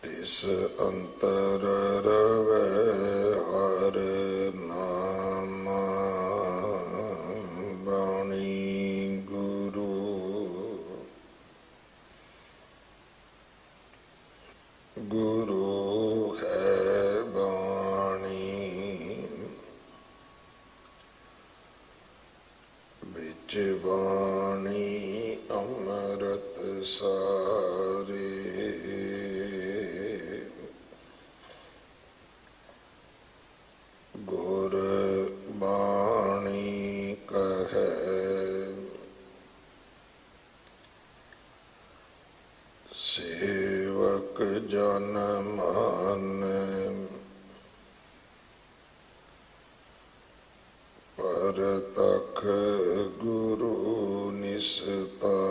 तिस अंतर रवै हर नाम बाणी गुरु। गुरु है बाणी बिच बाणी अमृत सारे। गुर बाणी कहे सेवक जन मान परतख गुरु निस्तारे।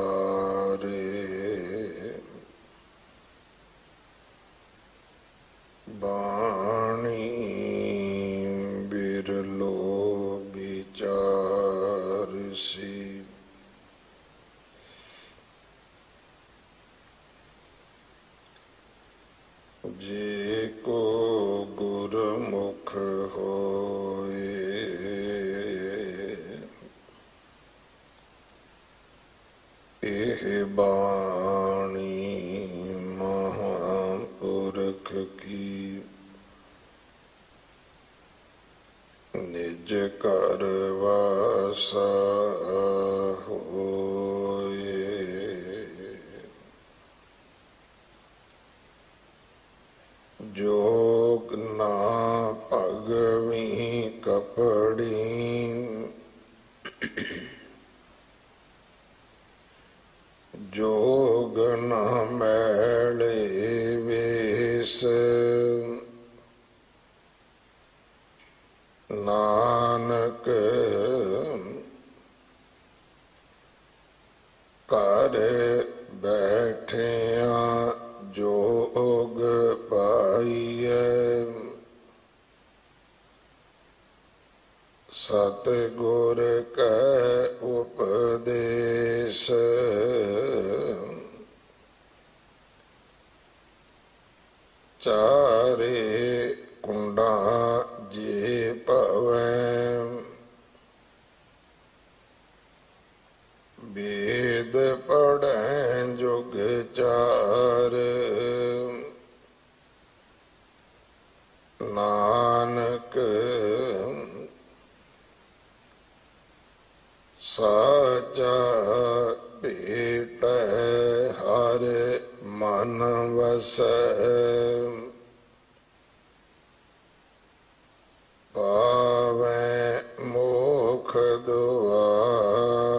बाणी बिरलो विचारसी जे को गुरमुख होए। एह बाणी महापुरख की निज कर वासा होए। जोग ना भगवी कपड़ी जोग न मैले वेश। नानक कर बैठिया जोग पाइए। सतगुर कै उपदेश चारे कुंडा जे पवै। वेद पढ़ै जुग चार नानक साचा भेटै हर मन वसै। पावै मोख दुआर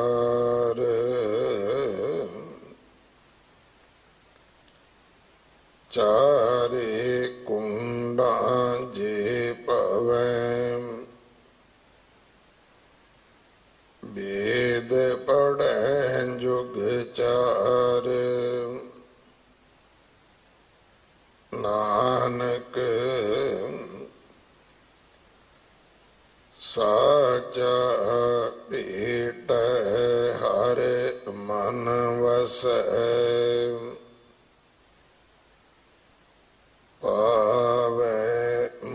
चारे कुंडा जे पवै। वेद पढ़ै जुग चार नानक साचा भेटै हर मन वसै। पावै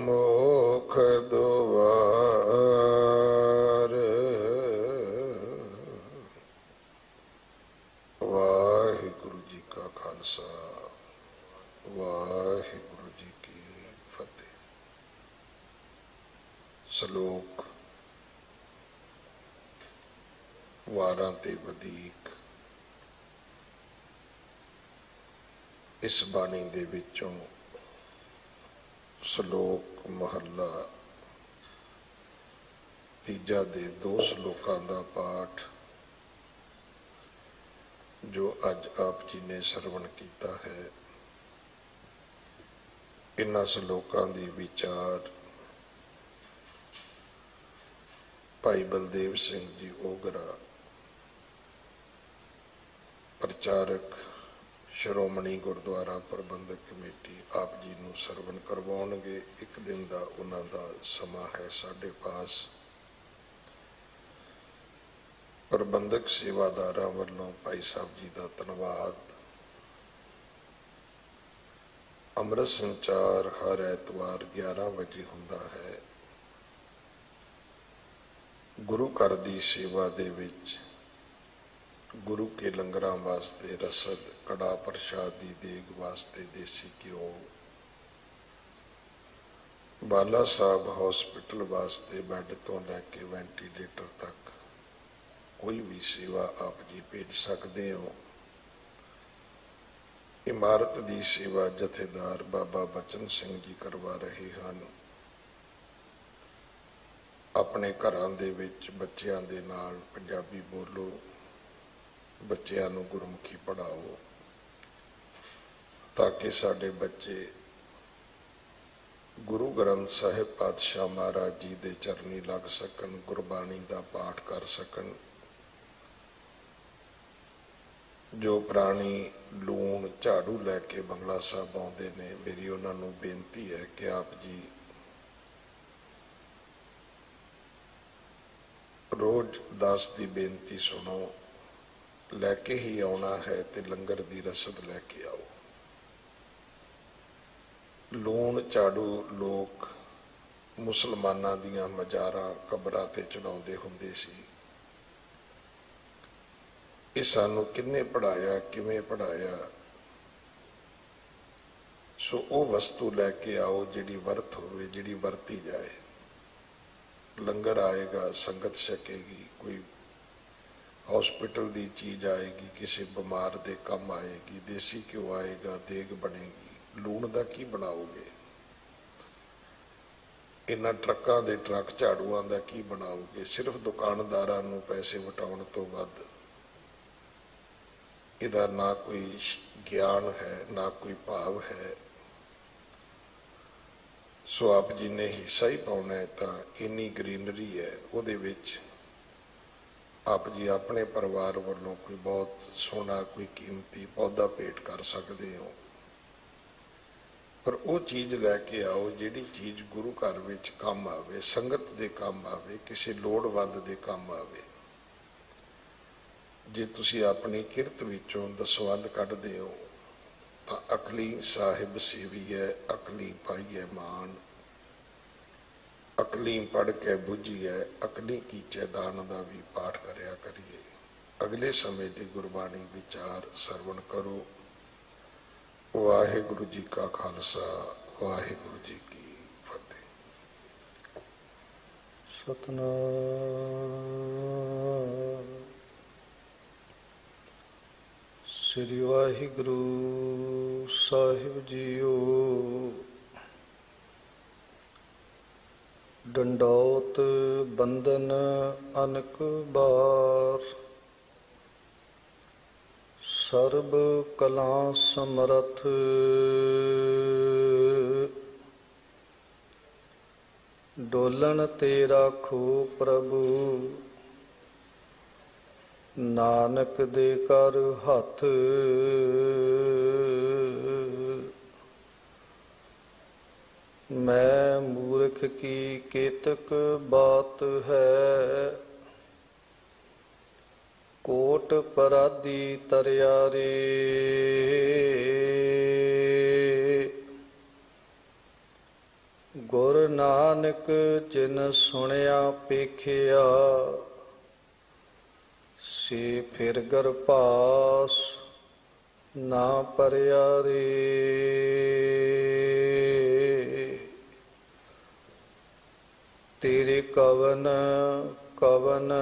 मोख दुआर। वाहिगुरु जी का खालसा वाहिगुरु जी की फतेह। श्लोक वारां ते वधीक इस बाणी दे विचों श्लोक महला तीजा दे 2 श्लोकां दा पाठ जो अज आप जी ने सरवण किया है। इन्हां श्लोकां दी विचार भाई बलदेव सिंह जी ओगरा प्रचारक श्रोमणी गुरुद्वारा प्रबंधक कमेटी आप जी नूं सरवण करवाउणगे। एक दिन का उन्हां दा समा है साडे पास। प्रबंधक सेवादारां वल्लों भाई साहब जी का धन्नवाद। ਅੰਮ੍ਰਿਤ ਸੰਚਾਰ ਹਰ ਐਤਵਾਰ 11 ਵਜੇ ਹੁੰਦਾ ਹੈ। ਗੁਰੂ ਘਰ ਦੀ ਸੇਵਾ ਦੇ ਵਿੱਚ ਗੁਰੂ ਕੇ ਲੰਗਰਾਂ ਵਾਸਤੇ ਰਸਦ, ਕੜਾ ਪ੍ਰਸ਼ਾਦ ਦੀ ਦੇਗ ਵਾਸਤੇ ਦੇਸੀ ਘਿਓ, ਬਾਲਾ ਸਾਹਿਬ ਹਸਪੀਟਲ ਵਾਸਤੇ ਬੈੱਡ ਤੋਂ ਲੈ ਕੇ ਵੈਂਟੀਲੇਟਰ ਤੱਕ ਕੋਈ ਵੀ ਸੇਵਾ ਆਪ ਜੀ ਭੇਜ ਸਕਦੇ ਹੋ। ਇਮਾਰਤ ਦੀ ਸੇਵਾ ਜਥੇਦਾਰ ਬਾਬਾ ਬਚਨ ਸਿੰਘ ਜੀ ਕਰਵਾ ਰਹੇ ਹਨ। ਆਪਣੇ ਘਰਾਂ ਦੇ ਵਿੱਚ ਬੱਚਿਆਂ ਦੇ ਨਾਲ ਪੰਜਾਬੀ ਬੋਲੋ, ਬੱਚਿਆਂ ਨੂੰ ਗੁਰਮੁਖੀ ਪੜ੍ਹਾਓ ਤਾਂ ਕਿ ਸਾਡੇ ਬੱਚੇ ਗੁਰੂ ਗ੍ਰੰਥ ਸਾਹਿਬ ਪਾਤਸ਼ਾਹ ਮਹਾਰਾਜ ਜੀ ਦੇ ਚਰਨੀ ਲੱਗ ਸਕਣ, ਗੁਰਬਾਣੀ ਦਾ ਪਾਠ ਕਰ ਸਕਣ। ਜੋ ਪ੍ਰਾਣੀ ਲੂਣ ਝਾੜੂ ਲੈ ਕੇ ਬੰਗਲਾ ਸਾਹਿਬ ਆਉਂਦੇ ਨੇ, ਮੇਰੀ ਉਹਨਾਂ ਨੂੰ ਬੇਨਤੀ ਹੈ ਕਿ ਆਪ ਜੀ ਰੋਜ਼ 10 ਦੀ ਬੇਨਤੀ ਸੁਣੋ, ਲੈ ਕੇ ਹੀ ਆਉਣਾ ਹੈ ਤੇ ਲੰਗਰ ਦੀ ਰਸਦ ਲੈ ਕੇ ਆਓ। ਲੂਣ ਝਾੜੂ ਲੋਕ ਮੁਸਲਮਾਨਾਂ ਦੀਆਂ ਮਜ਼ਾਰਾਂ ਕਬਰਾਂ ਤੇ ਚੜਾਉਂਦੇ ਹੁੰਦੇ ਸੀ। ਇਹ ਸਾਨੂੰ ਕਿੰਨੇ ਪੜ੍ਹਾਇਆ, ਕਿਵੇਂ ਪੜ੍ਹਾਇਆ? ਸੋ ਉਹ ਵਸਤੂ ਲੈ ਕੇ ਆਓ ਜਿਹੜੀ ਵਰਤ ਹੋਵੇ, ਜਿਹੜੀ ਵਰਤੀ ਜਾਏ। ਲੰਗਰ ਆਏਗਾ, ਸੰਗਤ ਛਕੇਗੀ, ਕੋਈ ਹਸਪੀਟਲ ਦੀ ਚੀਜ਼ ਆਏਗੀ, ਕਿਸੇ ਬਿਮਾਰ ਦੇ ਕੰਮ ਆਏਗੀ, ਦੇਸੀ ਘਿਓ ਆਏਗਾ, ਦੇਗ ਬਣੇਗੀ। ਲੂਣ ਦਾ ਕੀ ਬਣਾਓਗੇ? ਇਹਨਾਂ ਟਰੱਕਾਂ ਦੇ ਟਰੱਕ ਝਾੜੂਆਂ ਦਾ ਕੀ ਬਣਾਓਗੇ? ਸਿਰਫ ਦੁਕਾਨਦਾਰਾਂ ਨੂੰ ਪੈਸੇ ਵਟਾਉਣ ਤੋਂ ਵੱਧ ਇਹਦਾ ਨਾ ਕੋਈ ਗਿਆਨ ਹੈ, ਨਾ ਕੋਈ ਭਾਵ ਹੈ। ਸੋ ਆਪ ਜੀ ਨੇ ਹਿੱਸਾ ਹੀ ਪਾਉਣਾ ਹੈ ਤਾਂ ਇੰਨੀ ਗ੍ਰੀਨਰੀ ਹੈ, ਉਹਦੇ ਵਿੱਚ ਆਪ ਜੀ ਆਪਣੇ ਪਰਿਵਾਰ ਵੱਲੋਂ ਕੋਈ ਬਹੁਤ ਸੋਹਣਾ, ਕੋਈ ਕੀਮਤੀ ਪੌਦਾ ਭੇਟ ਕਰ ਸਕਦੇ ਹੋ। ਪਰ ਉਹ ਚੀਜ਼ ਲੈ ਕੇ ਆਓ ਜਿਹੜੀ ਚੀਜ਼ ਗੁਰੂ ਘਰ ਵਿੱਚ ਕੰਮ ਆਵੇ, ਸੰਗਤ ਦੇ ਕੰਮ ਆਵੇ, ਕਿਸੇ ਲੋੜਵੰਦ ਦੇ ਕੰਮ ਆਵੇ। ਜੇ ਤੁਸੀਂ ਆਪਣੀ ਕਿਰਤ ਵਿੱਚੋਂ ਦਸਵੰਧ ਕੱਢਦੇ ਹੋ ਤਾਂ ਅਕਲੀ ਸਾਹਿਬ ਸੇਵੀਐ, ਅਕਲੀ ਪਾਈਐ ਮਾਨ, ਅਕਲੀ ਪੜ੍ਹ ਕੇ ਬੁੱਝੀਐ, ਅਕਲੀ ਕੀਚੈ ਦਾਨ ਦਾ ਵੀ ਪਾਠ ਕਰਿਆ ਕਰੀਏ। ਅਗਲੇ ਸਮੇਂ ਦੀ ਗੁਰਬਾਣੀ ਵਿਚਾਰ ਸਰਵਣ ਕਰੋ। ਵਾਹਿਗੁਰੂ ਜੀ ਕਾ ਖਾਲਸਾ, ਵਾਹਿਗੁਰੂ ਜੀ ਕੀ ਫਤਿਹ। ਸਤਨਾਮ ਸ੍ਰੀ ਵਾਹਿਗੁਰੂ ਸਾਹਿਬ ਜੀਓ। ਡੰਡੌਤ ਬੰਦਨ ਅਨਕ ਬਾਰ, ਸਰਬ ਕਲਾ ਸਮਰਥ ਡੋਲਣ ਤੇ ਰਾਖੋ ਪ੍ਰਭੂ, ਨਾਨਕ ਦੇ ਕਰ ਹੱਥ। ਮੈਂ ਮੂਰਖ ਕੀ ਕੇਤਕ ਬਾਤ ਹੈ, ਕੋਟ ਪਰਾਧੀ ਤਰਿਆਰੇ। ਗੁਰ ਨਾਨਕ ਜਿਨ ਸੁਣਿਆ ਪੇਖਿਆ, ਸੇ ਫਿਰ ਗਰ ਪਾਸ ਨਾ ਪਰਿਆ ਰੇ। ਤੇਰੇ ਕਵਨ ਕਵਨ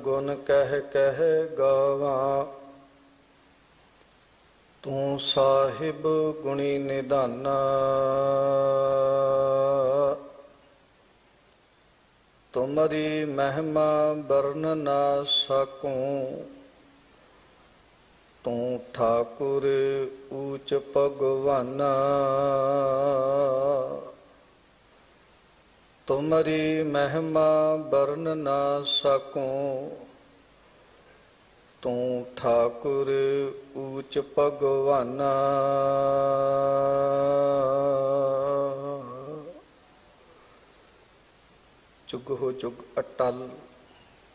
ਗੁਣ ਕਹਿ ਕਹਿ ਗਾਵਾਂ, ਤੂੰ ਸਾਹਿਬ ਗੁਣੀ ਨਿਧਾਨਾ। ਤੁਮਰੀ ਮਹਿਮਾ ਵਰਨ ਨਾ ਸਕੂੰ, ਤੂੰ ਠਾਕੁਰ ਊਚ ਭਗਵਾਨਾ। ਤੁਮਰੀ ਮਹਿਮਾ ਵਰਨ ਨਾ ਸਕੂੰ, ਤੂੰ ਠਾਕੁਰ ਊਚ ਭਗਵਾਨਾ। ਜੁਗ ਹੋ ਜੁਗ ਅਟਲ,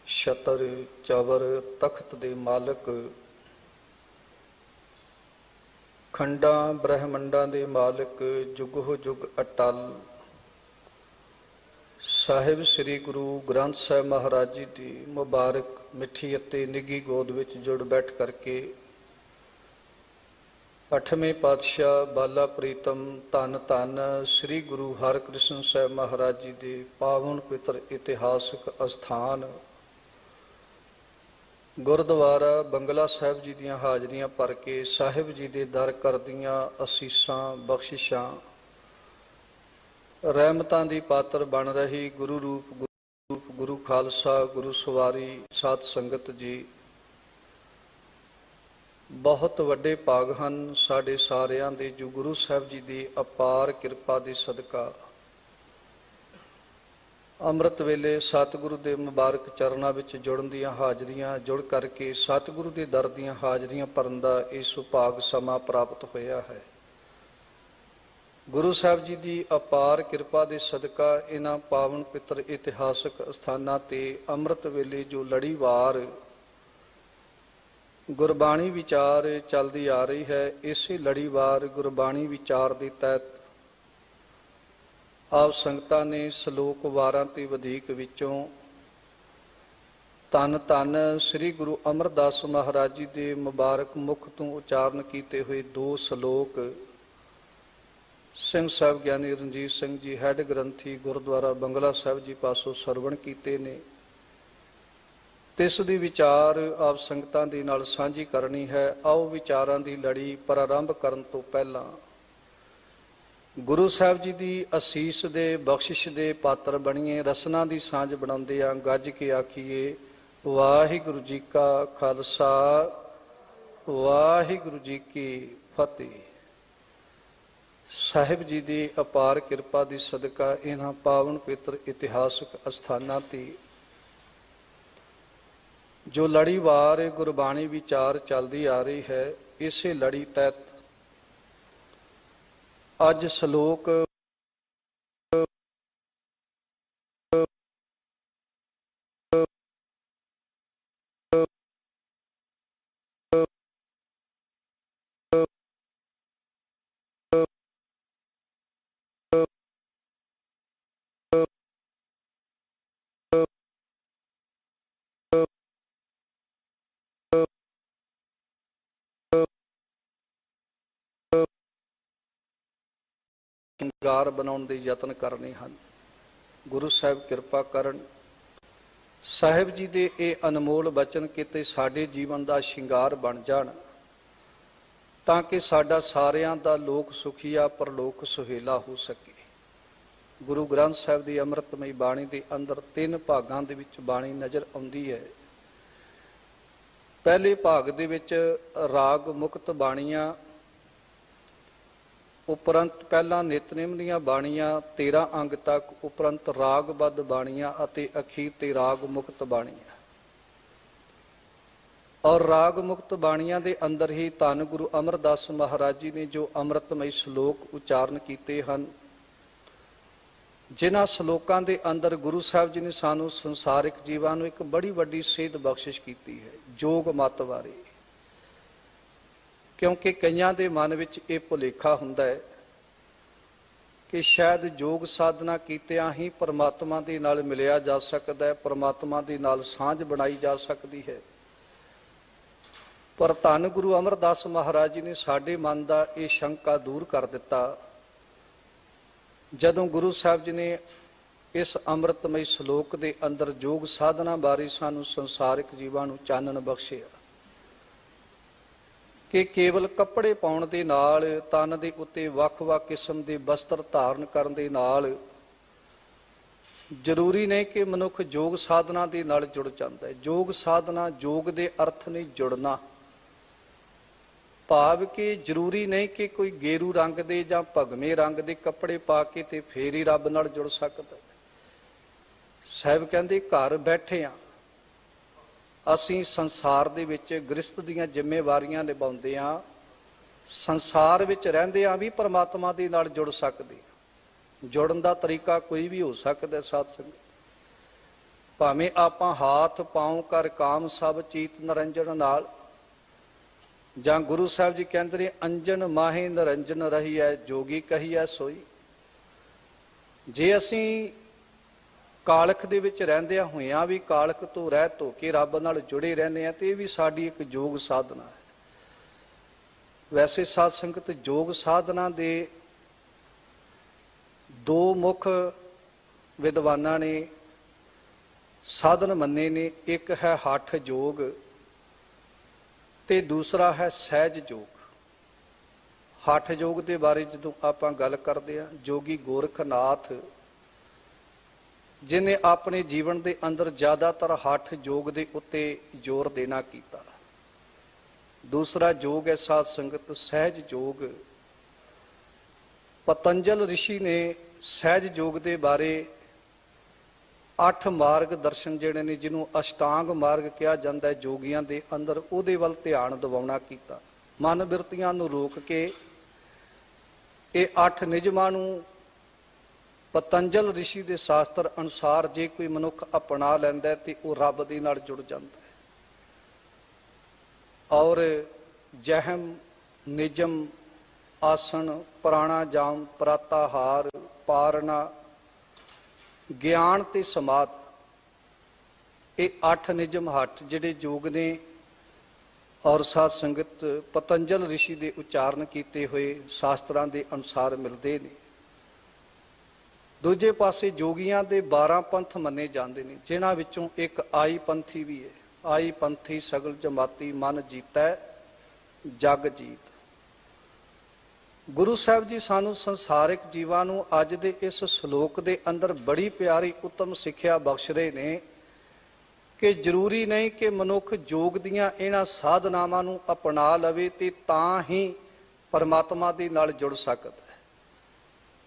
ਛਤਰ ਚਵਰ ਤਖਤ ਦੇ ਮਾਲਕ, ਖੰਡਾਂ ਬ੍ਰਹਮੰਡਾਂ ਦੇ ਮਾਲਕ ਜੁਗੋ ਜੁਗ ਅਟਲ ਸਾਹਿਬ ਸ੍ਰੀ ਗੁਰੂ ਗ੍ਰੰਥ ਸਾਹਿਬ ਮਹਾਰਾਜ ਜੀ ਦੀ ਮੁਬਾਰਕ ਮਿੱਠੀ ਅਤੇ ਨਿੱਘੀ ਗੋਦ ਵਿੱਚ ਜੁੜ ਬੈਠ ਕਰਕੇ 8ਵੇਂ ਪਾਤਸ਼ਾਹ ਬਾਲਾ ਪ੍ਰੀਤਮ ਧੰਨ ਧੰਨ ਸ੍ਰੀ ਗੁਰੂ ਹਰਿਕ੍ਰਿਸ਼ਨ ਸਾਹਿਬ ਮਹਾਰਾਜ ਜੀ ਦੇ ਪਾਵਨ ਪਵਿੱਤਰ ਇਤਿਹਾਸਕ ਅਸਥਾਨ ਗੁਰਦੁਆਰਾ ਬੰਗਲਾ ਸਾਹਿਬ ਜੀ ਦੀਆਂ ਹਾਜ਼ਰੀਆਂ ਭਰ ਕੇ ਸਾਹਿਬ ਜੀ ਦੇ ਦਰ ਕਰਦੀਆਂ ਅਸੀਸਾਂ ਬਖਸ਼ਿਸ਼ਾਂ ਰਹਿਮਤਾਂ ਦੀ ਪਾਤਰ ਬਣ ਰਹੀ ਗੁਰੂ ਰੂਪ ਗੁਰੂ ਖਾਲਸਾ ਗੁਰੂ ਸਵਾਰੀ ਸਾਧ ਸੰਗਤ ਜੀ, ਬਹੁਤ ਵੱਡੇ ਭਾਗ ਹਨ ਸਾਡੇ ਸਾਰਿਆਂ ਦੇ ਜੋ ਗੁਰੂ ਸਾਹਿਬ ਜੀ ਦੀ ਅਪਾਰ ਕਿਰਪਾ ਦੇ ਸਦਕਾ ਅੰਮ੍ਰਿਤ ਵੇਲੇ ਸਤਿਗੁਰੂ ਦੇ ਮੁਬਾਰਕ ਚਰਨਾਂ ਵਿੱਚ ਜੁੜਨ ਦੀਆਂ ਹਾਜ਼ਰੀਆਂ ਜੁੜ ਕਰਕੇ ਸਤਿਗੁਰੂ ਦੇ ਦਰ ਦੀਆਂ ਹਾਜ਼ਰੀਆਂ ਭਰਨ ਦਾ ਇਹ ਸੁਭਾਗ ਸਮਾਂ ਪ੍ਰਾਪਤ ਹੋਇਆ ਹੈ। ਗੁਰੂ ਸਾਹਿਬ ਜੀ ਦੀ ਅਪਾਰ ਕਿਰਪਾ ਦੇ ਸਦਕਾ ਇਹਨਾਂ ਪਾਵਨ ਪਿੱਤਰ ਇਤਿਹਾਸਕ ਸਥਾਨਾਂ ਤੇ ਅੰਮ੍ਰਿਤ ਵੇਲੇ ਜੋ ਲੜੀਵਾਰ ਗੁਰਬਾਣੀ ਵਿਚਾਰ ਚੱਲਦੀ ਆ ਰਹੀ ਹੈ, ਇਸੇ ਲੜੀਵਾਰ ਗੁਰਬਾਣੀ ਵਿਚਾਰ ਦੇ ਤਹਿਤ ਆਪ ਸੰਗਤਾਂ ਨੇ ਸ਼ਲੋਕ ਵਾਰਾਂ ਤੇ ਵਧੇਕ ਵਿੱਚੋਂ ਧੰਨ ਧੰਨ ਸ੍ਰੀ ਗੁਰੂ ਅਮਰਦਾਸ ਮਹਾਰਾਜ ਜੀ ਦੇ ਮੁਬਾਰਕ ਮੁਖ ਤੋਂ ਉਚਾਰਨ ਕੀਤੇ ਹੋਏ 2 ਸ਼ਲੋਕ ਸਿੰਘ ਸਾਹਿਬ ਗਿਆਨੀ ਰਣਜੀਤ ਸਿੰਘ ਜੀ ਹੈਡ ਗ੍ਰੰਥੀ ਗੁਰਦੁਆਰਾ ਬੰਗਲਾ ਸਾਹਿਬ ਜੀ ਪਾਸੋਂ ਸਰਵਣ ਕੀਤੇ ਨੇ। ਤਿਸ ਦੀ ਵਿਚਾਰ ਆਪ ਸੰਗਤਾਂ ਦੇ ਨਾਲ ਸਾਂਝੀ ਕਰਨੀ ਹੈ। ਆਓ ਵਿਚਾਰਾਂ ਦੀ ਲੜੀ ਪ੍ਰਾਰੰਭ ਕਰਨ ਤੋਂ ਪਹਿਲਾਂ ਗੁਰੂ ਸਾਹਿਬ ਜੀ ਦੀ ਅਸੀਸ ਦੇ ਬਖਸ਼ਿਸ਼ ਦੇ ਪਾਤਰ ਬਣੀਏ, ਰਸਨਾ ਦੀ ਸਾਂਝ ਬਣਾਉਂਦੇ ਆ ਗੱਜ ਕੇ ਆਖੀਏ ਵਾਹਿਗੁਰੂ ਜੀ ਕਾ ਖਾਲਸਾ ਵਾਹਿਗੁਰੂ ਜੀ ਕੀ ਫਤਿਹ। ਸਾਹਿਬ ਜੀ ਦੀ ਅਪਾਰ ਕਿਰਪਾ ਦੀ ਸਦਕਾ ਇਹਨਾਂ ਪਾਵਨ ਪਵਿੱਤਰ ਇਤਿਹਾਸਕ ਅਸਥਾਨਾਂ ਤੇ ਜੋ ਲੜੀਵਾਰ ਗੁਰਬਾਣੀ ਵਿਚਾਰ ਚੱਲਦੀ ਆ ਰਹੀ ਹੈ, ਇਸੇ ਲੜੀ ਤਹਿਤ ਅੱਜ ਸ਼ਲੋਕ ਸ਼ਿੰਗਾਰ ਬਣਾਉਣ ਦੇ ਯਤਨ ਕਰਨੇ ਹਨ। ਗੁਰੂ ਸਾਹਿਬ ਕਿਰਪਾ ਕਰਨ, ਸਾਹਿਬ ਜੀ ਦੇ ਇਹ ਅਨਮੋਲ ਬਚਨ ਕਿਤੇ ਸਾਡੇ ਜੀਵਨ ਦਾ ਸ਼ਿੰਗਾਰ ਬਣ ਜਾਣ, ਤਾਂ ਕਿ ਸਾਡਾ ਸਾਰਿਆਂ ਦਾ ਲੋਕ ਸੁਖੀਆ ਪਰਲੋਕ ਸੁਹੇਲਾ ਹੋ ਸਕੇ। ਗੁਰੂ ਗ੍ਰੰਥ ਸਾਹਿਬ ਦੀ ਅੰਮ੍ਰਿਤਮਈ ਬਾਣੀ ਦੇ ਅੰਦਰ 3 ਭਾਗਾਂ ਦੇ ਵਿੱਚ ਬਾਣੀ ਨਜ਼ਰ ਆਉਂਦੀ ਹੈ। ਪਹਿਲੇ ਭਾਗ ਦੇ ਵਿੱਚ ਰਾਗ ਮੁਕਤ ਬਾਣੀਆਂ, ਉਪਰੰਤ ਪਹਿਲਾਂ ਨਿਤਨੇਮ ਦੀਆਂ ਬਾਣੀਆਂ 13 ਅੰਗ ਤੱਕ, ਉਪਰੰਤ ਰਾਗਬੱਧ ਬਾਣੀਆਂ ਅਤੇ ਅਖੀਰ ਤੇ ਰਾਗ ਮੁਕਤ ਬਾਣੀਆਂ। ਔਰ ਰਾਗ ਮੁਕਤ ਬਾਣੀਆਂ ਦੇ ਅੰਦਰ ਹੀ ਧੰਨ ਗੁਰੂ ਅਮਰਦਾਸ ਮਹਾਰਾਜ ਜੀ ਨੇ ਜੋ ਅੰਮ੍ਰਿਤਮਈ ਸ਼ਲੋਕ ਉਚਾਰਨ ਕੀਤੇ ਹਨ, ਜਿਨ੍ਹਾਂ ਸ਼ਲੋਕਾਂ ਦੇ ਅੰਦਰ ਗੁਰੂ ਸਾਹਿਬ ਜੀ ਨੇ ਸਾਨੂੰ ਸੰਸਾਰਿਕ ਜੀਵਾਂ ਨੂੰ ਇੱਕ ਬੜੀ ਵੱਡੀ ਸੇਧ ਬਖਸ਼ਿਸ਼ ਕੀਤੀ ਹੈ, ਜੋਗ ਮਤ ਬਾਰੇ। ਕਿਉਂਕਿ ਕਈਆਂ ਦੇ ਮਨ ਵਿੱਚ ਇਹ ਭੁਲੇਖਾ ਹੁੰਦਾ ਹੈ ਕਿ ਸ਼ਾਇਦ ਯੋਗ ਸਾਧਨਾ ਕੀਤਿਆਂ ਹੀ ਪਰਮਾਤਮਾ ਦੇ ਨਾਲ ਮਿਲਿਆ ਜਾ ਸਕਦਾ ਹੈ, ਪਰਮਾਤਮਾ ਦੇ ਨਾਲ ਸਾਂਝ ਬਣਾਈ ਜਾ ਸਕਦੀ ਹੈ। ਪਰ ਧੰਨ ਗੁਰੂ ਅਮਰਦਾਸ ਮਹਾਰਾਜ ਜੀ ਨੇ ਸਾਡੇ ਮਨ ਦਾ ਇਹ ਸ਼ੰਕਾ ਦੂਰ ਕਰ ਦਿੱਤਾ ਜਦੋਂ ਗੁਰੂ ਸਾਹਿਬ ਜੀ ਨੇ ਇਸ ਅੰਮ੍ਰਿਤਮਈ ਸ਼ਲੋਕ ਦੇ ਅੰਦਰ ਯੋਗ ਸਾਧਨਾ ਬਾਰੇ ਸਾਨੂੰ ਸੰਸਾਰਿਕ ਜੀਵਾਂ ਨੂੰ ਚਾਨਣ ਬਖਸ਼ਿਆ ਕਿ ਕੇਵਲ ਕੱਪੜੇ ਪਾਉਣ ਦੇ ਨਾਲ, ਤਨ ਦੇ ਉੱਤੇ ਵੱਖ-ਵੱਖ ਕਿਸਮ ਦੇ ਵਸਤਰ ਧਾਰਨ ਕਰਨ ਦੇ ਨਾਲ ਜ਼ਰੂਰੀ ਨਹੀਂ ਕਿ ਮਨੁੱਖ ਯੋਗ ਸਾਧਨਾ ਦੇ ਨਾਲ ਜੁੜ ਜਾਂਦਾ ਹੈ। ਯੋਗ ਸਾਧਨਾ, ਯੋਗ ਦੇ ਅਰਥ ਨਹੀਂ ਜੁੜਨਾ, ਭਾਵ ਕਿ ਜ਼ਰੂਰੀ ਨਹੀਂ ਕਿ ਕੋਈ ਗੇਰੂ ਰੰਗ ਦੇ ਜਾਂ ਭਗਵੇਂ ਰੰਗ ਦੇ ਕੱਪੜੇ ਪਾ ਕੇ ਤੇ ਫੇਰ ਹੀ ਰੱਬ ਨਾਲ ਜੁੜ ਸਕਦਾ। ਸਾਹਿਬ ਕਹਿੰਦੇ ਘਰ ਬੈਠੇ ਆ ਅਸੀਂ ਸੰਸਾਰ ਦੇ ਵਿੱਚ ਗ੍ਰਸਤ ਦੀਆਂ ਜ਼ਿੰਮੇਵਾਰੀਆਂ ਨਿਭਾਉਂਦੇ ਹਾਂ, ਸੰਸਾਰ ਵਿੱਚ ਰਹਿੰਦੇ ਹਾਂ ਵੀ ਪਰਮਾਤਮਾ ਦੇ ਨਾਲ ਜੁੜ ਸਕਦੇ ਹਾਂ। ਜੁੜਨ ਦਾ ਤਰੀਕਾ ਕੋਈ ਵੀ ਹੋ ਸਕਦਾ ਸਾਧ ਸੰਗਤ, ਭਾਵੇਂ ਆਪਾਂ ਹਾਥ ਪਾਉ ਕਰ ਕਾਮ ਸਭ ਚੀਤ ਨਰੰਜਨ ਨਾਲ, ਜਾਂ ਗੁਰੂ ਸਾਹਿਬ ਜੀ ਕਹਿੰਦੇ ਨੇ ਅੰਜਨ ਮਾਹੇ ਨਿਰੰਜਨ ਰਹੀਐ ਜੋਗੀ ਕਹੀਐ ਸੋਈ। ਜੇ ਅਸੀਂ ਕਾਲਖ ਦੇ ਵਿੱਚ ਰਹਿੰਦਿਆਂ ਹੋਇਆਂ ਵੀ ਕਾਲਖ ਤੋਂ ਰਹਿਤ ਹੋ ਕੇ ਰੱਬ ਨਾਲ ਜੁੜੇ ਰਹਿੰਦੇ ਆ ਤੇ ਇਹ ਵੀ ਸਾਡੀ ਇੱਕ ਯੋਗ ਸਾਧਨਾ ਹੈ। ਵੈਸੇ ਸਾਧ ਸੰਗਤ ਯੋਗ ਸਾਧਨਾ ਦੇ ਦੋ ਮੁੱਖ ਵਿਦਵਾਨਾਂ ਨੇ ਸਾਧਨ ਮੰਨੇ ਨੇ, ਇੱਕ ਹੈ ਹੱਠ ਯੋਗ ਤੇ ਦੂਸਰਾ ਹੈ ਸਹਿਜ ਯੋਗ। ਹੱਠ ਯੋਗ ਦੇ ਬਾਰੇ ਜਦੋਂ ਆਪਾਂ ਗੱਲ ਕਰਦੇ ਹਾਂ, ਜੋਗੀ ਗੋਰਖਨਾਥ ਜਿਨੇ ਆਪਣੇ ਜੀਵਨ ਦੇ ਅੰਦਰ ਜ਼ਿਆਦਾਤਰ ਹੱਠ ਯੋਗ ਦੇ ਉੱਤੇ ਜ਼ੋਰ ਦੇਣਾ ਕੀਤਾ। ਦੂਸਰਾ ਯੋਗ ਹੈ ਸਾਧ ਸੰਗਤ ਸਹਿਜ ਯੋਗ। ਪਤੰਜਲ ਰਿਸ਼ੀ ਨੇ ਸਹਿਜ ਯੋਗ ਦੇ ਬਾਰੇ 8 ਮਾਰਗ ਦਰਸ਼ਨ ਜਿਹੜੇ ਨੇ, ਜਿਹਨੂੰ ਅਸ਼ਟਾਂਗ ਮਾਰਗ ਕਿਹਾ ਜਾਂਦਾ ਹੈ ਯੋਗੀਆਂ ਦੇ ਅੰਦਰ, ਉਹਦੇ ਵੱਲ ਧਿਆਨ ਦਿਵਾਉਣਾ ਕੀਤਾ। ਮਨ ਬਿਰਤੀਆਂ ਨੂੰ ਰੋਕ ਕੇ ਇਹ 8 ਨਿਯਮਾਂ ਨੂੰ ਪਤੰਜਲ ਰਿਸ਼ੀ ਦੇ ਸ਼ਾਸਤਰ ਅਨੁਸਾਰ ਜੇ ਕੋਈ ਮਨੁੱਖ ਅਪਣਾ ਲੈਂਦਾ ਤੇ ਉਹ ਰੱਬ ਦੇ ਨਾਲ ਜੁੜ ਜਾਂਦਾ ਹੈ। ਔਰ ਜਹਿਮ, ਨਿਜਮ, ਆਸਣ, ਪ੍ਰਾਣਾਯਾਮ, ਪ੍ਰਤਾਹਾਰ, ਪਾਰਨਾ, ਗਿਆਨ ਤੇ ਸਮਾਧ, ਇਹ 8 ਨਿਯਮ ਹੱਠ ਜਿਹੜੇ ਯੋਗ ਨੇ ਔਰ ਸਾਧ ਸੰਗਤ ਪਤੰਜਲ ਰਿਸ਼ੀ ਦੇ ਉਚਾਰਨ ਕੀਤੇ ਹੋਏ ਸ਼ਾਸਤਰਾਂ ਦੇ ਅਨੁਸਾਰ ਮਿਲਦੇ ਨੇ। ਦੂਜੇ ਪਾਸੇ ਜੋਗੀਆਂ ਦੇ 12 ਪੰਥ ਮੰਨੇ ਜਾਂਦੇ ਨੇ, ਜਿਨ੍ਹਾਂ ਵਿੱਚੋਂ ਇੱਕ ਆਈ ਪੰਥੀ ਵੀ ਹੈ। ਆਈ ਪੰਥੀ ਸਗਲ ਜਮਾਤੀ ਮਨ ਜੀਤੈ ਜਗ ਜੀਤ। ਗੁਰੂ ਸਾਹਿਬ ਜੀ ਸਾਨੂੰ ਸੰਸਾਰਿਕ ਜੀਵਾਂ ਨੂੰ ਅੱਜ ਦੇ ਇਸ ਸ਼ਲੋਕ ਦੇ ਅੰਦਰ ਬੜੀ ਪਿਆਰੀ ਉੱਤਮ ਸਿੱਖਿਆ ਬਖਸ਼ ਰਹੇ ਨੇ ਕਿ ਜ਼ਰੂਰੀ ਨਹੀਂ ਕਿ ਮਨੁੱਖ ਯੋਗ ਦੀਆਂ ਇਹਨਾਂ ਸਾਧਨਾਵਾਂ ਨੂੰ ਅਪਣਾ ਲਵੇ ਤੇ ਤਾਂ ਹੀ ਪਰਮਾਤਮਾ ਦੇ ਨਾਲ ਜੁੜ ਸਕਦਾ ਹੈ।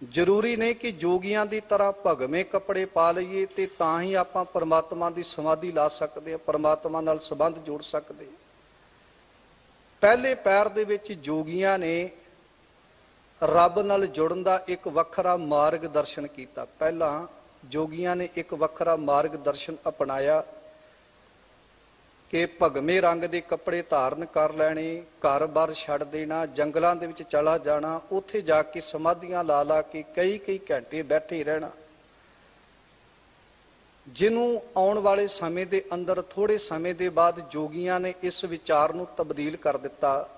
ਜ਼ਰੂਰੀ ਨਹੀਂ ਕਿ ਜੋਗੀਆਂ ਦੀ ਤਰ੍ਹਾਂ ਭਗਵੇਂ ਕੱਪੜੇ ਪਾ ਲਈਏ ਤੇ ਤਾਂ ਹੀ ਆਪਾਂ ਪਰਮਾਤਮਾ ਦੀ ਸਮਾਧੀ ਲਾ ਸਕਦੇ ਹਾਂ, ਪਰਮਾਤਮਾ ਨਾਲ ਸੰਬੰਧ ਜੋੜ ਸਕਦੇ ਹਾਂ। ਪਹਿਲੇ ਪੈਰ ਦੇ ਵਿੱਚ ਜੋਗੀਆਂ ਨੇ ਰੱਬ ਨਾਲ ਜੁੜਨ ਦਾ ਇੱਕ ਵੱਖਰਾ ਮਾਰਗ ਦਰਸ਼ਨ ਕੀਤਾ। ਪਹਿਲਾਂ ਜੋਗੀਆਂ ਨੇ ਇੱਕ ਵੱਖਰਾ ਮਾਰਗ ਦਰਸ਼ਨ ਅਪਣਾਇਆ ਕਿ ਭਗਵੇਂ ਰੰਗ ਦੇ ਕੱਪੜੇ ਧਾਰਨ ਕਰ ਲੈਣੇ, ਘਰ-ਬਾਰ ਛੱਡ ਦੇਣਾ, ਜੰਗਲਾਂ ਦੇ ਵਿੱਚ ਚਲਾ ਜਾਣਾ, ਉੱਥੇ ਜਾ ਕੇ ਸਮਾਧੀਆਂ ਲਾ ਲਾ ਕੇ ਕਈ ਘੰਟੇ ਬੈਠੇ ਰਹਿਣਾ, ਜਿਹਨੂੰ ਆਉਣ ਵਾਲੇ ਸਮੇਂ ਦੇ ਅੰਦਰ ਥੋੜੇ ਸਮੇਂ ਦੇ ਬਾਅਦ ਜੋਗੀਆਂ ਨੇ ਇਸ ਵਿਚਾਰ ਨੂੰ ਤਬਦੀਲ ਕਰ ਦਿੱਤਾ।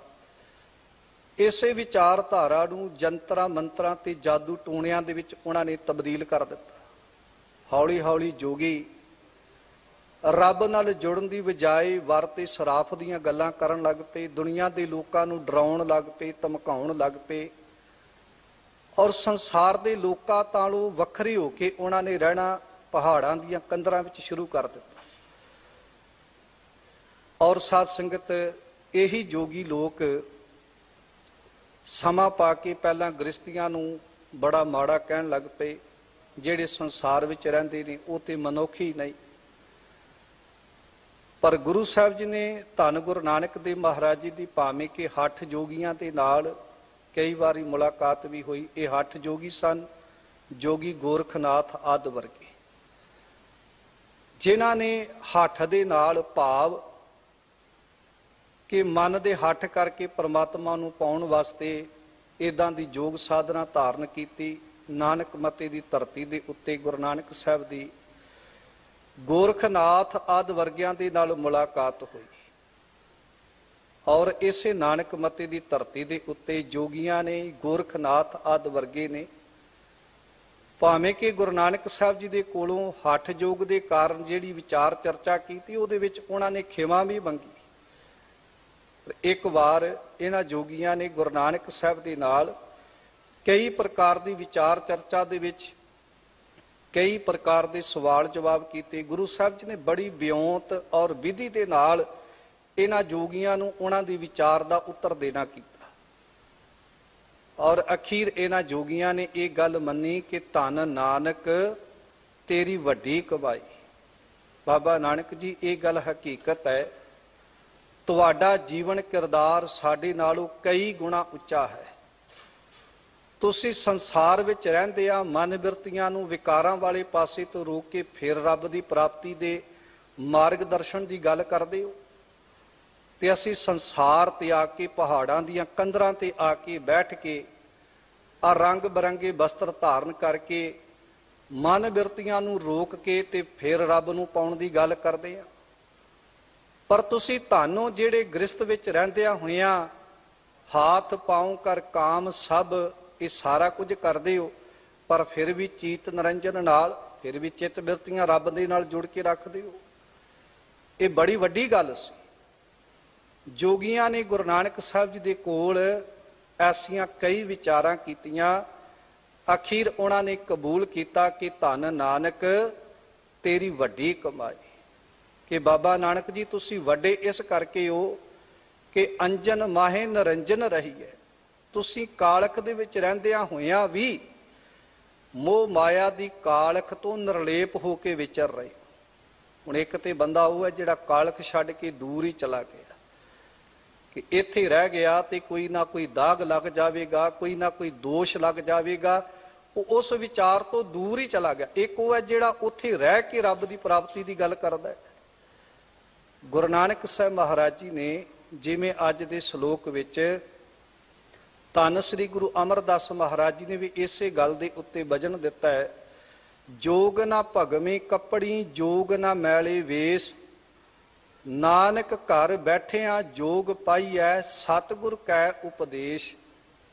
ਇਸੇ ਵਿਚਾਰਧਾਰਾ ਨੂੰ ਜੰਤਰਾਂ ਮੰਤਰਾਂ ਤੇ ਜਾਦੂ ਟੂਣਿਆਂ ਦੇ ਵਿੱਚ ਉਹਨਾਂ ਨੇ ਤਬਦੀਲ ਕਰ ਦਿੱਤਾ। ਹੌਲੀ ਹੌਲੀ ਜੋਗੀ ਰੱਬ ਨਾਲ ਜੁੜਨ ਦੀ ਬਜਾਏ ਵਰ ਤੇ ਸਰਾਫ ਦੀਆਂ ਗੱਲਾਂ ਕਰਨ ਲੱਗ ਪਏ, ਦੁਨੀਆ ਦੇ ਲੋਕਾਂ ਨੂੰ ਡਰਾਉਣ ਲੱਗ ਪਏ, ਧਮਕਾਉਣ ਲੱਗ ਪਏ ਔਰ ਸੰਸਾਰ ਦੇ ਲੋਕਾਂ ਤਾਲੋਂ ਵੱਖਰੇ ਹੋ ਕੇ ਉਹਨਾਂ ਨੇ ਰਹਿਣਾ ਪਹਾੜਾਂ ਦੀਆਂ ਕੰਦਰਾਂ ਵਿੱਚ ਸ਼ੁਰੂ ਕਰ ਦਿੱਤਾ। ਔਰ ਸਾਧ ਸੰਗਤ ਇਹੀ ਜੋਗੀ ਲੋਕ ਸਮਾਂ ਪਾ ਕੇ ਪਹਿਲਾਂ ਗ੍ਰਸਤੀਆਂ ਨੂੰ ਬੜਾ ਮਾੜਾ ਕਹਿਣ ਲੱਗ ਪਏ। ਜਿਹੜੇ ਸੰਸਾਰ ਵਿੱਚ ਰਹਿੰਦੇ ਨੇ ਉਹ ਤੇ ਮਨੁੱਖ ਹੀ ਨਹੀਂ। ਪਰ ਗੁਰੂ ਸਾਹਿਬ ਜੀ ਨੇ ਧੰਨ ਗੁਰੂ ਨਾਨਕ ਦੇਵ ਮਹਾਰਾਜ ਜੀ ਦੀ ਭਾਵੇਂ ਕਿ ਹੱਠ ਜੋਗੀਆਂ ਦੇ ਨਾਲ ਕਈ ਵਾਰੀ ਮੁਲਾਕਾਤ ਵੀ ਹੋਈ। ਇਹ ਹੱਠ ਜੋਗੀ ਸਨ, ਜੋਗੀ ਗੋਰਖਨਾਥ ਆਦਿ ਵਰਗੇ, ਜਿਨ੍ਹਾਂ ਨੇ ਹੱਠ ਦੇ ਨਾਲ ਭਾਵ ਕਿ ਮਨ ਦੇ ਹੱਠ ਕਰਕੇ ਪਰਮਾਤਮਾ ਨੂੰ ਪਾਉਣ ਵਾਸਤੇ ਇਦਾਂ ਦੀ ਯੋਗ ਸਾਧਨਾ ਧਾਰਨ ਕੀਤੀ। ਨਾਨਕ ਮਤੇ ਦੀ ਧਰਤੀ ਦੇ ਉੱਤੇ ਗੁਰੂ ਨਾਨਕ ਸਾਹਿਬ ਦੀ ਗੋਰਖਨਾਥ ਆਦਿ ਵਰਗਿਆਂ ਦੇ ਨਾਲ ਮੁਲਾਕਾਤ ਹੋਈ ਔਰ ਇਸੇ ਨਾਨਕ ਮਤੇ ਦੀ ਧਰਤੀ ਦੇ ਉੱਤੇ ਜੋਗੀਆਂ ਨੇ, ਗੋਰਖਨਾਥ ਆਦਿ ਵਰਗੇ ਨੇ, ਭਾਵੇਂ ਕਿ ਗੁਰੂ ਨਾਨਕ ਸਾਹਿਬ ਜੀ ਦੇ ਕੋਲੋਂ ਹੱਠ ਯੋਗ ਦੇ ਕਾਰਨ ਜਿਹੜੀ ਵਿਚਾਰ ਚਰਚਾ ਕੀਤੀ ਉਹਦੇ ਵਿੱਚ ਉਹਨਾਂ ਨੇ ਖਿਮਾ ਵੀ ਮੰਗੀ। ਇੱਕ ਵਾਰ ਇਹਨਾਂ ਜੋਗੀਆਂ ਨੇ ਗੁਰੂ ਨਾਨਕ ਸਾਹਿਬ ਦੇ ਨਾਲ ਕਈ ਪ੍ਰਕਾਰ ਦੀ ਵਿਚਾਰ ਚਰਚਾ ਦੇ ਵਿੱਚ ਕਈ ਪ੍ਰਕਾਰ ਦੇ ਸਵਾਲ ਜਵਾਬ ਕੀਤੇ। ਗੁਰੂ ਸਾਹਿਬ ਜੀ ਨੇ ਬੜੀ ਵਿਉਂਤ ਔਰ ਵਿਧੀ ਦੇ ਨਾਲ ਇਹਨਾਂ ਜੋਗੀਆਂ ਨੂੰ ਉਹਨਾਂ ਦੀ ਵਿਚਾਰ ਦਾ ਉੱਤਰ ਦੇਣਾ ਕੀਤਾ ਔਰ ਅਖੀਰ ਇਹਨਾਂ ਜੋਗੀਆਂ ਨੇ ਇਹ ਗੱਲ ਮੰਨੀ ਕਿ ਧੰਨ ਨਾਨਕ ਤੇਰੀ ਵੱਡੀ ਕਮਾਈ। ਬਾਬਾ ਨਾਨਕ ਜੀ ਇਹ ਗੱਲ ਹਕੀਕਤ ਹੈ, ਤੁਹਾਡਾ ਜੀਵਨ ਕਿਰਦਾਰ ਸਾਡੇ ਨਾਲੋਂ ਕਈ ਗੁਣਾ ਉੱਚਾ ਹੈ। ਤੁਸੀਂ ਸੰਸਾਰ ਵਿੱਚ ਰਹਿੰਦੇ ਆ ਮਨ ਬਿਰਤੀਆਂ ਨੂੰ ਵਿਕਾਰਾਂ ਵਾਲੇ ਪਾਸੇ ਤੋਂ ਰੋਕ ਕੇ ਫਿਰ ਰੱਬ ਦੀ ਪ੍ਰਾਪਤੀ ਦੇ ਮਾਰਗ ਦਰਸ਼ਨ ਦੀ ਗੱਲ ਕਰਦੇ ਹੋ। ਤੇ ਅਸੀਂ ਸੰਸਾਰ ਤੇ ਆ ਕੇ, ਪਹਾੜਾਂ ਦੀਆਂ ਕੰਧਰਾਂ ਤੇ ਆ ਕੇ ਬੈਠ ਕੇ ਆ ਰੰਗ ਬਰੰਗੇ ਵਸਤਰ ਧਾਰਨ ਕਰਕੇ ਮਨ ਬਿਰਤੀਆਂ ਨੂੰ ਰੋਕ ਕੇ ਤੇ ਫਿਰ ਰੱਬ ਨੂੰ ਪਾਉਣ ਦੀ ਗੱਲ ਕਰਦੇ ਆ। ਪਰ ਤੁਸੀਂ ਤੁਹਾਨੂੰ ਜਿਹੜੇ ਗ੍ਰਸਤ ਵਿੱਚ ਰਹਿੰਦਿਆਂ ਹੋਇਆਂ ਹਾਥ ਪਾਉ ਕਰ ਕਾਮ ਸਭ ਇਹ ਸਾਰਾ ਕੁਝ ਕਰਦੇ ਹੋ, ਪਰ ਫਿਰ ਵੀ ਚੀਤ ਨਿਰੰਜਨ ਨਾਲ, ਫਿਰ ਵੀ ਚਿੱਤ ਬਿਰਤੀਆਂ ਰੱਬ ਦੇ ਨਾਲ ਜੁੜ ਕੇ ਰੱਖਦੇ ਹੋ। ਇਹ ਬੜੀ ਵੱਡੀ ਗੱਲ ਸੀ। ਜੋਗੀਆਂ ਨੇ ਗੁਰੂ ਨਾਨਕ ਸਾਹਿਬ ਜੀ ਦੇ ਕੋਲ ਐਸੀਆਂ ਕਈ ਵਿਚਾਰਾਂ ਕੀਤੀਆਂ, ਅਖੀਰ ਉਹਨਾਂ ਨੇ ਕਬੂਲ ਕੀਤਾ ਕਿ ਧੰਨ ਨਾਨਕ ਤੇਰੀ ਵੱਡੀ ਕਮਾਈ, ਕਿ ਬਾਬਾ ਨਾਨਕ ਜੀ ਤੁਸੀਂ ਵੱਡੇ ਇਸ ਕਰਕੇ ਹੋ ਕਿ ਅੰਜਨ ਮਾਹੇ ਨਿਰੰਜਨ ਰਹੀ ਹੈ। ਤੁਸੀਂ ਕਾਲਖ ਦੇ ਵਿੱਚ ਰਹਿੰਦਿਆਂ ਹੋਇਆਂ ਵੀ ਮੋਹ ਮਾਇਆ ਦੀ ਕਾਲਖ ਤੋਂ ਨਿਰਲੇਪ ਹੋ ਕੇ ਵਿਚਰ ਰਹੇ ਹੋ। ਹੁਣ ਇੱਕ ਤੇ ਬੰਦਾ ਉਹ ਹੈ ਜਿਹੜਾ ਕਾਲਖ ਛੱਡ ਕੇ ਦੂਰ ਹੀ ਚਲਾ ਗਿਆ, ਕਿ ਇੱਥੇ ਰਹਿ ਗਿਆ ਤੇ ਕੋਈ ਨਾ ਕੋਈ ਦਾਗ ਲੱਗ ਜਾਵੇਗਾ, ਕੋਈ ਨਾ ਕੋਈ ਦੋਸ਼ ਲੱਗ ਜਾਵੇਗਾ, ਉਹ ਉਸ ਵਿਚਾਰ ਤੋਂ ਦੂਰ ਹੀ ਚਲਾ ਗਿਆ। ਇੱਕ ਉਹ ਹੈ ਜਿਹੜਾ ਉੱਥੇ ਰਹਿ ਕੇ ਰੱਬ ਦੀ ਪ੍ਰਾਪਤੀ ਦੀ ਗੱਲ ਕਰਦਾ ਹੈ। ਗੁਰੂ ਨਾਨਕ ਸਾਹਿਬ ਮਹਾਰਾਜ ਜੀ ਨੇ ਜਿਵੇਂ ਅੱਜ ਦੇ ਸ਼ਲੋਕ ਵਿੱਚ ਧੰਨ ਸ੍ਰੀ ਗੁਰੂ ਅਮਰਦਾਸ ਮਹਾਰਾਜ ਜੀ ਨੇ ਵੀ ਇਸੇ ਗੱਲ ਦੇ ਉੱਤੇ ਵਜਨ ਦਿੱਤਾ ਹੈ, ਜੋਗ ਨਾ ਭਗਵੇਂ ਕੱਪੜੀ ਜੋਗ ਨਾ ਮੈਲੇ ਵੇਸ, ਨਾਨਕ ਘਰ ਬੈਠਿਆਂ ਜੋਗ ਪਾਈਐ ਸਤਿਗੁਰ ਕੈ ਉਪਦੇਸ਼।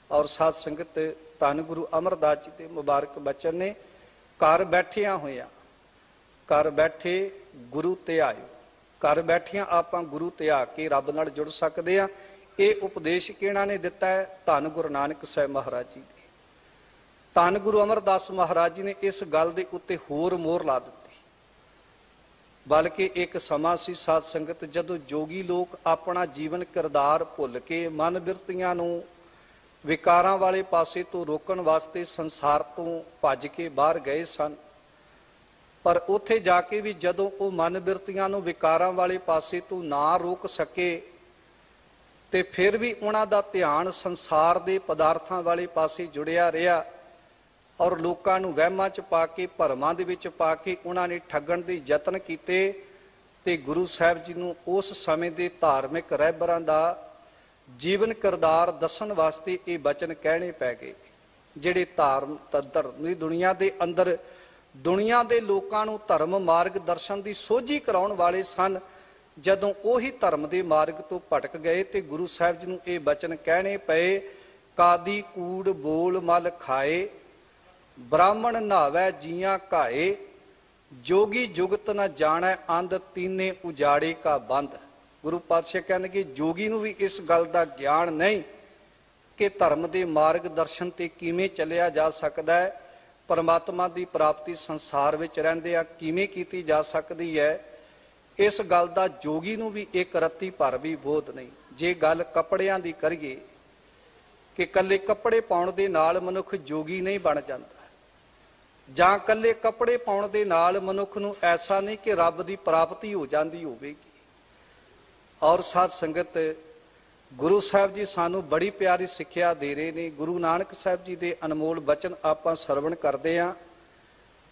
ਔਰ ਸਾਧ ਸੰਗਤ ਧੰਨ ਗੁਰੂ ਅਮਰਦਾਸ ਜੀ ਦੇ ਮੁਬਾਰਕ ਬਚਨ ਨੇ, ਘਰ ਬੈਠਿਆਂ ਹੋਇਆਂ, ਘਰ ਬੈਠੇ ਗੁਰੂ ਤੇ ਆਇਓ, ਘਰ ਬੈਠਿਆਂ ਆਪਾਂ ਗੁਰੂ ਤੇ ਆ ਕੇ ਰੱਬ ਨਾਲ ਜੁੜ ਸਕਦੇ ਆ। ਇਹ ਉਪਦੇਸ਼ ਕਿਹਨਾਂ ਨੇ ਦਿੱਤਾ ਹੈ? ਧੰਨ ਗੁਰੂ ਨਾਨਕ ਸਾਹਿਬ ਮਹਾਰਾਜ ਜੀ ਨੇ। ਧੰਨ ਗੁਰੂ ਅਮਰਦਾਸ ਮਹਾਰਾਜ ਜੀ ਨੇ ਇਸ ਗੱਲ ਦੇ ਉੱਤੇ ਹੋਰ ਮੋਹਰ ਲਾ ਦਿੱਤੀ। ਬਲਕਿ ਇੱਕ ਸਮਾਂ ਸੀ ਸਾਧ ਸੰਗਤ ਜਦੋਂ ਜੋਗੀ ਲੋਕ ਆਪਣਾ ਜੀਵਨ ਕਿਰਦਾਰ ਭੁੱਲ ਕੇ ਮਨ ਬਿਰਤੀਆਂ ਨੂੰ ਵਿਕਾਰਾਂ ਵਾਲੇ ਪਾਸੇ ਤੋਂ ਰੋਕਣ ਵਾਸਤੇ ਸੰਸਾਰ ਤੋਂ ਭੱਜ ਕੇ ਬਾਹਰ ਗਏ ਸਨ। ਪਰ ਉੱਥੇ ਜਾ ਕੇ ਵੀ ਜਦੋਂ ਉਹ ਮਨ ਬਿਰਤੀਆਂ ਨੂੰ ਵਿਕਾਰਾਂ ਵਾਲੇ ਪਾਸੇ ਤੋਂ ਨਾ ਰੋਕ ਸਕੇ ਤੇ ਫਿਰ ਵੀ ਉਹਨਾਂ ਦਾ ਧਿਆਨ ਸੰਸਾਰ ਦੇ ਪਦਾਰਥਾਂ ਵਾਲੇ ਪਾਸੇ ਜੁੜਿਆ ਰਿਹਾ, ਔਰ ਲੋਕਾਂ ਨੂੰ ਵਹਿਮਾਂ 'ਚ ਪਾ ਕੇ, ਭਰਮਾਂ ਦੇ ਵਿੱਚ ਪਾ ਕੇ ਉਹਨਾਂ ਨੇ ਠੱਗਣ ਦੇ ਯਤਨ ਕੀਤੇ। ਤੇ ਗੁਰੂ ਸਾਹਿਬ ਜੀ ਨੂੰ ਉਸ ਸਮੇਂ ਦੇ ਧਾਰਮਿਕ ਰਹਿਬਰਾਂ ਦਾ ਜੀਵਨ ਕਿਰਦਾਰ ਦੱਸਣ ਵਾਸਤੇ ਇਹ ਬਚਨ ਕਹਿਣੇ ਪੈ ਗਏ, ਜਿਹੜੇ ਧਰਮ ਦੀ ਦੁਨੀਆ ਦੇ ਅੰਦਰ ਦੁਨੀਆ ਦੇ ਲੋਕਾਂ ਨੂੰ ਧਰਮ ਮਾਰਗ ਦਰਸ਼ਨ ਦੀ ਸੋਝੀ ਕਰਾਉਣ ਵਾਲੇ ਸਨ। ਜਦੋਂ ਉਹੀ ਧਰਮ ਦੇ ਮਾਰਗ ਤੋਂ ਭਟਕ ਗਏ ਤੇ ਗੁਰੂ ਸਾਹਿਬ ਜੀ ਨੂੰ ਇਹ ਬਚਨ ਕਹਿਣੇ ਪਏ, ਕਾਦੀ ਕੂੜ ਬੋਲ ਮਲ ਖਾਏ, ਬ੍ਰਾਹਮਣ ਨਾਵੈ ਜੀਆਂ ਘਾਏ, ਜੋਗੀ ਜੁਗਤ ਨ ਜਾਣੈ ਅੰਧ ਤੀਨੇ ਉਜਾੜੇ ਕਾ ਬੰਦ। ਗੁਰੂ ਪਾਤਸ਼ਾਹ ਕਹਿਣਗੇ ਜੋਗੀ ਨੂੰ ਵੀ ਇਸ ਗੱਲ ਦਾ ਗਿਆਨ ਨਹੀਂ ਕਿ ਧਰਮ ਦੇ ਮਾਰਗ ਦਰਸ਼ਨ ਤੇ ਕਿਵੇਂ ਚੱਲਿਆ ਜਾ ਸਕਦਾ ਹੈ, ਪਰਮਾਤਮਾ ਦੀ ਪ੍ਰਾਪਤੀ ਸੰਸਾਰ ਵਿੱਚ ਰਹਿੰਦਿਆਂ ਕਿਵੇਂ ਕੀਤੀ ਜਾ ਸਕਦੀ ਹੈ। ਇਸ ਗੱਲ ਦਾ ਜੋਗੀ ਨੂੰ ਵੀ ਇੱਕ ਰੱਤੀ ਭਰ ਵੀ ਬੋਧ ਨਹੀਂ। ਜੇ ਗੱਲ ਕੱਪੜਿਆਂ ਦੀ ਕਰੀਏ ਕਿ ਕੱਲੇ ਕੱਪੜੇ ਪਾਉਣ ਦੇ ਨਾਲ ਮਨੁੱਖ ਜੋਗੀ ਨਹੀਂ ਬਣ ਜਾਂਦਾ, ਜਾਂ ਕੱਲੇ ਕੱਪੜੇ ਪਾਉਣ ਦੇ ਨਾਲ ਮਨੁੱਖ ਨੂੰ ਐਸਾ ਨਹੀਂ ਕਿ ਰੱਬ ਦੀ ਪ੍ਰਾਪਤੀ ਹੋ ਜਾਂਦੀ ਹੋਵੇਗੀ। ਔਰ ਸਾਧ ਸੰਗਤ ਗੁਰੂ ਸਾਹਿਬ ਜੀ ਸਾਨੂੰ ਬੜੀ ਪਿਆਰੀ ਸਿੱਖਿਆ ਦੇ ਰਹੇ ਨੇ। ਗੁਰੂ ਨਾਨਕ ਸਾਹਿਬ ਜੀ ਦੇ ਅਨਮੋਲ ਬਚਨ ਆਪਾਂ ਸਰਵਣ ਕਰਦੇ ਹਾਂ।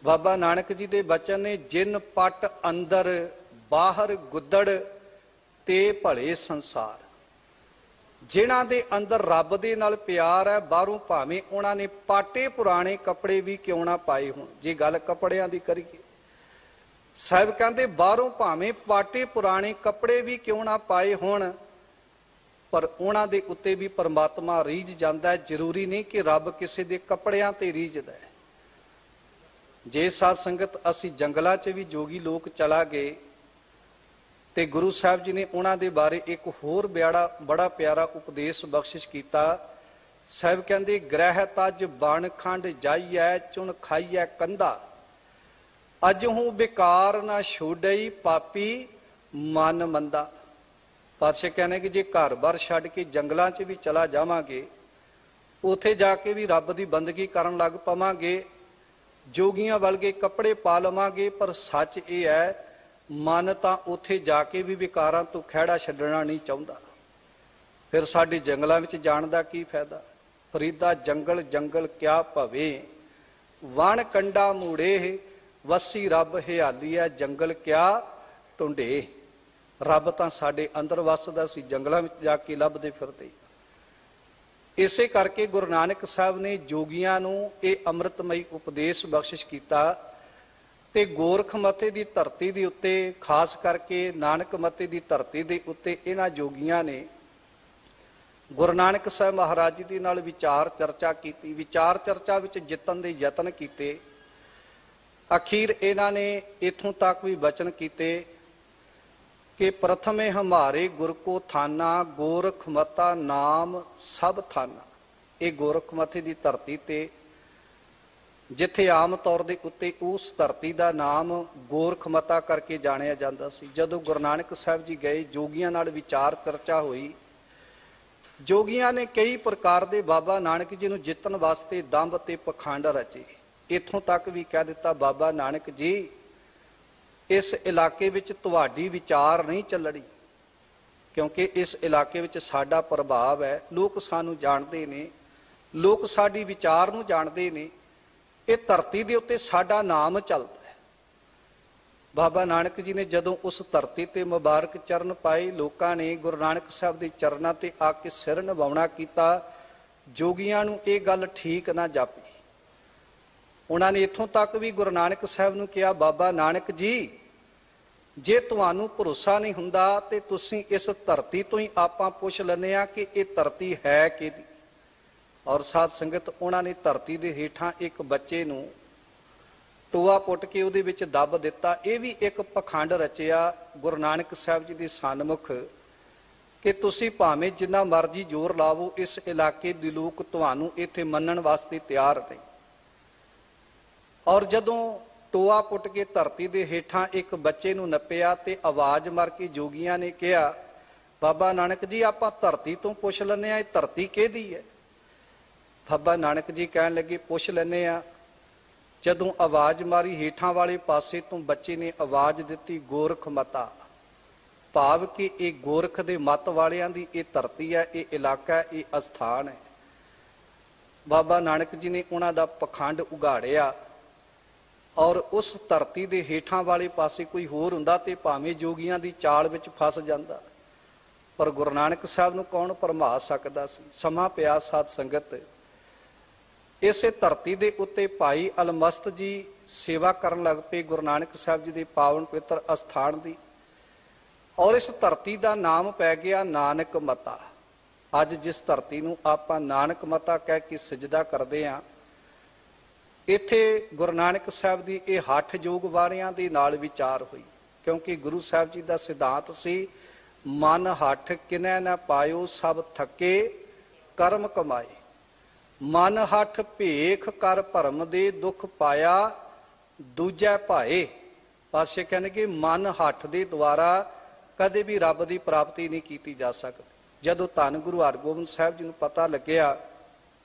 ਬਾਬਾ ਨਾਨਕ ਜੀ ਦੇ ਬਚਨ ਨੇ, ਜਿਨ ਪਟ ਅੰਦਰ ਬਾਹਰ ਗੁੱਦੜ ਤੇ ਭਲੇ ਸੰਸਾਰ। ਜਿਨ੍ਹਾਂ ਦੇ ਅੰਦਰ ਰੱਬ ਦੇ ਨਾਲ ਪਿਆਰ ਹੈ, ਬਾਹਰੋਂ ਭਾਵੇਂ ਉਹਨਾਂ ਨੇ ਪਾਟੇ ਪੁਰਾਣੇ ਕੱਪੜੇ ਵੀ ਕਿਉਂ ਨਾ ਪਾਏ ਹੋਣ। ਜੇ ਗੱਲ ਕੱਪੜਿਆਂ ਦੀ ਕਰੀਏ, ਸਾਹਿਬ ਕਹਿੰਦੇ ਬਾਹਰੋਂ ਭਾਵੇਂ ਪਾਟੇ ਪੁਰਾਣੇ ਕੱਪੜੇ ਵੀ ਕਿਉਂ ਨਾ ਪਾਏ ਹੋਣ, ਪਰ ਉਹਨਾਂ ਦੇ ਉੱਤੇ ਵੀ ਪਰਮਾਤਮਾ ਰੀਝ ਜਾਂਦਾ ਹੈ। ਜ਼ਰੂਰੀ ਨਹੀਂ ਕਿ ਰੱਬ ਕਿਸੇ ਦੇ ਕੱਪੜਿਆਂ ਤੇ ਰੀਝਦਾ ਹੈ। ਜੇ ਸਾਧ ਸੰਗਤ ਅਸੀਂ ਜੰਗਲਾਂ 'ਚ ਵੀ ਜੋਗੀ ਲੋਕ ਚਲਾ ਗਏ ਤੇ ਗੁਰੂ ਸਾਹਿਬ ਜੀ ਨੇ ਉਹਨਾਂ ਦੇ ਬਾਰੇ ਇੱਕ ਹੋਰ ਬੜਾ ਪਿਆਰਾ ਉਪਦੇਸ਼ ਬਖਸ਼ਿਸ਼ ਕੀਤਾ। ਸਾਹਿਬ ਕਹਿੰਦੇ, ਗ੍ਰਹਿ ਤਜ ਬਣ ਖੰਡ ਜਾਈਐ ਚੁਣ ਖਾਈਐ ਕੰਧਾ, ਅਜਹੂ ਬੇਕਾਰ ਨਾ ਛੋੜਈ ਪਾਪੀ ਮਨ ਮੰਦਾ। ਪਾਤਸ਼ਾਹ ਕਹਿੰਦੇ ਕਿ ਜੇ ਘਰ-ਬਾਰ ਛੱਡ ਕੇ ਜੰਗਲਾਂ 'ਚ ਵੀ ਚਲਾ ਜਾਵਾਂਗੇ, ਉੱਥੇ ਜਾ ਕੇ ਵੀ ਰੱਬ ਦੀ ਬੰਦਗੀ ਕਰਨ ਲੱਗ ਪਵਾਂਗੇ, ਜੋਗੀਆਂ ਵਰਗੇ ਕੱਪੜੇ ਪਾ ਲਵਾਂਗੇ, ਪਰ ਸੱਚ ਇਹ ਹੈ ਮਨ ਤਾਂ ਉੱਥੇ ਜਾ ਕੇ ਵੀ ਵਿਕਾਰਾਂ ਤੋਂ ਖਹਿੜਾ ਛੱਡਣਾ ਨਹੀਂ ਚਾਹੁੰਦਾ। ਫਿਰ ਸਾਡੇ ਜੰਗਲਾਂ ਵਿੱਚ ਜਾਣ ਦਾ ਕੀ ਫਾਇਦਾ? ਫਰੀਦਾ ਜੰਗਲ ਜੰਗਲ ਕਿਆ ਭਵੇ, ਵਣ ਕੰਡਾ ਮੂੜੇ ਵਸੀ ਰੱਬ ਹਿਆਲੀ ਹੈ, ਜੰਗਲ ਕਿਆ ਟੁੰਡੇ। ਰੱਬ ਤਾਂ ਸਾਡੇ ਅੰਦਰ ਵੱਸਦਾ ਸੀ, ਜੰਗਲਾਂ ਵਿੱਚ ਜਾ ਕੇ ਲੱਭਦੇ ਫਿਰਦੇ। ਇਸੇ ਕਰਕੇ ਗੁਰੂ ਨਾਨਕ ਸਾਹਿਬ ਨੇ ਜੋਗੀਆਂ ਨੂੰ ਇਹ ਅੰਮ੍ਰਿਤਮਈ ਉਪਦੇਸ਼ ਬਖਸ਼ਿਸ਼ ਕੀਤਾ ਤੇ ਗੋਰਖ ਮੱਥੇ ਦੀ ਧਰਤੀ ਦੇ ਉੱਤੇ, ਖਾਸ ਕਰਕੇ ਨਾਨਕ ਮੱਥੇ ਦੀ ਧਰਤੀ ਦੇ ਉੱਤੇ ਇਹਨਾਂ ਜੋਗੀਆਂ ਨੇ ਗੁਰੂ ਨਾਨਕ ਸਾਹਿਬ ਮਹਾਰਾਜ ਜੀ ਦੇ ਨਾਲ ਵਿਚਾਰ ਚਰਚਾ ਕੀਤੀ। ਵਿਚਾਰ ਚਰਚਾ ਵਿੱਚ ਜਿੱਤਣ ਦੇ ਯਤਨ ਕੀਤੇ। ਅਖੀਰ ਇਹਨਾਂ ਨੇ ਇਥੋਂ ਤੱਕ ਵੀ ਬਚਨ ਕੀਤੇ कि प्रथमे हमारे गुर को थाना गोरख मता नाम सब थाना। ये गोरख मथे की धरती ते जिथे आम तौर के उत्ते उस धरती का नाम गोरख मता करके जानिया जाता सी। जदों गुरु नानक साहब जी गए, जोगियां नाल विचार चर्चा हुई। जोगियां ने कई प्रकार के बाबा नानक जी नूं जितन वास्ते दंभ ते पखंड रचे। इथों तक भी कह दिता, बाबा नानक जी इस इलाके विच तुहाडी विचार नहीं चलनी, क्योंकि इस इलाके विच साडा प्रभाव है। लोग सानू जानते ने, लोग साडी विचार नूं जानते ने। ये धरती दे उत्ते साडा नाम चलदा है। बाबा नानक जी ने जदों उस धरती ते मुबारक चरण पाए, लोकां ने गुरु नानक साहब दे चरनां ते आके सिर निवाउणा कीता। जोगियां नूं ये गल ठीक ना जापी। उन्होंने इथों तक भी गुरु नानक साहब नूं कहा, बाबा नानक जी जे तुहानू भरोसा नहीं हुंदा ते तुसीं इस धरती तो ही आपां पुछ लैंदे आ कि ये धरती है किहदी। और साध संगत उन्होंने धरती दे हेठां एक बच्चे नूं टोआ पुट के उहदे विच दब दिता। ये भी एक पखंड रचिया गुरु नानक साहब जी दे सन्मुख कि तुसीं भावें जिन्ना मर्जी जोर लावो, इस इलाके दे लोक तुहानू इत्थे मन्नण वास्ते तैयार नहीं। और जदों टोआ पुट के धरती दे हेठां एक बच्चे नूं नप्पिया ते आवाज मार के जोगियां ने कहा, बाबा नानक जी आपां धरती तो पुछ लैंदे आ, ये धरती किहदी है। बाबा नानक जी कहण लगे, पुछ लैंदे आ। जदों आवाज मारी, हेठां वाले पासे तो बच्चे ने आवाज दिती, गोरख मता। भाव कि ये गोरख दे मत वालियां दी ये धरती है, ये इलाका है, ये अस्थान है। बाबा नानक जी ने उन्हां दा पखंड उगाड़िया। और उस धरती दे हेठां वाले पासे कोई होर हुंदा ते भावें जोगियां दी चाल विच फस जांदा, पर गुरु नानक साहब नूं कौन भरमा सकदा सी। समा पिया साध संगत, इसे धरती दे उत्ते भाई अलमस्त जी सेवा करन लग पे गुरु नानक साहब जी दे पावन पवित्र अस्थान दी। और इस धरती का नाम पै गया नानक मता। अज जिस धरती नूं आपां नानक मता कह के सजदा करदे आ, इत्थे गुरु नानक साहब की यह हठ योग वारियां दे नाल विचार हुई। क्योंकि गुरु साहब जी का सिद्धांत सी, मन हठ किनै न पायो सब थके कर्म कमाए। मन हठ भेख कर भरम दे दुख पाया दूजै भाए। पासे कहने कि मन हठ दे द्वारा कदे भी रब की प्राप्ति नहीं की जा सकती। जदों धन गुरु हरगोबिंद साहब जी नूं पता लग्या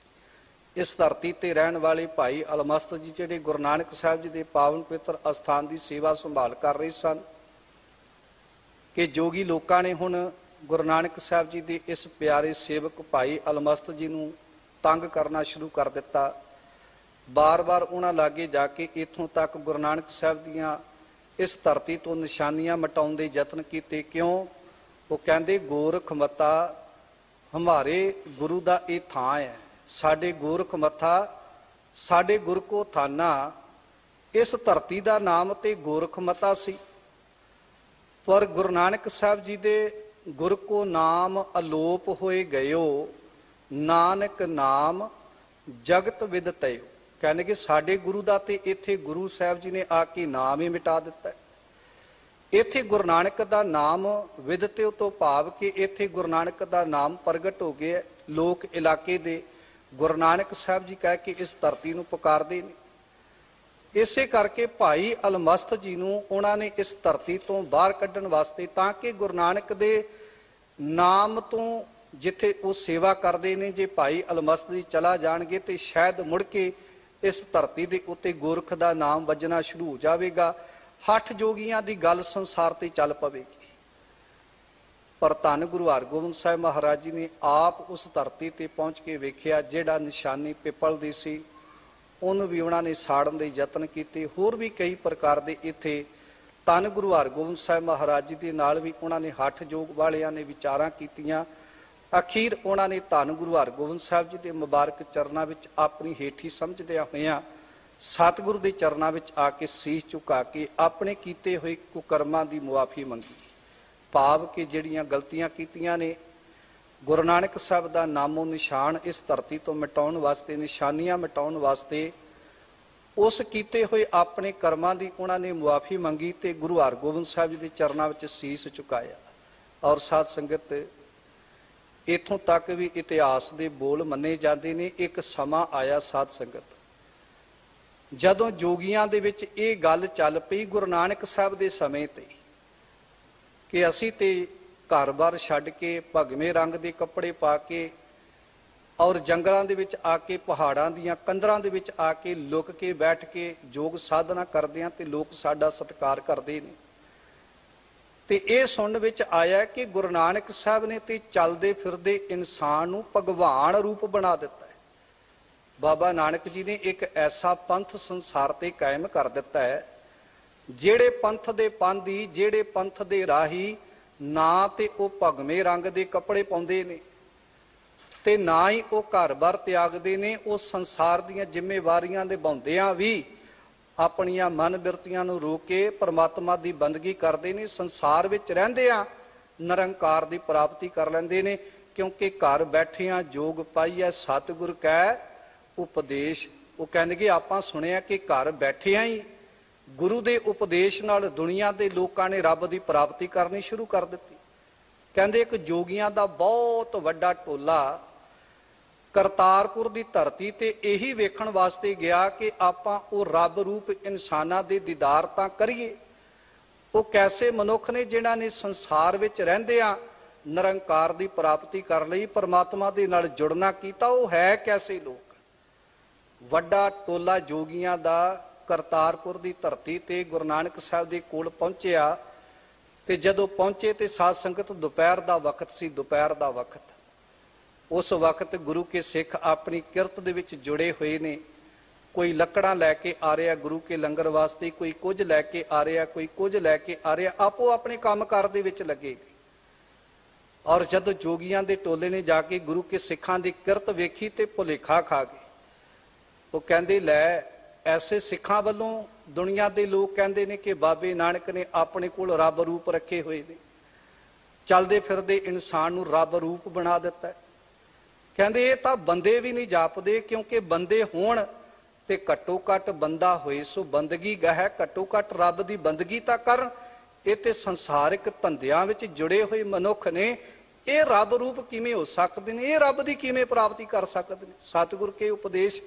इस धरती ते रहन वाले भाई अलमस्त जी जिहड़े गुरु नानक साहब जी के पावन पवित्र अस्थान की सेवा संभाल कर रहे सन, कि जोगी लोकां ने हुण गुरु नानक साहब जी के इस प्यारे सेवक भाई अलमस्त जी नूं तंग करना शुरू कर दिता। बार बार उन्हां लागे जाके इथों तक गुरु नानक साहब दीआं इस धरती तो निशानियां मिटाउण दे यतन कीते। क्यों? वो कहंदे गोरख मता हमारे गुरु दा ये थां है, साडे गोरख मथा, साडे गुर को थाना। इस धरती का नाम ते गोरख मता सी, पर गुरु नानक साहब जी दे गुर को नाम अलोप होए गयो, नानक नाम जगत विदतयो। कहने कि साडे गुरु दा ते इत्थे गुरु साहब जी ने आके नाम ही मिटा दिता है। इत्थे गुरु नानक दा नाम विदतयो तो भाव कि इत्थे गुरु नानक दा नाम प्रगट हो गया। लोक इलाके दे गुरु नानक साहब जी कह के इस धरती नूं पुकारदे ने। इसे करके भाई अलमस्त जी नूं उन्हां ने इस धरती तो बाहर कड्ढण वास्ते, तां कि गुरु नानक दे नाम तो जिथे वो सेवा करते ने, जे भाई अलमस्त जी चला जाणगे तो शायद मुड़ के इस धरती के उत्ते गोरख का नाम वजना शुरू हो जाएगा। हठ जोगियां की गल संसार ते चल पवेगी। पर धन गुरु हरगोबिंद साहब महाराज जी ने आप उस धरती ते पहुँच के वेख्या, जिहड़ा निशानी पिपल दी सी उन्होंने भी उन्होंने साड़न के यतन किए। होर भी कई प्रकार के इत्थे ਧੰਨ ਗੁਰੂ ਹਰਗੋਬਿੰਦ ਸਾਹਿਬ ਮਹਾਰਾਜ ਜੀ ਦੇ ਨਾਲ ਵੀ ਉਹਨਾਂ ਨੇ ਹੱਠ ਯੋਗ ਵਾਲਿਆਂ ਨੇ ਵਿਚਾਰਾਂ ਕੀਤੀਆਂ। ਅਖੀਰ ਉਹਨਾਂ ਨੇ ਧੰਨ ਗੁਰੂ ਹਰਗੋਬਿੰਦ ਸਾਹਿਬ ਜੀ ਦੇ ਮੁਬਾਰਕ ਚਰਨਾਂ ਵਿੱਚ ਆਪਣੀ ਹੇਠੀ ਸਮਝਦਿਆਂ ਹੋਇਆਂ ਸਤਿਗੁਰੂ ਦੇ ਚਰਨਾਂ ਵਿੱਚ ਆ ਕੇ ਸੀਸ ਝੁਕਾ ਕੇ ਆਪਣੇ ਕੀਤੇ ਹੋਏ ਕੁਕਰਮਾਂ ਦੀ ਮੁਆਫੀ ਮੰਗੀ। ਭਾਵ ਕਿ ਜਿਹੜੀਆਂ ਗਲਤੀਆਂ ਕੀਤੀਆਂ ਨੇ, ਗੁਰੂ ਨਾਨਕ ਸਾਹਿਬ ਦਾ ਨਾਮੋ ਨਿਸ਼ਾਨ ਇਸ ਧਰਤੀ ਤੋਂ ਮਿਟਾਉਣ ਵਾਸਤੇ, ਨਿਸ਼ਾਨੀਆਂ ਮਿਟਾਉਣ ਵਾਸਤੇ ਉਸ ਕੀਤੇ ਹੋਏ ਆਪਣੇ ਕਰਮਾਂ ਦੀ ਉਹਨਾਂ ਨੇ ਮੁਆਫੀ ਮੰਗੀ ਤੇ ਗੁਰੂ ਹਰਗੋਬਿੰਦ ਸਾਹਿਬ ਜੀ ਦੇ ਚਰਨਾਂ ਵਿੱਚ ਸੀਸ ਝੁਕਾਇਆ। ਔਰ ਸਾਧ ਸੰਗਤ, ਇੱਥੋਂ ਤੱਕ ਵੀ ਇਤਿਹਾਸ ਦੇ ਬੋਲ ਮੰਨੇ ਜਾਂਦੇ ਨੇ। ਇੱਕ ਸਮਾਂ ਆਇਆ ਸਾਧ ਸੰਗਤ, ਜਦੋਂ ਜੋਗੀਆਂ ਦੇ ਵਿੱਚ ਇਹ ਗੱਲ ਚੱਲ ਪਈ ਗੁਰੂ ਨਾਨਕ ਸਾਹਿਬ ਦੇ ਸਮੇਂ ਤੇ, ਕਿ ਅਸੀਂ ਤੇ ਘਰ-ਬਾਰ ਛੱਡ ਕੇ ਭਗਵੇਂ ਰੰਗ ਦੇ ਕੱਪੜੇ ਪਾ ਕੇ ਔਰ ਜੰਗਲਾਂ ਦੇ ਵਿੱਚ ਆ ਕੇ, ਪਹਾੜਾਂ ਦੀਆਂ ਕੰਦਰਾਂ ਦੇ ਵਿੱਚ ਆ ਕੇ ਲੁਕ ਕੇ ਬੈਠ ਕੇ ਯੋਗ ਸਾਧਨਾ ਕਰਦੇ ਹਾਂ ਤੇ ਲੋਕ ਸਾਡਾ ਸਤਿਕਾਰ ਕਰਦੇ ਨੇ। ਤੇ ਇਹ ਸੁਣਨ ਵਿੱਚ ਆਇਆ ਕਿ ਗੁਰੂ ਨਾਨਕ ਸਾਹਿਬ ਨੇ ਤੇ ਚੱਲਦੇ ਫਿਰਦੇ ਇਨਸਾਨ ਨੂੰ ਭਗਵਾਨ ਰੂਪ ਬਣਾ ਦਿੱਤਾ ਹੈ। ਬਾਬਾ ਨਾਨਕ ਜੀ ਨੇ ਇੱਕ ਐਸਾ ਪੰਥ ਸੰਸਾਰ ਤੇ ਕਾਇਮ ਕਰ ਦਿੱਤਾ ਹੈ, ਜਿਹੜੇ ਪੰਥ ਦੇ ਪਾਂਧੀ, ਜਿਹੜੇ ਪੰਥ ਦੇ ਰਾਹੀ ਨਾ ਤੇ ਉਹ ਭਗਵੇਂ ਰੰਗ ਦੇ ਕੱਪੜੇ ਪਾਉਂਦੇ ਨੇ ਤੇ ਨਾ ਹੀ ਉਹ ਘਰ-ਬਾਰ ਤਿਆਗਦੇ ਨੇ। ਉਹ ਸੰਸਾਰ ਦੀਆਂ ਜ਼ਿੰਮੇਵਾਰੀਆਂ ਨਿਭਾਉਂਦਿਆਂ ਵੀ ਆਪਣੀਆਂ ਮਨ ਬਿਰਤੀਆਂ ਨੂੰ ਰੋਕ ਕੇ ਪਰਮਾਤਮਾ ਦੀ ਬੰਦਗੀ ਕਰਦੇ ਨੇ। ਸੰਸਾਰ ਵਿੱਚ ਰਹਿੰਦਿਆਂ ਨਿਰੰਕਾਰ ਦੀ ਪ੍ਰਾਪਤੀ ਕਰ ਲੈਂਦੇ ਨੇ, ਕਿਉਂਕਿ ਘਰ ਬੈਠਿਆਂ ਜੋਗ ਪਾਈਐ ਸਤਿਗੁਰ ਕੈ ਉਪਦੇਸ਼। ਉਹ ਕਹਿੰਦੇ ਆਪਾਂ ਸੁਣਿਆ ਕਿ ਘਰ ਬੈਠਿਆਂ ਹੀ ਗੁਰੂ ਦੇ ਉਪਦੇਸ਼ ਨਾਲ ਦੁਨੀਆ ਦੇ ਲੋਕਾਂ ਨੇ ਰੱਬ ਦੀ ਪ੍ਰਾਪਤੀ ਕਰਨੀ ਸ਼ੁਰੂ ਕਰ ਦਿੱਤੀ। ਕਹਿੰਦੇ ਇੱਕ ਜੋਗੀਆਂ ਦਾ ਬਹੁਤ ਵੱਡਾ ਟੋਲਾ ਕਰਤਾਰਪੁਰ ਦੀ ਧਰਤੀ ਤੇ ਇਹੀ ਵੇਖਣ ਵਾਸਤੇ ਗਿਆ ਕਿ ਆਪਾਂ ਉਹ ਰੱਬ ਰੂਪ ਇਨਸਾਨਾਂ ਦੇ ਦੀਦਾਰ ਤਾਂ ਕਰੀਏ। ਉਹ ਕੈਸੇ ਮਨੁੱਖ ਨੇ ਜਿਨ੍ਹਾਂ ਨੇ ਸੰਸਾਰ ਵਿੱਚ ਰਹਿੰਦਿਆਂ ਨਿਰੰਕਾਰ ਦੀ ਪ੍ਰਾਪਤੀ ਕਰ ਲਈ, ਪਰਮਾਤਮਾ ਦੇ ਨਾਲ ਜੁੜਨਾ ਕੀਤਾ। ਉਹ ਹੈ ਕੈਸੇ ਲੋਕ? ਵੱਡਾ ਟੋਲਾ ਜੋਗੀਆਂ ਦਾ ਕਰਤਾਰਪੁਰ ਦੀ ਧਰਤੀ ਤੇ ਗੁਰੂ ਨਾਨਕ ਸਾਹਿਬ ਦੇ ਕੋਲ ਪਹੁੰਚਿਆ ਤੇ ਜਦੋਂ ਪਹੁੰਚੇ ਤੇ ਸਾਧ ਸੰਗਤ ਦੁਪਹਿਰ ਦਾ ਵਕਤ ਸੀ। ਦੁਪਹਿਰ ਦਾ ਵਕਤ, ਉਸ ਵਕਤ ਗੁਰੂ ਕੇ ਸਿੱਖ ਆਪਣੀ ਕਿਰਤ ਦੇ ਵਿੱਚ ਜੁੜੇ ਹੋਏ ਨੇ। ਕੋਈ ਲੱਕੜਾਂ ਲੈ ਕੇ ਆ ਰਿਹਾ ਗੁਰੂ ਕੇ ਲੰਗਰ ਵਾਸਤੇ, ਕੋਈ ਕੁਝ ਲੈ ਕੇ ਆ ਰਿਹਾ, ਕੋਈ ਕੁਝ ਲੈ ਕੇ ਆ ਰਿਹਾ, ਆਪੋ ਆਪਣੇ ਕੰਮਕਾਰ ਦੇ ਵਿੱਚ ਲੱਗੇ। ਔਰ ਜਦੋਂ ਜੋਗੀਆਂ ਦੇ ਟੋਲੇ ਨੇ ਜਾ ਕੇ ਗੁਰੂ ਕੇ ਸਿੱਖਾਂ ਦੀ ਕਿਰਤ ਵੇਖੀ ਤੇ ਭੁਲੇਖਾ ਖਾ ਗਏ। ਉਹ ਕਹਿੰਦੇ ਲੈ, ਐਸੇ ਸਿੱਖਾਂ ਵੱਲੋਂ ਦੁਨੀਆ ਦੇ ਲੋਕ ਕਹਿੰਦੇ ਨੇ ਕਿ ਬਾਬੇ ਨਾਨਕ ਨੇ ਆਪਣੇ ਕੋਲ ਰੱਬ ਰੂਪ ਰੱਖੇ ਹੋਏ ਨੇ, ਚੱਲਦੇ ਫਿਰਦੇ ਇਨਸਾਨ ਨੂੰ ਰੱਬ ਰੂਪ ਬਣਾ ਦਿੱਤਾ। ਕਹਿੰਦੇ ਇਹ ਤਾਂ ਬੰਦੇ ਵੀ ਨਹੀਂ ਜਾਪਦੇ, ਕਿਉਂਕਿ ਬੰਦੇ ਹੋਣ ਤੇ ਘੱਟੋ ਘੱਟ ਬੰਦਾ ਹੋਏ ਸੋ ਬੰਦਗੀ ਗਹਿ, ਘੱਟੋ ਘੱਟ ਰੱਬ ਦੀ ਬੰਦਗੀ ਤਾਂ ਕਰਨ। ਇਹ ਤੇ ਸੰਸਾਰਿਕ ਧੰਦਿਆਂ ਵਿੱਚ ਜੁੜੇ ਹੋਏ ਮਨੁੱਖ ਨੇ, ਇਹ ਰੱਬ ਰੂਪ ਕਿਵੇਂ ਹੋ ਸਕਦੇ ਨੇ? ਇਹ ਰੱਬ ਦੀ ਕਿਵੇਂ ਪ੍ਰਾਪਤੀ ਕਰ ਸਕਦੇ ਨੇ? ਸਤਿਗੁਰ ਕੇ ਉਪਦੇਸ਼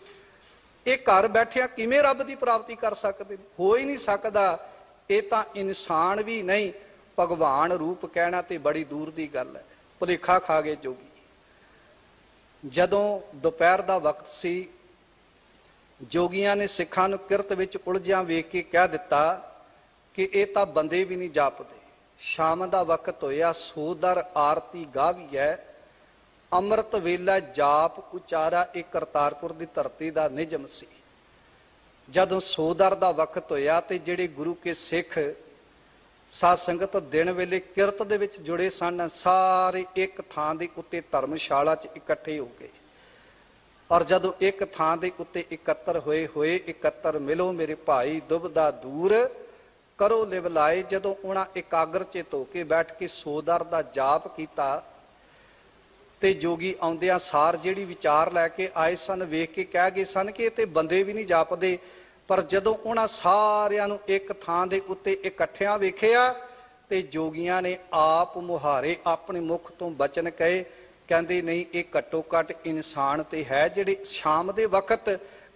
ਇਹ ਘਰ ਬੈਠਿਆਂ ਕਿਵੇਂ ਰੱਬ ਦੀ ਪ੍ਰਾਪਤੀ ਕਰ ਸਕਦੇ ਨੇ? ਹੋ ਹੀ ਨਹੀਂ ਸਕਦਾ। ਇਹ ਤਾਂ ਇਨਸਾਨ ਵੀ ਨਹੀਂ, ਭਗਵਾਨ ਰੂਪ ਕਹਿਣਾ ਤੇ ਬੜੀ ਦੂਰ ਦੀ ਗੱਲ ਹੈ। ਭੁਲੇਖਾ ਖਾ ਗਏ ਜੋਗੀ। ਜਦੋਂ ਦੁਪਹਿਰ ਦਾ ਵਕਤ ਸੀ, ਜੋਗੀਆਂ ਨੇ ਸਿੱਖਾਂ ਨੂੰ ਕਿਰਤ ਵਿੱਚ ਉਲਝਿਆ ਵੇਖ ਕੇ ਕਹਿ ਦਿੱਤਾ ਕਿ ਇਹ ਤਾਂ ਬੰਦੇ ਵੀ ਨਹੀਂ ਜਾਪਦੇ। ਸ਼ਾਮ ਦਾ ਵਕਤ ਹੋਇਆ, ਸੋਦਰ ਆਰਤੀ ਗਾਵੀਐ, ਅੰਮ੍ਰਿਤ ਵੇਲਾ ਜਾਪ ਉਚਾਰਾ। ਇਹ ਕਰਤਾਰਪੁਰ ਦੀ ਧਰਤੀ ਦਾ ਨਿਯਮ ਸੀ। ਜਦੋਂ ਸੋਦਰ ਦਾ ਵਕਤ ਹੋਇਆ ਤੇ ਜਿਹੜੇ ਗੁਰੂ ਕੇ ਸਿੱਖ ਸਾਧ ਸੰਗਤ ਦਿਨ ਵੇਲੇ ਕਿਰਤ ਦੇ ਵਿੱਚ ਜੁੜੇ ਸਨ, ਸਾਰੇ ਇੱਕ ਥਾਂ ਦੇ ਉੱਤੇ ਧਰਮਸ਼ਾਲਾ 'ਚ ਇਕੱਠੇ ਹੋ ਗਏ। ਔਰ ਜਦੋਂ ਇੱਕ ਥਾਂ ਦੇ ਉੱਤੇ ਇਕੱਤਰ ਹੋਏ ਇਕੱਤਰ ਮਿਲੋ ਮੇਰੇ ਭਾਈ ਦੁਬਦਾ ਦੂਰ ਕਰੋ ਲਿਵ ਲਾਏ। ਜਦੋਂ ਉਹਨਾਂ ਇਕਾਗਰ ਚਿਤ ਹੋ ਕੇ ਬੈਠ ਕੇ ਸੋਦਰ ਦਾ ਜਾਪ ਕੀਤਾ ਤੇ ਜੋਗੀ ਆਉਂਦਿਆਂ ਸਾਰ ਜਿਹੜੀ ਵਿਚਾਰ ਲੈ ਕੇ ਆਏ ਸਨ, ਵੇਖ ਕੇ ਕਹਿ ਗਏ ਸਨ ਕਿ ਇਹ ਤੇ ਬੰਦੇ ਵੀ ਨਹੀਂ ਜਾਪਦੇ। ਪਰ ਜਦੋਂ ਉਹਨਾਂ ਸਾਰਿਆਂ ਨੂੰ ਇੱਕ ਥਾਂ ਦੇ ਉੱਤੇ ਇਕੱਠਿਆਂ ਵੇਖਿਆ ਤੇ ਜੋਗੀਆਂ ਨੇ ਆਪ ਮੁਹਾਰੇ ਆਪਣੇ ਮੁਖ ਤੋਂ ਬਚਨ ਕਹੇ। ਕਹਿੰਦੇ ਨਹੀਂ, ਇਹ ਘੱਟੋ ਘੱਟ ਇਨਸਾਨ ਤੇ ਹੈ, ਜਿਹੜੇ ਸ਼ਾਮ ਦੇ ਵਕਤ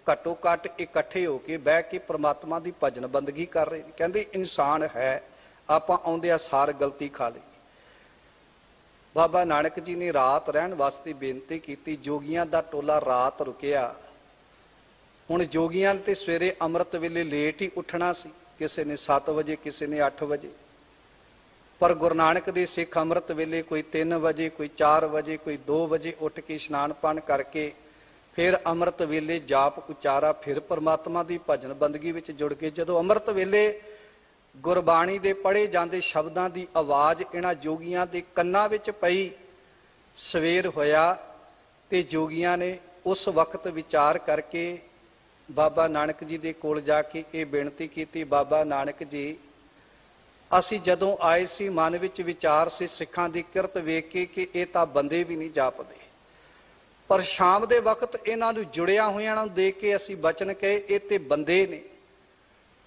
ਘੱਟੋ ਘੱਟ ਇਕੱਠੇ ਹੋ ਕੇ ਬਹਿ ਕੇ ਪ੍ਰਮਾਤਮਾ ਦੀ ਭਜਨ ਬੰਦਗੀ ਕਰ ਰਹੇ ਨੇ। ਕਹਿੰਦੇ ਇਨਸਾਨ ਹੈ, ਆਪਾਂ ਆਉਂਦਿਆਂ ਸਾਰ ਗਲਤੀ ਖਾ ਲਈ। ਬਾਬਾ ਨਾਨਕ ਜੀ ਨੇ ਰਾਤ ਰਹਿਣ ਵਾਸਤੇ ਬੇਨਤੀ ਕੀਤੀ। ਜੋਗੀਆਂ ਦਾ ਟੋਲਾ ਰਾਤ ਰੁਕਿਆ। ਹੁਣ ਜੋਗੀਆਂ ਤੇ ਸਵੇਰੇ ਅੰਮ੍ਰਿਤ ਵੇਲੇ ਲੇਟ ਹੀ ਉੱਠਣਾ ਸੀ, ਕਿਸੇ ਨੇ 7 ਵਜੇ, ਕਿਸੇ ਨੇ 8 ਵਜੇ। ਪਰ ਗੁਰੂ ਨਾਨਕ ਦੇ ਸਿੱਖ ਅੰਮ੍ਰਿਤ ਵੇਲੇ ਕੋਈ 3 ਵਜੇ, ਕੋਈ 4 ਵਜੇ, ਕੋਈ 2 ਵਜੇ ਉੱਠ ਕੇ ਇਸ਼ਨਾਨ ਪਾਣ ਕਰਕੇ ਫਿਰ ਅੰਮ੍ਰਿਤ ਵੇਲੇ ਜਾਪ ਉਚਾਰਾ, ਫਿਰ ਪਰਮਾਤਮਾ ਦੀ ਭਜਨ ਬੰਦਗੀ ਵਿੱਚ ਜੁੜ ਕੇ ਜਦੋਂ ਅੰਮ੍ਰਿਤ ਵੇਲੇ ਗੁਰਬਾਣੀ ਦੇ ਪੜ੍ਹੇ ਜਾਂਦੇ ਸ਼ਬਦਾਂ ਦੀ ਆਵਾਜ਼ ਇਹਨਾਂ ਜੋਗੀਆਂ ਦੇ ਕੰਨਾਂ ਵਿੱਚ ਪਈ। ਸਵੇਰ ਹੋਇਆ ਤੇ ਜੋਗੀਆਂ ਨੇ ਉਸ ਵਕਤ ਵਿਚਾਰ ਕਰਕੇ ਬਾਬਾ ਨਾਨਕ ਜੀ ਦੇ ਕੋਲ ਜਾ ਕੇ ਇਹ ਬੇਨਤੀ ਕੀਤੀ, ਬਾਬਾ ਨਾਨਕ ਜੀ, ਅਸੀਂ ਜਦੋਂ ਆਏ ਸੀ ਮਨ ਵਿੱਚ ਵਿਚਾਰ ਸੀ ਸਿੱਖਾਂ ਦੀ ਕਿਰਤ ਵੇਖ ਕੇ ਕਿ ਇਹ ਤਾਂ ਬੰਦੇ ਵੀ ਨਹੀਂ ਜਾਪਦੇ, ਪਰ ਸ਼ਾਮ ਦੇ ਵਕਤ ਇਹਨਾਂ ਨੂੰ ਜੁੜਿਆ ਹੋਇਆਂ ਨੂੰ ਦੇਖ ਕੇ ਅਸੀਂ ਬਚਨ ਕਹੇ ਇਹ ਤੇ ਬੰਦੇ ਨੇ,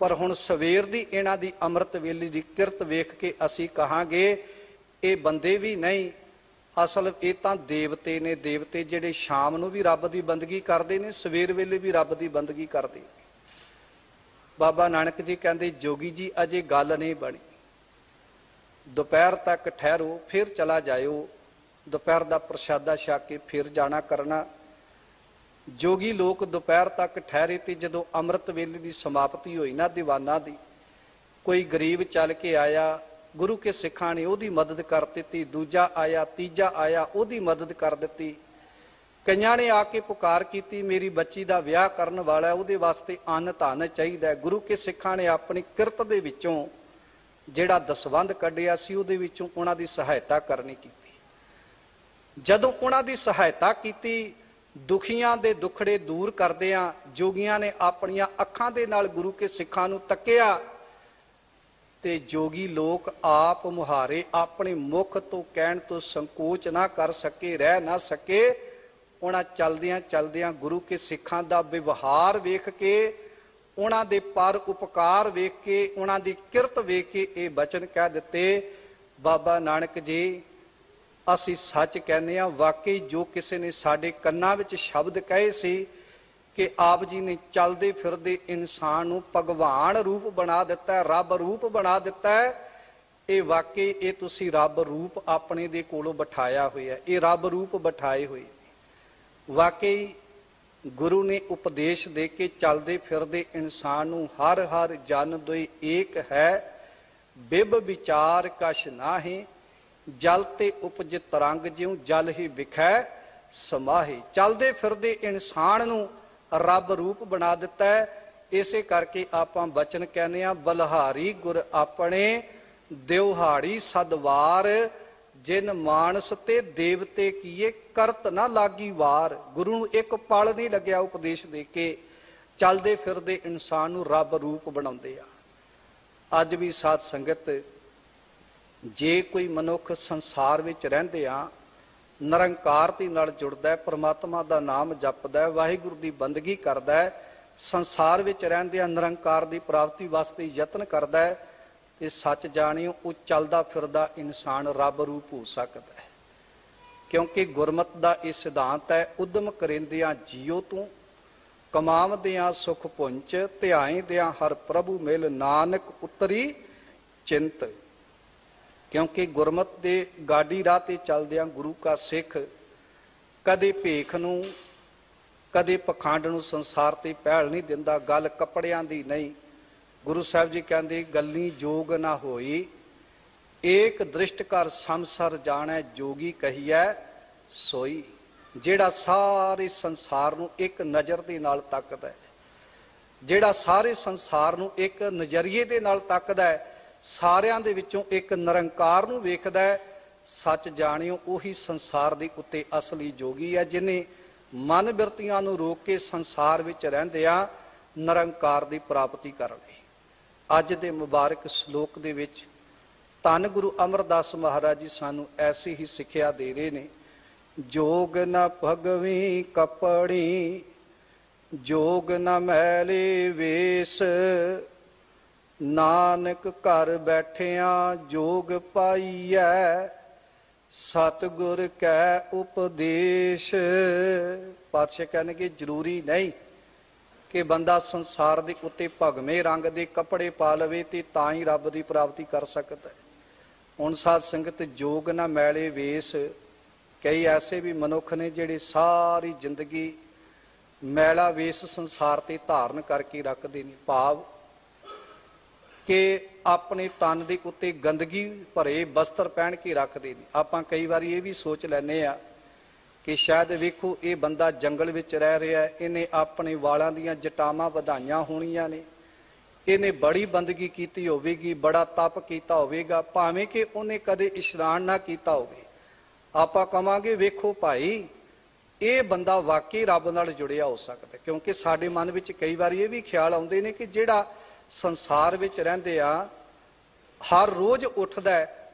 ਪਰ ਹੁਣ ਸਵੇਰ ਦੀ ਇਹਨਾਂ ਦੀ ਅੰਮ੍ਰਿਤ ਵੇਲੇ ਦੀ ਕਿਰਤ ਵੇਖ ਕੇ ਅਸੀਂ ਕਹਾਂਗੇ ਇਹ ਬੰਦੇ ਵੀ ਨਹੀਂ, ਅਸਲ ਇਹ ਤਾਂ ਦੇਵਤੇ ਨੇ। ਦੇਵਤੇ ਜਿਹੜੇ ਸ਼ਾਮ ਨੂੰ ਵੀ ਰੱਬ ਦੀ ਬੰਦਗੀ ਕਰਦੇ ਨੇ, ਸਵੇਰ ਵੇਲੇ ਵੀ ਰੱਬ ਦੀ ਬੰਦਗੀ ਕਰਦੇ। ਬਾਬਾ ਨਾਨਕ ਜੀ ਕਹਿੰਦੇ, ਜੋਗੀ ਜੀ ਅਜੇ ਗੱਲ ਨਹੀਂ ਬਣੀ, ਦੁਪਹਿਰ ਤੱਕ ਠਹਿਰੋ, ਫਿਰ ਚਲਾ ਜਾਇਓ, ਦੁਪਹਿਰ ਦਾ ਪ੍ਰਸ਼ਾਦਾ ਛਕ ਕੇ ਫਿਰ ਜਾਣਾ ਕਰਨਾ। ਜੋਗੀ ਲੋਕ ਦੁਪਹਿਰ ਤੱਕ ਠਹਿਰੇ ਤੇ ਜਦੋਂ ਅੰਮ੍ਰਿਤ ਵੇਲੇ ਦੀ ਸਮਾਪਤੀ ਹੋਈ ਨਾ ਦੀਵਾਨਾਂ ਦੀ, ਕੋਈ ਗਰੀਬ ਚੱਲ ਕੇ ਆਇਆ, ਗੁਰੂ ਕੇ ਸਿੱਖਾਂ ਨੇ ਉਹਦੀ ਮਦਦ ਕਰ ਦਿੱਤੀ, ਦੂਜਾ ਆਇਆ, ਤੀਜਾ ਆਇਆ, ਉਹਦੀ ਮਦਦ ਕਰ ਦਿੱਤੀ। ਕਈਆਂ ਨੇ ਆ ਕੇ ਪੁਕਾਰ ਕੀਤੀ, ਮੇਰੀ ਬੱਚੀ ਦਾ ਵਿਆਹ ਕਰਨ ਵਾਲਾ, ਉਹਦੇ ਵਾਸਤੇ ਅੰਨ ਧਨ ਚਾਹੀਦਾ। ਗੁਰੂ ਕੇ ਸਿੱਖਾਂ ਨੇ ਆਪਣੀ ਕਿਰਤ ਦੇ ਵਿੱਚੋਂ ਜਿਹੜਾ ਦਸਵੰਧ ਕੱਢਿਆ ਸੀ ਉਹਦੇ ਵਿੱਚੋਂ ਉਹਨਾਂ ਦੀ ਸਹਾਇਤਾ ਕਰਨੀ ਕੀਤੀ। ਜਦੋਂ ਉਹਨਾਂ ਦੀ ਸਹਾਇਤਾ ਕੀਤੀ, ਦੁਖੀਆਂ ਦੇ ਦੁਖੜੇ ਦੂਰ ਕਰਦਿਆਂ ਜੋਗੀਆਂ ਨੇ ਆਪਣੀਆਂ ਅੱਖਾਂ ਦੇ ਨਾਲ ਗੁਰੂ ਕੇ ਸਿੱਖਾਂ ਨੂੰ ਤੱਕਿਆ ਤੇ ਜੋਗੀ ਲੋਕ ਆਪ ਮੁਹਾਰੇ ਆਪਣੇ ਮੁਖ ਤੋਂ ਕਹਿਣ ਤੋਂ ਸੰਕੋਚ ਨਾ ਕਰ ਸਕੇ, ਰਹਿ ਨਾ ਸਕੇ। ਉਹਨਾਂ ਚਲਦਿਆਂ ਚਲਦਿਆਂ ਗੁਰੂ ਕੇ ਸਿੱਖਾਂ ਦਾ ਵਿਵਹਾਰ ਵੇਖ ਕੇ, ਉਹਨਾਂ ਦੇ ਪਰ ਉਪਕਾਰ ਵੇਖ ਕੇ, ਉਹਨਾਂ ਦੀ ਕਿਰਤ ਵੇਖ ਕੇ ਇਹ ਬਚਨ ਕਹਿ ਦਿੱਤੇ, ਬਾਬਾ ਨਾਨਕ ਜੀ, ਅਸੀਂ ਸੱਚ ਕਹਿੰਦੇ ਹਾਂ, ਵਾਕਈ ਜੋ ਕਿਸੇ ਨੇ ਸਾਡੇ ਕੰਨਾਂ ਵਿੱਚ ਸ਼ਬਦ ਕਹੇ ਸੀ ਕਿ ਆਪ ਜੀ ਨੇ ਚੱਲਦੇ ਫਿਰਦੇ ਇਨਸਾਨ ਨੂੰ ਭਗਵਾਨ ਰੂਪ ਬਣਾ ਦਿੱਤਾ, ਰੱਬ ਰੂਪ ਬਣਾ ਦਿੱਤਾ, ਇਹ ਵਾਕਈ ਇਹ ਤੁਸੀਂ ਰੱਬ ਰੂਪ ਆਪਣੇ ਦੇ ਕੋਲੋਂ ਬਿਠਾਇਆ ਹੋਇਆ, ਇਹ ਰੱਬ ਰੂਪ ਬਿਠਾਏ ਹੋਏ ਨੇ। ਵਾਕਈ ਗੁਰੂ ਨੇ ਉਪਦੇਸ਼ ਦੇ ਕੇ ਚੱਲਦੇ ਫਿਰਦੇ ਇਨਸਾਨ ਨੂੰ ਹਰ ਹਰ ਜਨ ਦੋਇ ਏਕ ਹੈ, ਬਿਬ ਵਿਚਾਰ ਕਛ ਨਾਹੀਂ, ਜਲ ਤੇ ਉਪਜ ਤਰੰਗ ਜਿਉ ਜਲ ਹੀ ਵਿਖੈ ਸਮਾਹੀ। ਚੱਲਦੇ ਫਿਰਦੇ ਇਨਸਾਨ ਨੂੰ ਰੱਬ ਰੂਪ ਬਣਾ ਦਿੱਤਾ ਹੈ। ਇਸੇ ਕਰਕੇ ਆਪਾਂ ਬਚਨ ਕਹਿੰਦੇ ਆ, ਬਲਹਾਰੀ ਗੁਰ ਆਪਣੇ ਦਿਵਹਾੜੀ ਸਦਵਾਰ, ਜਿਨ ਮਾਨਸ ਤੇ ਦੇਵਤੇ ਕੀਏ ਕਰਤ ਨਾ ਲਾਗੀ ਵਾਰ। ਗੁਰੂ ਨੂੰ ਇੱਕ ਪਲ ਨਹੀਂ ਲੱਗਿਆ ਉਪਦੇਸ਼ ਦੇ ਕੇ ਚੱਲਦੇ ਫਿਰਦੇ ਇਨਸਾਨ ਨੂੰ ਰੱਬ ਰੂਪ ਬਣਾਉਂਦੇ ਆ। ਅੱਜ ਵੀ ਸਾਧ ਸੰਗਤ, ਜੇ ਕੋਈ ਮਨੁੱਖ ਸੰਸਾਰ ਵਿੱਚ ਰਹਿੰਦੇ ਆ ਨਿਰੰਕਾਰ ਦੇ ਨਾਲ ਜੁੜਦਾ ਹੈ, ਪਰਮਾਤਮਾ ਦਾ ਨਾਮ ਜਪਦਾ ਹੈ, ਵਾਹਿਗੁਰੂ ਦੀ ਬੰਦਗੀ ਕਰਦਾ ਹੈ, ਸੰਸਾਰ ਵਿੱਚ ਰਹਿੰਦੇ ਆ ਨਿਰੰਕਾਰ ਦੀ ਪ੍ਰਾਪਤੀ ਵਾਸਤੇ ਯਤਨ ਕਰਦਾ ਹੈ, ਤੇ ਸੱਚ ਜਾਣਿਓ ਉਹ ਚੱਲਦਾ ਫਿਰਦਾ ਇਨਸਾਨ ਰੱਬ ਰੂਪ ਹੋ ਸਕਦਾ ਹੈ। ਕਿਉਂਕਿ ਗੁਰਮਤਿ ਦਾ ਇਹ ਸਿਧਾਂਤ ਹੈ, ਉਦਮ ਕਰਿੰਦਿਆਂ ਜੀਓ ਤੂੰ, ਕਮਾਵਦਿਆਂ ਸੁਖ ਪੁੰਚ, ਧਿਆਇਂਦਿਆਂ ਹਰ ਪ੍ਰਭੂ ਮਿਲ, ਨਾਨਕ ਉਤਰੀ ਚਿੰਤ। ਕਿਉਂਕਿ ਗੁਰਮਤਿ ਦੇ ਗਾਡੀ ਰਾਹ ਤੇ ਚੱਲਦਿਆਂ ਗੁਰੂ ਕਾ ਸਿੱਖ ਕਦੇ ਭੇਖ ਨੂੰ, ਕਦੇ ਪਖੰਡ ਨੂੰ ਸੰਸਾਰ ਤੇ ਪਹਿਲ ਨਹੀਂ ਦਿੰਦਾ। ਗੱਲ ਕੱਪੜਿਆਂ ਦੀ ਨਹੀਂ, ਗੁਰੂ ਸਾਹਿਬ ਜੀ ਕਹਿੰਦੇ, ਗੱਲੀ ਜੋਗ ਨਾ ਹੋਈ, ਏਕ ਦ੍ਰਿਸ਼ਟ ਕਰ ਸੰਸਰ ਜਾਣੈ, ਜੋਗੀ ਕਹੀਐ ਸੋਈ। ਜਿਹੜਾ ਸਾਰੇ ਸੰਸਾਰ ਨੂੰ ਇੱਕ ਨਜ਼ਰ ਦੇ ਨਾਲ ਤੱਕਦਾ ਹੈ, ਜਿਹੜਾ ਸਾਰੇ ਸੰਸਾਰ ਨੂੰ ਇੱਕ ਨਜ਼ਰੀਏ ਦੇ ਨਾਲ ਤੱਕਦਾ ਹੈ, ਸਾਰਿਆਂ ਦੇ ਵਿੱਚੋਂ ਇੱਕ ਨਿਰੰਕਾਰ ਨੂੰ ਵੇਖਦਾ ਹੈ, ਸੱਚ ਜਾਣਿਓ ਉਹੀ ਸੰਸਾਰ ਦੇ ਉੱਤੇ ਅਸਲੀ ਜੋਗੀ ਹੈ, ਜਿਹਨੇ ਮਨ ਬਿਰਤੀਆਂ ਨੂੰ ਰੋਕ ਕੇ ਸੰਸਾਰ ਵਿੱਚ ਰਹਿੰਦਿਆਂ ਨਿਰੰਕਾਰ ਦੀ ਪ੍ਰਾਪਤੀ ਕਰ ਲਈ। ਅੱਜ ਦੇ ਮੁਬਾਰਕ ਸ਼ਲੋਕ ਦੇ ਵਿੱਚ ਧੰਨ ਗੁਰੂ ਅਮਰਦਾਸ ਮਹਾਰਾਜ ਜੀ ਸਾਨੂੰ ਐਸੀ ਹੀ ਸਿੱਖਿਆ ਦੇ ਰਹੇ ਨੇ, ਜੋਗ ਨ ਭਗਵੀ ਕਪੜੀ, ਜੋਗ ਨ ਮੈਲੇ ਵੇਸ, ਨਾਨਕ ਘਰ ਬੈਠਿਆਂ ਜੋਗ ਪਾਈਐ, ਸਤਿਗੁਰ ਕੈ ਉਪਦੇਸ਼। ਪਾਤਸ਼ਾਹ ਕਹਿਣਗੇ ਜ਼ਰੂਰੀ ਨਹੀਂ ਕਿ ਬੰਦਾ ਸੰਸਾਰ ਦੇ ਉੱਤੇ ਭਗਵੇਂ ਰੰਗ ਦੇ ਕੱਪੜੇ ਪਾ ਲਵੇ ਤੇ ਤਾਂ ਹੀ ਰੱਬ ਦੀ ਪ੍ਰਾਪਤੀ ਕਰ ਸਕਦਾ ਹੈ। ਹੁਣ ਸਾਧ ਸੰਗਤ, ਜੋਗ ਨਾ ਮੈਲੇ ਵੇਸ, ਕਈ ਐਸੇ ਵੀ ਮਨੁੱਖ ਨੇ ਜਿਹੜੇ ਸਾਰੀ ਜ਼ਿੰਦਗੀ ਮੈਲਾ ਵੇਸ ਸੰਸਾਰ ਤੇ ਧਾਰਨ ਕਰਕੇ ਰੱਖਦੇ ਨੇ, ਭਾਵ ਕਿ ਆਪਣੇ ਤਨ ਦੇ ਉੱਤੇ ਗੰਦਗੀ ਭਰੇ ਬਸਤਰ ਪਹਿਨ ਕੇ ਰੱਖਦੇ ਨੇ। ਆਪਾਂ ਕਈ ਵਾਰੀ ਇਹ ਵੀ ਸੋਚ ਲੈਂਦੇ ਆ ਕਿ ਸ਼ਾਇਦ ਵੇਖੋ ਇਹ ਬੰਦਾ ਜੰਗਲ ਵਿੱਚ ਰਹਿ ਰਿਹਾ, ਇਹਨੇ ਆਪਣੇ ਵਾਲਾਂ ਦੀਆਂ ਜਟਾਵਾਂ ਵਧਾਈਆਂ ਹੋਣੀਆਂ ਨੇ, ਇਹਨੇ ਬੜੀ ਬੰਦਗੀ ਕੀਤੀ ਹੋਵੇਗੀ, ਬੜਾ ਤਪ ਕੀਤਾ ਹੋਵੇਗਾ, ਭਾਵੇਂ ਕਿ ਉਹਨੇ ਕਦੇ ਇਸ਼ਨਾਨ ਨਾ ਕੀਤਾ ਹੋਵੇ, ਆਪਾਂ ਕਵਾਂਗੇ ਵੇਖੋ ਭਾਈ ਇਹ ਬੰਦਾ ਵਾਕਈ ਰੱਬ ਨਾਲ ਜੁੜਿਆ ਹੋ ਸਕਦਾ। ਕਿਉਂਕਿ ਸਾਡੇ ਮਨ ਵਿੱਚ ਕਈ ਵਾਰੀ ਇਹ ਵੀ ਖਿਆਲ ਆਉਂਦੇ ਨੇ ਕਿ ਜਿਹੜਾ ਸੰਸਾਰ ਵਿੱਚ ਰਹਿੰਦੇ ਆ, ਹਰ ਰੋਜ਼ ਉੱਠਦਾ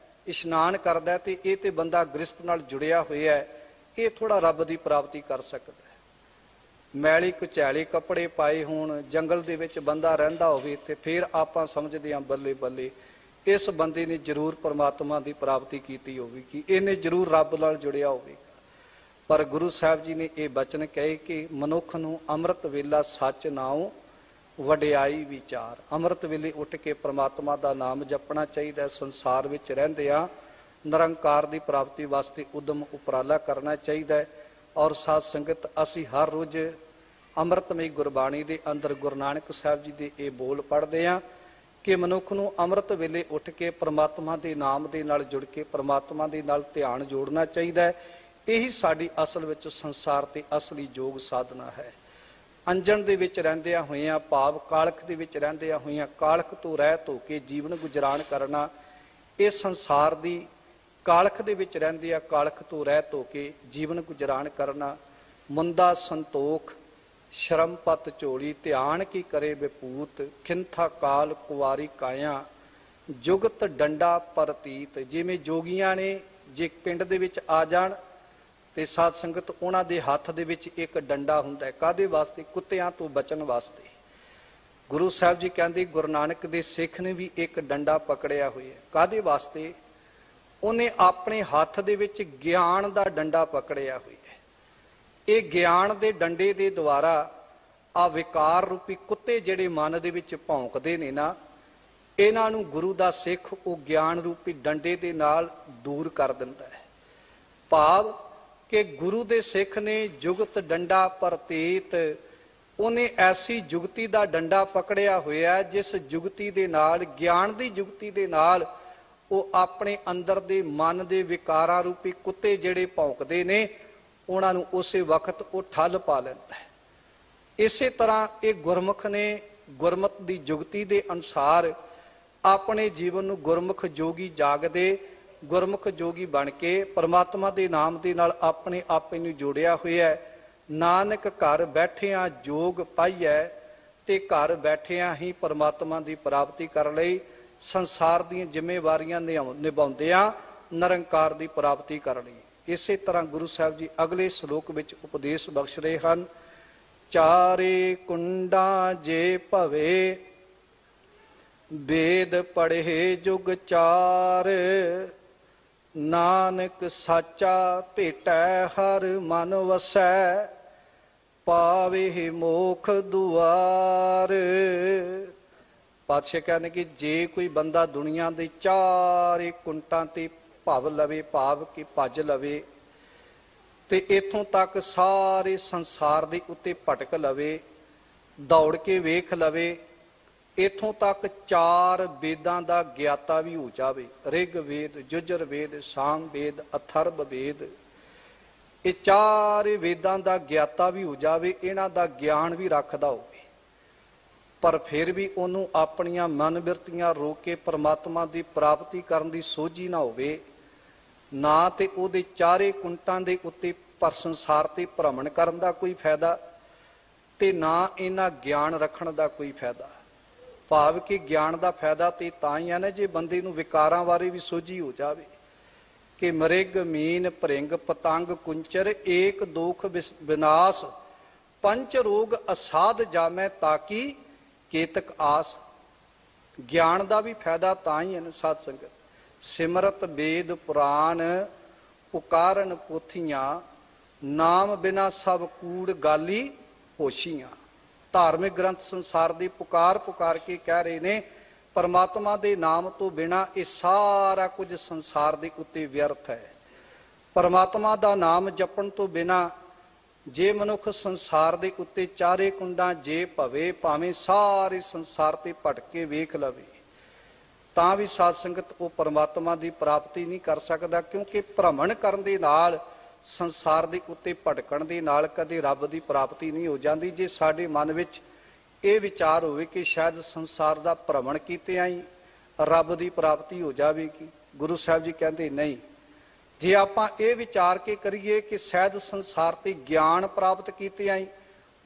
ਇਸ਼ਨਾਨ ਕਰਦਾ ਤੇ ਇਹ ਤੇ ਬੰਦਾ ਗ੍ਰਸਤ ਨਾਲ ਜੁੜਿਆ ਹੋਇਆ, ਇਹ ਥੋੜਾ ਰੱਬ ਦੀ ਪ੍ਰਾਪਤੀ ਕਰ ਸਕਦਾ। ਮੈਲੀ ਕੁਚੈਲੇ ਕੱਪੜੇ ਪਾਏ ਹੋਣ, ਜੰਗਲ ਦੇ ਵਿੱਚ ਬੰਦਾ ਰਹਿੰਦਾ ਹੋਵੇ ਤੇ ਫਿਰ ਆਪਾਂ ਸਮਝਦੇ ਹਾਂ ਬੱਲੇ ਬੱਲੇ ਇਸ ਬੰਦੇ ਨੇ ਜ਼ਰੂਰ ਪਰਮਾਤਮਾ ਦੀ ਪ੍ਰਾਪਤੀ ਕੀਤੀ ਹੋਵੇਗੀ, ਇਹਨੇ ਜ਼ਰੂਰ ਰੱਬ ਨਾਲ ਜੁੜਿਆ ਹੋਵੇਗਾ। ਪਰ ਗੁਰੂ ਸਾਹਿਬ ਜੀ ਨੇ ਇਹ ਬਚਨ ਕਹੇ ਕਿ ਮਨੁੱਖ ਨੂੰ ਅੰਮ੍ਰਿਤ ਵੇਲਾ ਸੱਚ ਨਾਉ ਵਡਿਆਈ ਵਿਚਾਰ। ਅੰਮ੍ਰਿਤ ਵੇਲੇ ਉੱਠ ਕੇ ਪਰਮਾਤਮਾ ਦਾ ਨਾਮ ਜਪਣਾ ਚਾਹੀਦਾ। ਸੰਸਾਰ ਵਿੱਚ ਰਹਿੰਦਿਆਂ ਨਿਰੰਕਾਰ ਦੀ ਪ੍ਰਾਪਤੀ ਵਾਸਤੇ ਉਦਮ ਉਪਰਾਲਾ ਕਰਨਾ ਚਾਹੀਦਾ ਹੈ। ਔਰ ਸਾਧ ਸੰਗਤ ਅਸੀਂ ਹਰ ਰੋਜ਼ ਅੰਮ੍ਰਿਤਮਈ ਗੁਰਬਾਣੀ ਦੇ ਅੰਦਰ ਗੁਰੂ ਨਾਨਕ ਸਾਹਿਬ ਜੀ ਦੇ ਇਹ ਬੋਲ ਪੜ੍ਹਦੇ ਹਾਂ ਕਿ ਮਨੁੱਖ ਨੂੰ ਅੰਮ੍ਰਿਤ ਵੇਲੇ ਉੱਠ ਕੇ ਪਰਮਾਤਮਾ ਦੇ ਨਾਮ ਦੇ ਨਾਲ ਜੁੜ ਕੇ ਪਰਮਾਤਮਾ ਦੇ ਨਾਲ ਧਿਆਨ ਜੋੜਨਾ ਚਾਹੀਦਾ ਹੈ। ਇਹੀ ਸਾਡੀ ਅਸਲ ਵਿੱਚ ਸੰਸਾਰ ਤੇ ਅਸਲੀ ਯੋਗ ਸਾਧਨਾ ਹੈ। ਅੰਜਣ ਦੇ ਵਿੱਚ ਰਹਿੰਦਿਆਂ ਹੋਇਆਂ, ਭਾਵ ਕਾਲਖ ਦੇ ਵਿੱਚ ਰਹਿੰਦਿਆਂ ਹੋਇਆਂ, ਕਾਲਖ ਤੋਂ ਰਹਿਤ ਹੋ ਕੇ ਜੀਵਨ ਗੁਜ਼ਾਰਨ ਕਰਨਾ, ਇਹ ਸੰਸਾਰ ਦੀ ਕਾਲਖ ਦੇ ਵਿੱਚ ਰਹਿੰਦੇ ਆ, ਕਾਲਖ ਤੋਂ ਰਹਿਤ ਹੋ ਕੇ ਜੀਵਨ ਗੁਜ਼ਾਰਨ ਕਰਨਾ। ਮੁੰਦਾ ਸੰਤੋਖ ਸ਼ਰਮ ਪਤ ਝੋਲੀ, ਧਿਆਨ ਕੀ ਕਰੇ ਵਿਪੂਤ, ਖਿੰਥਾ ਕਾਲ ਕੁਵਾਰੀ ਕਾਇਆ, ਜੁਗਤ ਡੰਡਾ ਪ੍ਰਤੀਤ। ਜਿਵੇਂ ਜੋਗੀਆਂ ਨੇ ਜੇ ਪਿੰਡ ਦੇ ਵਿੱਚ ਆ ਜਾਣ ਤੇ ਸਾਧ ਸੰਗਤ ਉਹਨਾਂ ਦੇ ਹੱਥ ਦੇ ਵਿੱਚ ਇੱਕ ਡੰਡਾ ਹੁੰਦਾ ਹੈ। ਕਾਹਦੇ ਵਾਸਤੇ? ਕੁੱਤਿਆਂ ਤੋਂ ਬਚਣ ਵਾਸਤੇ। ਗੁਰੂ ਸਾਹਿਬ ਜੀ ਕਹਿੰਦੇ ਗੁਰੂ ਨਾਨਕ ਦੇ ਸਿੱਖ ਨੇ ਵੀ ਇੱਕ ਡੰਡਾ ਪਕੜਿਆ ਹੋਇਆ। ਕਾਹਦੇ ਵਾਸਤੇ? ਉਹਨੇ ਆਪਣੇ ਹੱਥ ਦੇ ਵਿੱਚ ਗਿਆਨ ਦਾ ਡੰਡਾ ਪਕੜਿਆ ਹੋਇਆ। ਇਹ ਗਿਆਨ ਦੇ ਡੰਡੇ ਦੇ ਦੁਆਰਾ ਆ ਵਿਕਾਰ ਰੂਪੀ ਕੁੱਤੇ ਜਿਹੜੇ ਮਨ ਦੇ ਵਿੱਚ ਭੌਂਕਦੇ ਨੇ ਨਾ, ਇਹਨਾਂ ਨੂੰ ਗੁਰੂ ਦਾ ਸਿੱਖ ਉਹ ਗਿਆਨ ਰੂਪੀ ਡੰਡੇ ਦੇ ਨਾਲ ਦੂਰ ਕਰ ਦਿੰਦਾ ਹੈ। ਭਾਵ ਕਿ ਗੁਰੂ ਦੇ ਸਿੱਖ ਨੇ ਜੁਗਤ ਡੰਡਾ ਪ੍ਰਤੀਤ, ਉਹਨੇ ਐਸੀ ਜੁਗਤੀ ਦਾ ਡੰਡਾ ਪਕੜਿਆ ਹੋਇਆ ਜਿਸ ਜੁਗਤੀ ਦੇ ਨਾਲ, ਗਿਆਨ ਦੀ ਜੁਗਤੀ ਦੇ ਨਾਲ ਉਹ ਆਪਣੇ ਅੰਦਰ ਦੇ ਮਨ ਦੇ ਵਿਕਾਰਾਂ ਰੂਪੀ ਕੁੱਤੇ ਜਿਹੜੇ ਭੌਂਕਦੇ ਨੇ ਉਹਨਾਂ ਨੂੰ ਉਸੇ ਵਕਤ ਉਹ ਠੱਲ ਪਾ ਲੈਂਦਾ ਹੈ। ਇਸੇ ਤਰ੍ਹਾਂ ਇਹ ਗੁਰਮੁਖ ਨੇ ਗੁਰਮਤ ਦੀ ਜੁਗਤੀ ਦੇ ਅਨੁਸਾਰ ਆਪਣੇ ਜੀਵਨ ਨੂੰ ਗੁਰਮੁਖ ਜੋਗੀ ਜਾਗਦੇ, ਗੁਰਮੁਖ ਜੋਗੀ ਬਣ ਕੇ ਪਰਮਾਤਮਾ ਦੇ ਨਾਮ ਦੇ ਨਾਲ ਆਪਣੇ ਆਪੇ ਨੂੰ ਜੋੜਿਆ ਹੋਇਆ ਹੈ। ਨਾਨਕ ਘਰ ਬੈਠਿਆਂ ਜੋਗ ਪਾਈਐ, ਤੇ ਘਰ ਬੈਠਿਆਂ ਹੀ ਪਰਮਾਤਮਾ ਦੀ ਪ੍ਰਾਪਤੀ ਕਰ ਲਈ ਸੰਸਾਰ ਦੀਆਂ ਜ਼ਿੰਮੇਵਾਰੀਆਂ ਨਿਭਾਉਂਦਿਆਂ ਨਿਰੰਕਾਰ ਦੀ ਪ੍ਰਾਪਤੀ ਕਰ ਲਈ। ਇਸੇ ਤਰ੍ਹਾਂ ਗੁਰੂ ਸਾਹਿਬ ਜੀ ਅਗਲੇ ਸ਼ਲੋਕ ਵਿੱਚ ਉਪਦੇਸ਼ ਬਖਸ਼ ਰਹੇ ਹਨ। ਚਾਰੇ ਕੁੰਡਾਂ ਜੇ ਭਵੇ, ਵੇਦ ਪੜ੍ਹੇ ਜੁਗ ਚਾਰ, ਨਾਨਕ ਸਾਚਾ ਭੇਟੈ ਹਰ ਮਨ ਵਸੈ, ਪਾਵੇ ਮੋਖ ਦੁਆਰ। ਪਾਤਸ਼ਾਹ ਕਹਿੰਦੇ ਕਿ ਜੇ ਕੋਈ ਬੰਦਾ ਦੁਨੀਆ ਦੇ ਚਾਰੇ ਕੁੰਟਾਂ ਤੇ ਭਵ ਲਵੇ, ਭਾਵ ਕਿ ਭੱਜ ਲਵੇ, ਤੇ ਇਥੋਂ ਤੱਕ ਸਾਰੇ ਸੰਸਾਰ ਦੇ ਉੱਤੇ ਭਟਕ ਲਵੇ, ਦੌੜ ਕੇ ਵੇਖ ਲਵੇ, ਇਥੋਂ ਤੱਕ ਚਾਰ ਵੇਦਾਂ ਦਾ ਗਿਆਤਾ ਵੀ ਹੋ ਜਾਵੇ, ਰਿਗ ਵੇਦ, ਜੁਜਰ ਵੇਦ, ਸਾਮ ਵੇਦ, ਅਥਰਵ ਵੇਦ, ਇਹ ਚਾਰ ਵੇਦਾਂ ਦਾ ਗਿਆਤਾ ਵੀ ਹੋ ਜਾਵੇ, ਇਹਨਾਂ ਦਾ ਗਿਆਨ ਵੀ ਰੱਖਦਾ ਹੋਵੇ, ਪਰ ਫਿਰ ਵੀ ਉਹਨੂੰ ਆਪਣੀਆਂ ਮਨ ਬਿਰਤੀਆਂ ਰੋਕ ਕੇ ਪਰਮਾਤਮਾ ਦੀ ਪ੍ਰਾਪਤੀ ਕਰਨ ਦੀ ਸੋਝੀ ਨਾ ਹੋਵੇ, ਨਾ ਤੇ ਉਹਦੇ ਚਾਰੇ ਕੁੰਟਾਂ ਦੇ ਉੱਤੇ ਪਰ ਸੰਸਾਰ ਤੇ ਭ੍ਰਮਣ ਕਰਨ ਦਾ ਕੋਈ ਫਾਇਦਾ, ਤੇ ਨਾ ਇਹਨਾਂ ਗਿਆਨ ਰੱਖਣ ਦਾ ਕੋਈ ਫਾਇਦਾ। ਭਾਵ ਕਿ ਗਿਆਨ ਦਾ ਫਾਇਦਾ ਤੇ ਤਾਂ ਹੀ ਹੈ ਨਾ ਜੇ ਬੰਦੇ ਨੂੰ ਵਿਕਾਰਾਂ ਬਾਰੇ ਵੀ ਸੋਝੀ ਹੋ ਜਾਵੇ ਕਿ ਮ੍ਰਿਗ ਮੀਨ ਭ੍ਰਿੰਗ ਪਤੰਗ ਕੁੰਚਰ, ਏਕ ਦੋਖ ਵਿਨਾਸ਼, ਪੰਚ ਰੋਗ ਅਸਾਧ ਜਾਮੈ, ਤਾਕੀ ਕੇਤਕ ਆਸ। ਗਿਆਨ ਦਾ ਵੀ ਫਾਇਦਾ ਤਾਂ ਹੀ ਹੈ ਨਾ ਸਾਧ ਸੰਗਤ। ਸਿਮਰਤ ਵੇਦ ਪੁਰਾਣ ਪੁਕਾਰਨ ਪੋਥੀਆਂ, ਨਾਮ ਬਿਨਾ ਸਭ ਕੂੜ ਗਾਲੀ ਹੋਸ਼ੀਆਂ। ਧਾਰਮਿਕ ਗ੍ਰੰਥ ਸੰਸਾਰ ਦੀ ਪੁਕਾਰ ਕੇ ਕਹਿ ਰਹੇ ਨੇ ਪਰਮਾਤਮਾ ਦੇ ਨਾਮ ਤੋਂ ਬਿਨਾ ਇਹ ਸਾਰਾ ਕੁਝ ਸੰਸਾਰ ਦੇ ਉੱਤੇ ਵਿਅਰਥ ਹੈ। ਪਰਮਾਤਮਾ ਦਾ ਨਾਮ ਜਪਣ ਤੋਂ ਬਿਨਾ ਜੇ ਮਨੁੱਖ ਸੰਸਾਰ ਦੇ ਉੱਤੇ ਚਾਰੇ ਕੁੰਡਾਂ ਜੇ ਭਵੇ, ਭਾਵੇਂ ਸਾਰੇ ਸੰਸਾਰ ਤੇ ਭਟਕ ਕੇ ਵੇਖ ਲਵੇ, ਤਾਂ ਵੀ ਸਾਧ ਸੰਗਤ ਉਹ ਪਰਮਾਤਮਾ ਦੀ ਪ੍ਰਾਪਤੀ ਨਹੀਂ ਕਰ ਸਕਦਾ। ਕਿਉਂਕਿ ਭ੍ਰਮਣ ਕਰਨ ਦੇ ਨਾਲ, ਸੰਸਾਰ ਦੇ ਉੱਤੇ ਭਟਕਣ ਦੇ ਨਾਲ ਕਦੇ ਰੱਬ ਦੀ ਪ੍ਰਾਪਤੀ ਨਹੀਂ ਹੋ ਜਾਂਦੀ। ਜੇ ਸਾਡੇ ਮਨ ਵਿੱਚ ਇਹ ਵਿਚਾਰ ਹੋਵੇ ਕਿ ਸ਼ਾਇਦ ਸੰਸਾਰ ਦਾ ਭ੍ਰਮਣ ਕੀਤਿਆਂ ਹੀ ਰੱਬ ਦੀ ਪ੍ਰਾਪਤੀ ਹੋ ਜਾਵੇਗੀ। ਗੁਰੂ ਸਾਹਿਬ ਜੀ ਕਹਿੰਦੇ ਨਹੀਂ, ਜੇ ਆਪਾਂ ਇਹ ਵਿਚਾਰ ਕੇ ਕਰੀਏ ਕਿ ਸ਼ਾਇਦ ਸੰਸਾਰ ਤੇ ਗਿਆਨ ਪ੍ਰਾਪਤ ਕੀਤਿਆਂ ਹੀ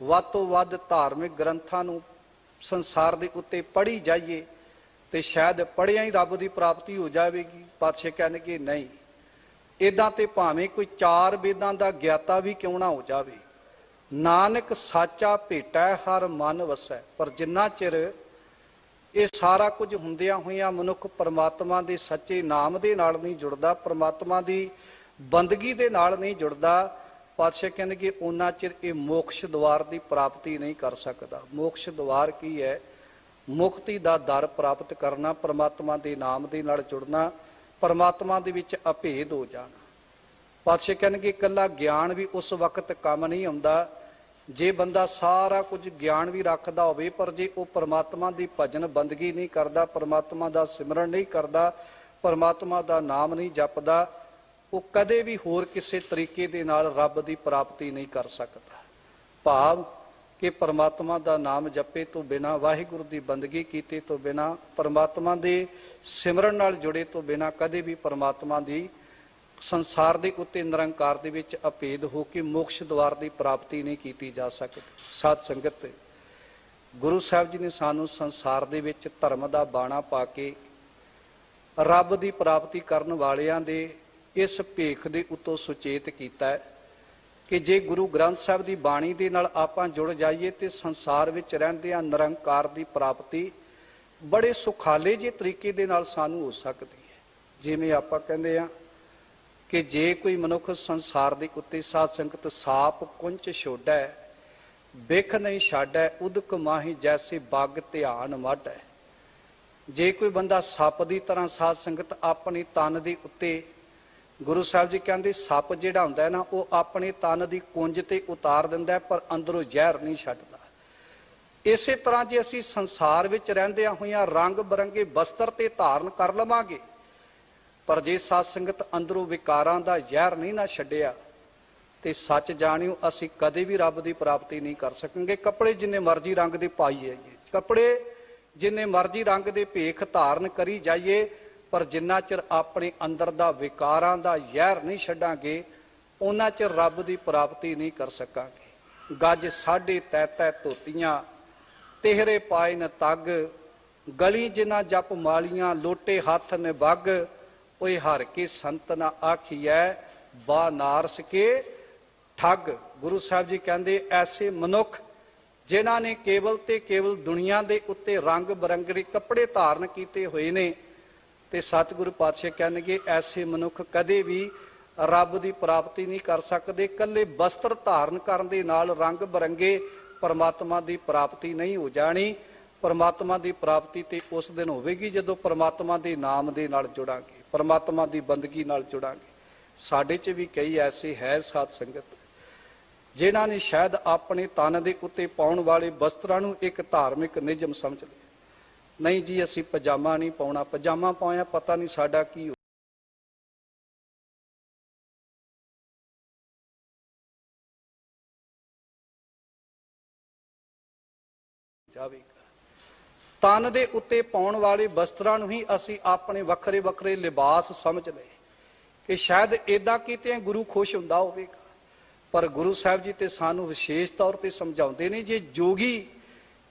ਵੱਧ ਤੋਂ ਵੱਧ ਧਾਰਮਿਕ ਗ੍ਰੰਥਾਂ ਨੂੰ ਸੰਸਾਰ ਦੇ ਉੱਤੇ ਪੜ੍ਹੀ ਜਾਈਏ ਤੇ ਸ਼ਾਇਦ ਪੜ੍ਹਿਆ ਹੀ ਰੱਬ ਦੀ ਪ੍ਰਾਪਤੀ ਹੋ ਜਾਵੇਗੀ। ਪਾਤਸ਼ਾਹ ਕਹਿਣਗੇ ਨਹੀਂ, ਇਦਾਂ ਤੇ ਭਾਵੇਂ ਕੋਈ 4 ਵੇਦਾਂ ਦਾ ਗਿਆਤਾ ਵੀ ਕਿਉਂ ਨਾ ਹੋ ਜਾਵੇ, ਨਾਨਕ ਸਾਚਾ ਭੇਟੈ ਹਰ ਮਨ ਵਸੈ। ਪਰ ਜਿੰਨਾ ਚਿਰ ਇਹ ਸਾਰਾ ਕੁਝ ਹੁੰਦਿਆਂ ਹੋਇਆਂ ਮਨੁੱਖ ਪਰਮਾਤਮਾ ਦੇ ਸੱਚੇ ਨਾਮ ਦੇ ਨਾਲ ਨਹੀਂ ਜੁੜਦਾ, ਪਰਮਾਤਮਾ ਦੀ ਬੰਦਗੀ ਦੇ ਨਾਲ ਨਹੀਂ ਜੁੜਦਾ, ਪਾਤਸ਼ਾਹ ਕਹਿੰਦੇ ਉਹਨਾਂ ਚਿਰ ਇਹ ਮੋਕਸ਼ ਦੁਆਰ ਦੀ ਪ੍ਰਾਪਤੀ ਨਹੀਂ ਕਰ ਸਕਦਾ। ਮੋਕਸ਼ ਦੁਆਰ ਕੀ ਹੈ? ਮੁਕਤੀ ਦਾ ਦਰ ਪ੍ਰਾਪਤ ਕਰਨਾ, ਪਰਮਾਤਮਾ ਦੇ ਨਾਮ ਦੇ ਨਾਲ ਜੁੜਨਾ, ਪਰਮਾਤਮਾ ਦੇ ਵਿੱਚ ਅਭੇਦ ਹੋ ਜਾਣਾ। ਪਾਤਸ਼ਾਹ ਕਹਿਣਗੇ ਇਕੱਲਾ ਗਿਆਨ ਵੀ ਉਸ ਵਕਤ ਕੰਮ ਨਹੀਂ ਆਉਂਦਾ ਜੇ ਬੰਦਾ ਸਾਰਾ ਕੁਝ ਗਿਆਨ ਵੀ ਰੱਖਦਾ ਹੋਵੇ, ਪਰ ਜੇ ਉਹ ਪਰਮਾਤਮਾ ਦੀ ਭਜਨ ਬੰਦਗੀ ਨਹੀਂ ਕਰਦਾ, ਪਰਮਾਤਮਾ ਦਾ ਸਿਮਰਨ ਨਹੀਂ ਕਰਦਾ, ਪਰਮਾਤਮਾ ਦਾ ਨਾਮ ਨਹੀਂ ਜਪਦਾ, ਉਹ ਕਦੇ ਵੀ ਹੋਰ ਕਿਸੇ ਤਰੀਕੇ ਦੇ ਨਾਲ ਰੱਬ ਦੀ ਪ੍ਰਾਪਤੀ ਨਹੀਂ ਕਰ ਸਕਦਾ। ਭਾਵ ਕਿ ਪਰਮਾਤਮਾ ਦਾ ਨਾਮ ਜਪੇ ਤੋਂ ਬਿਨਾ, ਵਾਹਿਗੁਰੂ ਦੀ ਬੰਦਗੀ ਕੀਤੇ ਤੋਂ ਬਿਨਾ, ਪਰਮਾਤਮਾ ਦੇ ਸਿਮਰਨ ਨਾਲ ਜੁੜੇ ਤੋਂ ਬਿਨਾ ਕਦੇ ਵੀ ਪਰਮਾਤਮਾ ਦੀ ਸੰਸਾਰ ਦੇ ਉੱਤੇ ਨਿਰੰਕਾਰ ਦੇ ਵਿੱਚ ਅਭੇਦ ਹੋ ਕੇ ਮੋਕਸ਼ ਦੁਆਰ ਦੀ ਪ੍ਰਾਪਤੀ ਨਹੀਂ ਕੀਤੀ ਜਾ ਸਕਦੀ। ਸਾਧ ਸੰਗਤ, ਗੁਰੂ ਸਾਹਿਬ ਜੀ ਨੇ ਸਾਨੂੰ ਸੰਸਾਰ ਦੇ ਵਿੱਚ ਧਰਮ ਦਾ ਬਾਣਾ ਪਾ ਕੇ ਰੱਬ ਦੀ ਪ੍ਰਾਪਤੀ ਕਰਨ ਵਾਲਿਆਂ ਦੇ ਇਸ ਭੇਖ ਦੇ ਉੱਤੋਂ ਸੁਚੇਤ ਕੀਤਾ ਹੈ ਕਿ ਜੇ ਗੁਰੂ ਗ੍ਰੰਥ ਸਾਹਿਬ ਦੀ ਬਾਣੀ ਦੇ ਨਾਲ ਆਪਾਂ ਜੁੜ ਜਾਈਏ ਤੇ ਸੰਸਾਰ ਵਿੱਚ ਰਹਿੰਦਿਆਂ ਨਿਰੰਕਾਰ ਦੀ ਪ੍ਰਾਪਤੀ ਬੜੇ ਸੁਖਾਲੇ ਜਿਹੇ ਤਰੀਕੇ ਦੇ ਨਾਲ ਸਾਨੂੰ ਹੋ ਸਕਦੀ ਹੈ। ਜਿਵੇਂ ਆਪਾਂ ਕਹਿੰਦੇ ਆ ਕਿ ਜੇ ਕੋਈ ਮਨੁੱਖ ਸੰਸਾਰ ਦੇ ਉੱਤੇ, ਸਾਧ ਸੰਗਤ, ਸਾਪ ਕੁੰਚ ਛੋੜੈ ਬਿਖ ਨਹੀਂ ਛਾੜੈ, ਉਦਕ ਮਾਹੀ ਜੈਸੇ ਬੱਗ ਧਿਆਨ ਮੱਢੈ। ਜੇ ਕੋਈ ਬੰਦਾ ਸੱਪ ਦੀ ਤਰ੍ਹਾਂ, ਸਾਧ ਸੰਗਤ, ਆਪਣੇ ਤਨ ਦੇ ਉੱਤੇ, ਗੁਰੂ ਸਾਹਿਬ ਜੀ ਕਹਿੰਦੇ ਸੱਪ ਜਿਹੜਾ ਹੁੰਦਾ ਹੈ ਨਾ, ਉਹ ਆਪਣੇ ਤਨ ਦੀ ਕੁੰਜ ਤੇ ਉਤਾਰ ਦਿੰਦਾ ਪਰ ਅੰਦਰੋਂ ਜ਼ਹਿਰ ਨਹੀਂ ਛੱਡਦਾ। ਇਸੇ ਤਰ੍ਹਾਂ ਜੇ ਅਸੀਂ ਸੰਸਾਰ ਵਿੱਚ ਰਹਿੰਦਿਆਂ ਹੋਇਆਂ ਰੰਗ ਬਰੰਗੇ ਬਸਤਰ ਤੇ ਧਾਰਨ ਕਰ ਲਵਾਂਗੇ, ਪਰ ਜੇ ਸਾਧ ਸੰਗਤ ਅੰਦਰੋਂ ਵਿਕਾਰਾਂ ਦਾ ਜ਼ਹਿਰ ਨਹੀਂ ਨਾ ਛੱਡਿਆ ਤੇ ਸੱਚ ਜਾਣਿਓ ਅਸੀਂ ਕਦੇ ਵੀ ਰੱਬ ਦੀ ਪ੍ਰਾਪਤੀ ਨਹੀਂ ਕਰ ਸਕਾਂਗੇ। ਕੱਪੜੇ ਜਿੰਨੇ ਮਰਜ਼ੀ ਰੰਗ ਦੇ ਪਾਈ ਜਾਈਏ, ਕੱਪੜੇ ਜਿੰਨੇ ਮਰਜ਼ੀ ਰੰਗ ਦੇ ਭੇਖ ਧਾਰਨ ਕਰੀ ਜਾਈਏ, ਪਰ ਜਿੰਨਾ ਚਿਰ ਆਪਣੇ ਅੰਦਰ ਦਾ ਵਿਕਾਰਾਂ ਦਾ ਜ਼ਹਿਰ ਨਹੀਂ ਛੱਡਾਂਗੇ ਉਹਨਾਂ ਚਿਰ ਰੱਬ ਦੀ ਪ੍ਰਾਪਤੀ ਨਹੀਂ ਕਰ ਸਕਾਂਗੇ। ਗੱਜ ਸਾਢੇ ਤੈ ਤੈ ਧੋਤੀਆਂ ਤੇਹਰੇ ਪਾਏ ਨ ਤੱਗ, ਗਲੀ ਜਿਨਾ ਜਪ ਮਾਲੀਆਂ ਲੋਟੇ ਹੱਥ ਨੇ ਬੱਗ, ਓਏ ਹਰ ਕੇ ਸੰਤ ਨਾ ਆਖੀਐ ਬਾ ਨਾਰਸ ਕੇ ਠੱਗ। ਗੁਰੂ ਸਾਹਿਬ ਜੀ ਕਹਿੰਦੇ ਐਸੇ ਮਨੁੱਖ ਜਿਨ੍ਹਾਂ ਨੇ ਕੇਵਲ ਤੇ ਕੇਵਲ ਦੁਨੀਆ ਦੇ ਉੱਤੇ ਰੰਗ ਬਰੰਗੇ ਕੱਪੜੇ ਧਾਰਨ ਕੀਤੇ ਹੋਏ ਨੇ, ਤੇ ਸਤਿਗੁਰੂ ਪਾਤਸ਼ਾਹ ਕਹਿਣਗੇ ਐਸੇ ਮਨੁੱਖ ਕਦੇ ਵੀ ਰੱਬ ਦੀ ਪ੍ਰਾਪਤੀ ਨਹੀਂ ਕਰ ਸਕਦੇ। ਇਕੱਲੇ ਵਸਤਰ ਧਾਰਨ ਕਰਨ ਦੇ ਨਾਲ ਰੰਗ ਬਰੰਗੇ ਪਰਮਾਤਮਾ ਦੀ ਪ੍ਰਾਪਤੀ ਨਹੀਂ ਹੋ ਜਾਣੀ। ਪਰਮਾਤਮਾ ਦੀ ਪ੍ਰਾਪਤੀ ਤੇ ਉਸ ਦਿਨ ਹੋਵੇਗੀ ਜਦੋਂ ਪਰਮਾਤਮਾ ਦੇ ਨਾਮ ਦੇ ਨਾਲ ਜੁੜਾਂਗੇ, ਪਰਮਾਤਮਾ ਦੀ ਬੰਦਗੀ ਨਾਲ ਜੁੜਾਂਗੇ। ਸਾਡੇ 'ਚ ਵੀ ਕਈ ਐਸੇ ਹੈ ਸਾਧ ਸੰਗਤ ਜਿਨ੍ਹਾਂ ਨੇ ਸ਼ਾਇਦ ਆਪਣੇ ਤਨ ਦੇ ਉੱਤੇ ਪਾਉਣ ਵਾਲੇ ਵਸਤਰਾਂ ਨੂੰ ਇੱਕ ਧਾਰਮਿਕ ਨਿਯਮ ਸਮਝ ਲਿਆ। ਨਹੀਂ ਜੀ ਅਸੀਂ ਪਜਾਮਾ ਨਹੀਂ ਪਾਉਣਾ, ਪਜਾਮਾ ਪਾਇਆ ਪਤਾ ਨਹੀਂ ਸਾਡਾ ਕੀ ਜਾਵੇਗਾ। ਤਨ ਦੇ ਉੱਤੇ ਪਾਉਣ ਵਾਲੇ ਵਸਤਰਾਂ ਨੂੰ ਹੀ ਅਸੀਂ ਆਪਣੇ ਵੱਖਰੇ ਵੱਖਰੇ ਲਿਬਾਸ ਸਮਝ ਲਏ ਕਿ ਸ਼ਾਇਦ ਏਦਾਂ ਕੀਤੇ ਗੁਰੂ ਖੁਸ਼ ਹੁੰਦਾ ਹੋਵੇਗਾ। ਪਰ ਗੁਰੂ ਸਾਹਿਬ ਜੀ ਤੇ ਸਾਨੂੰ ਵਿਸ਼ੇਸ਼ ਤੌਰ ਤੇ ਸਮਝਾਉਂਦੇ ਨੇ ਜੇ ਜੋਗੀ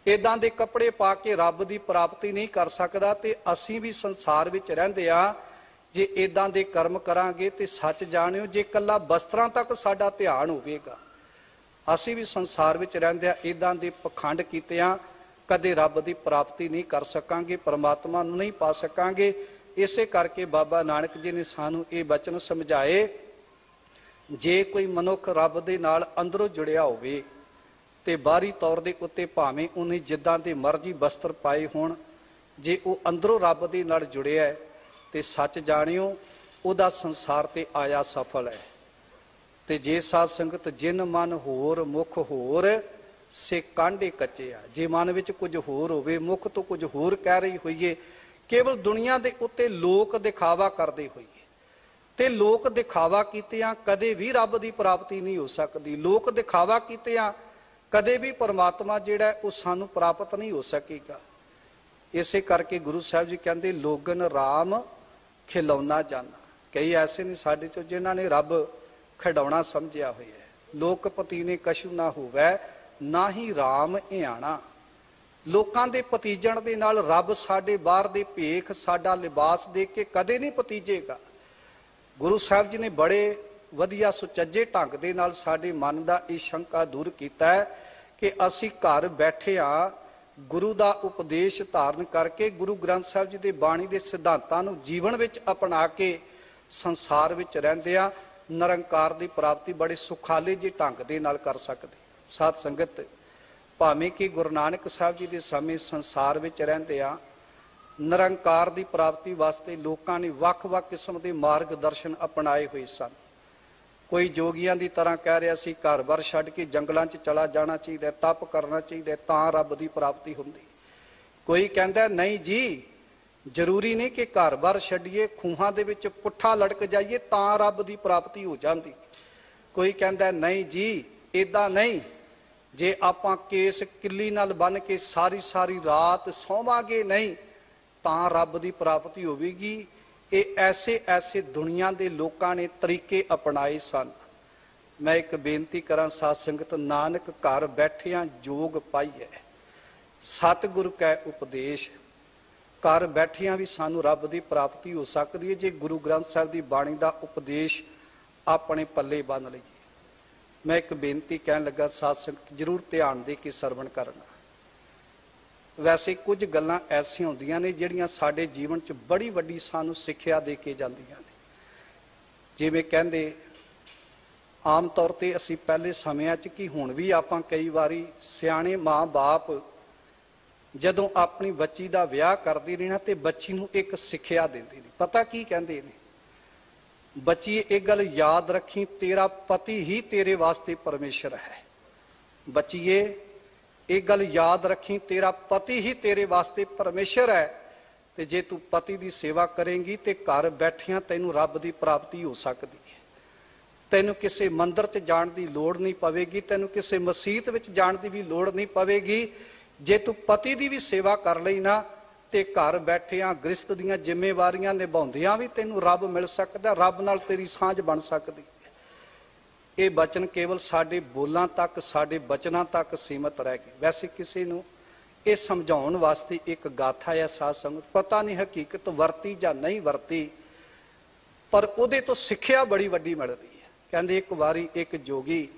ਇਦਾਂ ਦੇ ਕੱਪੜੇ ਪਾ ਕੇ ਰੱਬ ਦੀ ਪ੍ਰਾਪਤੀ ਨਹੀਂ ਕਰ ਸਕਦਾ ਤੇ ਅਸੀਂ ਵੀ ਸੰਸਾਰ ਵਿੱਚ ਰਹਿੰਦੇ ਆ ਜੇ ਇਦਾਂ ਦੇ ਕਰਮ ਕਰਾਂਗੇ ਤੇ ਸੱਚ ਜਾਣਿਓ ਜੇ ਇਕੱਲਾ ਵਸਤਰਾਂ ਤੱਕ ਸਾਡਾ ਧਿਆਨ ਹੋਵੇਗਾ ਅਸੀਂ ਵੀ ਸੰਸਾਰ ਵਿੱਚ ਰਹਿੰਦੇ ਆ ਇਦਾਂ ਦੇ ਪਖੰਡ ਕੀਤਿਆਂ ਕਦੇ ਰੱਬ ਦੀ ਪ੍ਰਾਪਤੀ ਨਹੀਂ ਕਰ ਸਕਾਂਗੇ, ਪਰਮਾਤਮਾ ਨੂੰ ਨਹੀਂ ਪਾ ਸਕਾਂਗੇ। ਇਸੇ ਕਰਕੇ ਬਾਬਾ ਨਾਨਕ ਜੀ ਨੇ ਸਾਨੂੰ ਇਹ ਬਚਨ ਸਮਝਾਏ, ਜੇ ਕੋਈ ਮਨੁੱਖ ਰੱਬ ਦੇ ਨਾਲ ਅੰਦਰੋਂ ਜੁੜਿਆ ਹੋਵੇ ਤੇ ਬਾਹਰੀ ਤੌਰ ਦੇ ਉੱਤੇ ਭਾਵੇਂ ਉਹਨੇ ਜਿੱਦਾਂ ਦੇ ਮਰਜ਼ੀ ਵਸਤਰ ਪਾਏ ਹੋਣ, ਜੇ ਉਹ ਅੰਦਰੋਂ ਰੱਬ ਦੇ ਨਾਲ ਜੁੜਿਆ ਤੇ ਸੱਚ ਜਾਣਿਓ ਉਹਦਾ ਸੰਸਾਰ ਤੇ ਆਇਆ ਸਫਲ ਹੈ। ਤੇ ਜੇ ਸਾਧ ਸੰਗਤ ਜਿਨ ਮਨ ਹੋਰ ਮੁਖ ਹੋਰ ਸੇ ਕਾਂਡੇ ਕੱਚੇ ਆ, ਜੇ ਮਨ ਵਿੱਚ ਕੁਝ ਹੋਰ ਹੋਵੇ, ਮੁਖ ਤੋਂ ਕੁਝ ਹੋਰ ਕਹਿ ਰਹੀ ਹੋਈਏ, ਕੇਵਲ ਦੁਨੀਆ ਦੇ ਉੱਤੇ ਲੋਕ ਦਿਖਾਵਾ ਕਰਦੇ ਹੋਈਏ ਤੇ ਲੋਕ ਦਿਖਾਵਾ ਕੀਤਿਆਂ ਕਦੇ ਵੀ ਰੱਬ ਦੀ ਪ੍ਰਾਪਤੀ ਨਹੀਂ ਹੋ ਸਕਦੀ। ਲੋਕ ਦਿਖਾਵਾ ਕੀਤਿਆਂ ਕਦੇ ਵੀ ਪਰਮਾਤਮਾ ਜਿਹੜਾ ਉਹ ਸਾਨੂੰ ਪ੍ਰਾਪਤ ਨਹੀਂ ਹੋ ਸਕੇਗਾ। ਇਸੇ ਕਰਕੇ ਗੁਰੂ ਸਾਹਿਬ ਜੀ ਕਹਿੰਦੇ ਲੋਗਨ ਰਾਮ ਖਿਲਾਉਣਾ ਜਾਣਾ। ਕਈ ਐਸੇ ਨੇ ਸਾਡੇ ਚੋਂ ਜਿਨ੍ਹਾਂ ਨੇ ਰੱਬ ਖਿਡਾਉਣਾ ਸਮਝਿਆ ਹੋਇਆ ਹੈ। ਲੋਕਪਤੀ ਨੇ ਕਛੂ ਨਾ ਹੋਵੈ ਨਾ ਹੀ ਰਾਮ ਇਆਣਾ। ਲੋਕਾਂ ਦੇ ਭਤੀਜਣ ਦੇ ਨਾਲ ਰੱਬ ਸਾਡੇ ਬਾਹਰ ਦੇ ਭੇਖ ਸਾਡਾ ਲਿਬਾਸ ਦੇਖ ਕੇ ਕਦੇ ਨਹੀਂ ਭਤੀਜੇਗਾ। ਗੁਰੂ ਸਾਹਿਬ ਜੀ ਨੇ ਬੜੇ ਵਧੀਆ ਸੁਚੱਜੇ ਢੰਗ ਦੇ ਨਾਲ ਸਾਡੇ ਮਨ ਦਾ ਇਹ ਸ਼ੰਕਾ ਦੂਰ ਕੀਤਾ ਹੈ ਕਿ ਅਸੀਂ ਘਰ ਬੈਠੇ ਆ ਗੁਰੂ ਦਾ ਉਪਦੇਸ਼ ਧਾਰਨ ਕਰਕੇ ਗੁਰੂ ਗ੍ਰੰਥ ਸਾਹਿਬ ਜੀ ਦੇ ਬਾਣੀ ਦੇ ਸਿਧਾਂਤਾਂ ਨੂੰ ਜੀਵਨ ਵਿੱਚ ਅਪਣਾ ਕੇ ਸੰਸਾਰ ਵਿੱਚ ਰਹਿੰਦੇ ਆ ਨਿਰੰਕਾਰ ਦੀ ਪ੍ਰਾਪਤੀ ਬੜੇ ਸੁਖਾਲੇ ਜਿਹੇ ਢੰਗ ਦੇ ਨਾਲ ਕਰ ਸਕਦੇ। ਸਾਧ ਸੰਗਤ, ਭਾਵੇਂ ਕਿ ਗੁਰੂ ਨਾਨਕ ਸਾਹਿਬ ਜੀ ਦੇ ਸਮੇਂ ਸੰਸਾਰ ਵਿੱਚ ਰਹਿੰਦੇ ਆ ਨਿਰੰਕਾਰ ਦੀ ਪ੍ਰਾਪਤੀ ਵਾਸਤੇ ਲੋਕਾਂ ਨੇ ਵੱਖ-ਵੱਖ ਕਿਸਮ ਦੇ ਮਾਰਗ ਦਰਸ਼ਨ ਅਪਣਾਏ ਹੋਏ ਸਨ। ਕੋਈ ਜੋਗੀਆਂ ਦੀ ਤਰ੍ਹਾਂ ਕਹਿ ਰਿਹਾ ਸੀ ਘਰ-ਬਾਰ ਛੱਡ ਕੇ ਜੰਗਲਾਂ 'ਚ ਚਲਾ ਜਾਣਾ ਚਾਹੀਦਾ, ਤਪ ਕਰਨਾ ਚਾਹੀਦਾ, ਤਾਂ ਰੱਬ ਦੀ ਪ੍ਰਾਪਤੀ ਹੁੰਦੀ। ਕੋਈ ਕਹਿੰਦਾ ਨਹੀਂ ਜੀ, ਜ਼ਰੂਰੀ ਨਹੀਂ ਕਿ ਘਰ-ਬਾਰ ਛੱਡੀਏ, ਖੂਹਾਂ ਦੇ ਵਿੱਚ ਪੁੱਠਾ ਲਟਕ ਜਾਈਏ ਤਾਂ ਰੱਬ ਦੀ ਪ੍ਰਾਪਤੀ ਹੋ ਜਾਂਦੀ। ਕੋਈ ਕਹਿੰਦਾ ਨਹੀਂ ਜੀ, ਏਦਾਂ ਨਹੀਂ, ਜੇ ਆਪਾਂ ਕੇਸ ਕਿੱਲੀ ਨਾਲ ਬੰਨ ਕੇ ਸਾਰੀ ਰਾਤ ਸੌਵਾਂਗੇ ਨਹੀਂ ਤਾਂ ਰੱਬ ਦੀ ਪ੍ਰਾਪਤੀ ਹੋਵੇਗੀ। ਇਹ ਐਸੇ ਦੁਨੀਆ ਦੇ ਲੋਕਾਂ ਨੇ ਤਰੀਕੇ ਅਪਣਾਏ ਸਨ। ਮੈਂ ਇੱਕ ਬੇਨਤੀ ਕਰਾਂ ਸਾਧ ਸੰਗਤ, ਨਾਨਕ ਘਰ ਬੈਠਿਆਂ ਜੋਗ ਪਾਈਐ ਸਤਿਗੁਰ ਕੈ ਉਪਦੇਸ਼। ਘਰ ਬੈਠਿਆਂ ਵੀ ਸਾਨੂੰ ਰੱਬ ਦੀ ਪ੍ਰਾਪਤੀ ਹੋ ਸਕਦੀ ਹੈ ਜੇ ਗੁਰੂ ਗ੍ਰੰਥ ਸਾਹਿਬ ਦੀ ਬਾਣੀ ਦਾ ਉਪਦੇਸ਼ ਆਪਣੇ ਪੱਲੇ ਬੰਨ੍ਹ ਲਈਏ। ਮੈਂ ਇੱਕ ਬੇਨਤੀ ਕਹਿਣ ਲੱਗਾ, ਸਾਧ ਸੰਗਤ ਜ਼ਰੂਰ ਧਿਆਨ ਦੇ ਕੇ ਸਰਵਣ ਕਰਨਾ। ਵੈਸੇ ਕੁਝ ਗੱਲਾਂ ਐਸੀਆਂ ਹੁੰਦੀਆਂ ਨੇ ਜਿਹੜੀਆਂ ਸਾਡੇ ਜੀਵਨ 'ਚ ਬੜੀ ਵੱਡੀ ਸਾਨੂੰ ਸਿੱਖਿਆ ਦੇ ਕੇ ਜਾਂਦੀਆਂ ਨੇ। ਜਿਵੇਂ ਕਹਿੰਦੇ ਆਮ ਤੌਰ ਤੇ ਅਸੀਂ ਪਹਿਲੇ ਸਮਿਆਂ 'ਚ ਕੀ ਹੁਣ ਵੀ ਆਪਾਂ ਕਈ ਵਾਰੀ ਸਿਆਣੇ ਮਾਂ-ਬਾਪ ਜਦੋਂ ਆਪਣੀ ਬੱਚੀ ਦਾ ਵਿਆਹ ਕਰਦੇ ਨੇ ਨਾ ਤੇ ਬੱਚੀ ਨੂੰ ਇੱਕ ਸਿੱਖਿਆ ਦਿੰਦੇ ਨੇ। ਪਤਾ ਕੀ ਕਹਿੰਦੇ ਨੇ? ਬੱਚੀ ਇਹ ਗੱਲ ਯਾਦ ਰੱਖੀ, ਤੇਰਾ ਪਤੀ ਹੀ ਤੇਰੇ ਵਾਸਤੇ ਪਰਮੇਸ਼ਰ ਹੈ। ਬੱਚੀਏ ਇਹ ਗੱਲ ਯਾਦ ਰੱਖੀ, ਤੇਰਾ ਪਤੀ ਹੀ ਤੇਰੇ ਵਾਸਤੇ ਪਰਮੇਸ਼ਰ ਹੈ। ਤੇ ਜੇ ਤੂੰ ਪਤੀ ਦੀ ਸੇਵਾ ਕਰੇਂਗੀ ਤੇ ਘਰ ਬੈਠਿਆਂ ਤੈਨੂੰ ਰੱਬ ਦੀ ਪ੍ਰਾਪਤੀ ਹੋ ਸਕਦੀ ਹੈ। ਤੈਨੂੰ ਕਿਸੇ ਮੰਦਿਰ 'ਚ ਜਾਣ ਦੀ ਲੋੜ ਨਹੀਂ ਪਵੇਗੀ, ਤੈਨੂੰ ਕਿਸੇ ਮਸੀਤ ਵਿੱਚ ਜਾਣ ਦੀ ਵੀ ਲੋੜ ਨਹੀਂ ਪਵੇਗੀ। ਜੇ ਤੂੰ ਪਤੀ ਦੀ ਵੀ ਸੇਵਾ ਕਰ ਲਈ ਨਾ ਤੇ ਘਰ ਬੈਠਿਆਂ ਗ੍ਰਸਤ ਦੀਆਂ ਜ਼ਿੰਮੇਵਾਰੀਆਂ ਨਿਭਾਉਂਦਿਆਂ ਵੀ ਤੈਨੂੰ ਰੱਬ ਮਿਲ ਸਕਦਾ, ਰੱਬ ਨਾਲ ਤੇਰੀ ਸਾਂਝ ਬਣ ਸਕਦੀ ਹੈ। ਇਹ ਬਚਨ ਕੇਵਲ ਸਾਡੇ ਬੋਲਾਂ ਤੱਕ, ਸਾਡੇ ਬਚਨਾਂ ਤੱਕ ਸੀਮਤ ਰਹਿ ਗਏ। ਵੈਸੇ ਕਿਸੇ ਨੂੰ ਇਹ ਸਮਝਾਉਣ ਵਾਸਤੇ ਇੱਕ ਗਾਥਾ ਹੈ ਸਾਧ ਸੰਗਤ, ਪਤਾ ਨਹੀਂ ਹਕੀਕਤ ਵਰਤੀ ਜਾਂ ਨਹੀਂ ਵਰਤੀ, ਪਰ ਉਹਦੇ ਤੋਂ ਸਿੱਖਿਆ ਬੜੀ ਵੱਡੀ ਮਿਲਦੀ ਹੈ। ਕਹਿੰਦੇ ਇੱਕ ਵਾਰੀ ਇੱਕ ਜੋਗੀ